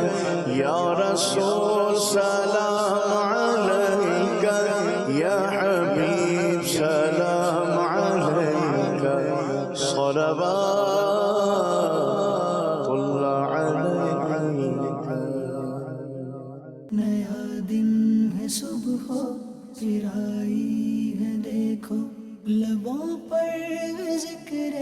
یا رسول سلام علیکہ، یا حبیب سلام علیکہ، صلوات اللہ علیکہ۔ نیا دن ہے صبح پھر آئی ہے دیکھو، لبوں پر ذکر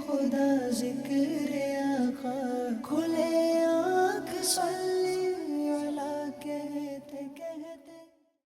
خدا ذکر آقا، کھلے آنکھ صلی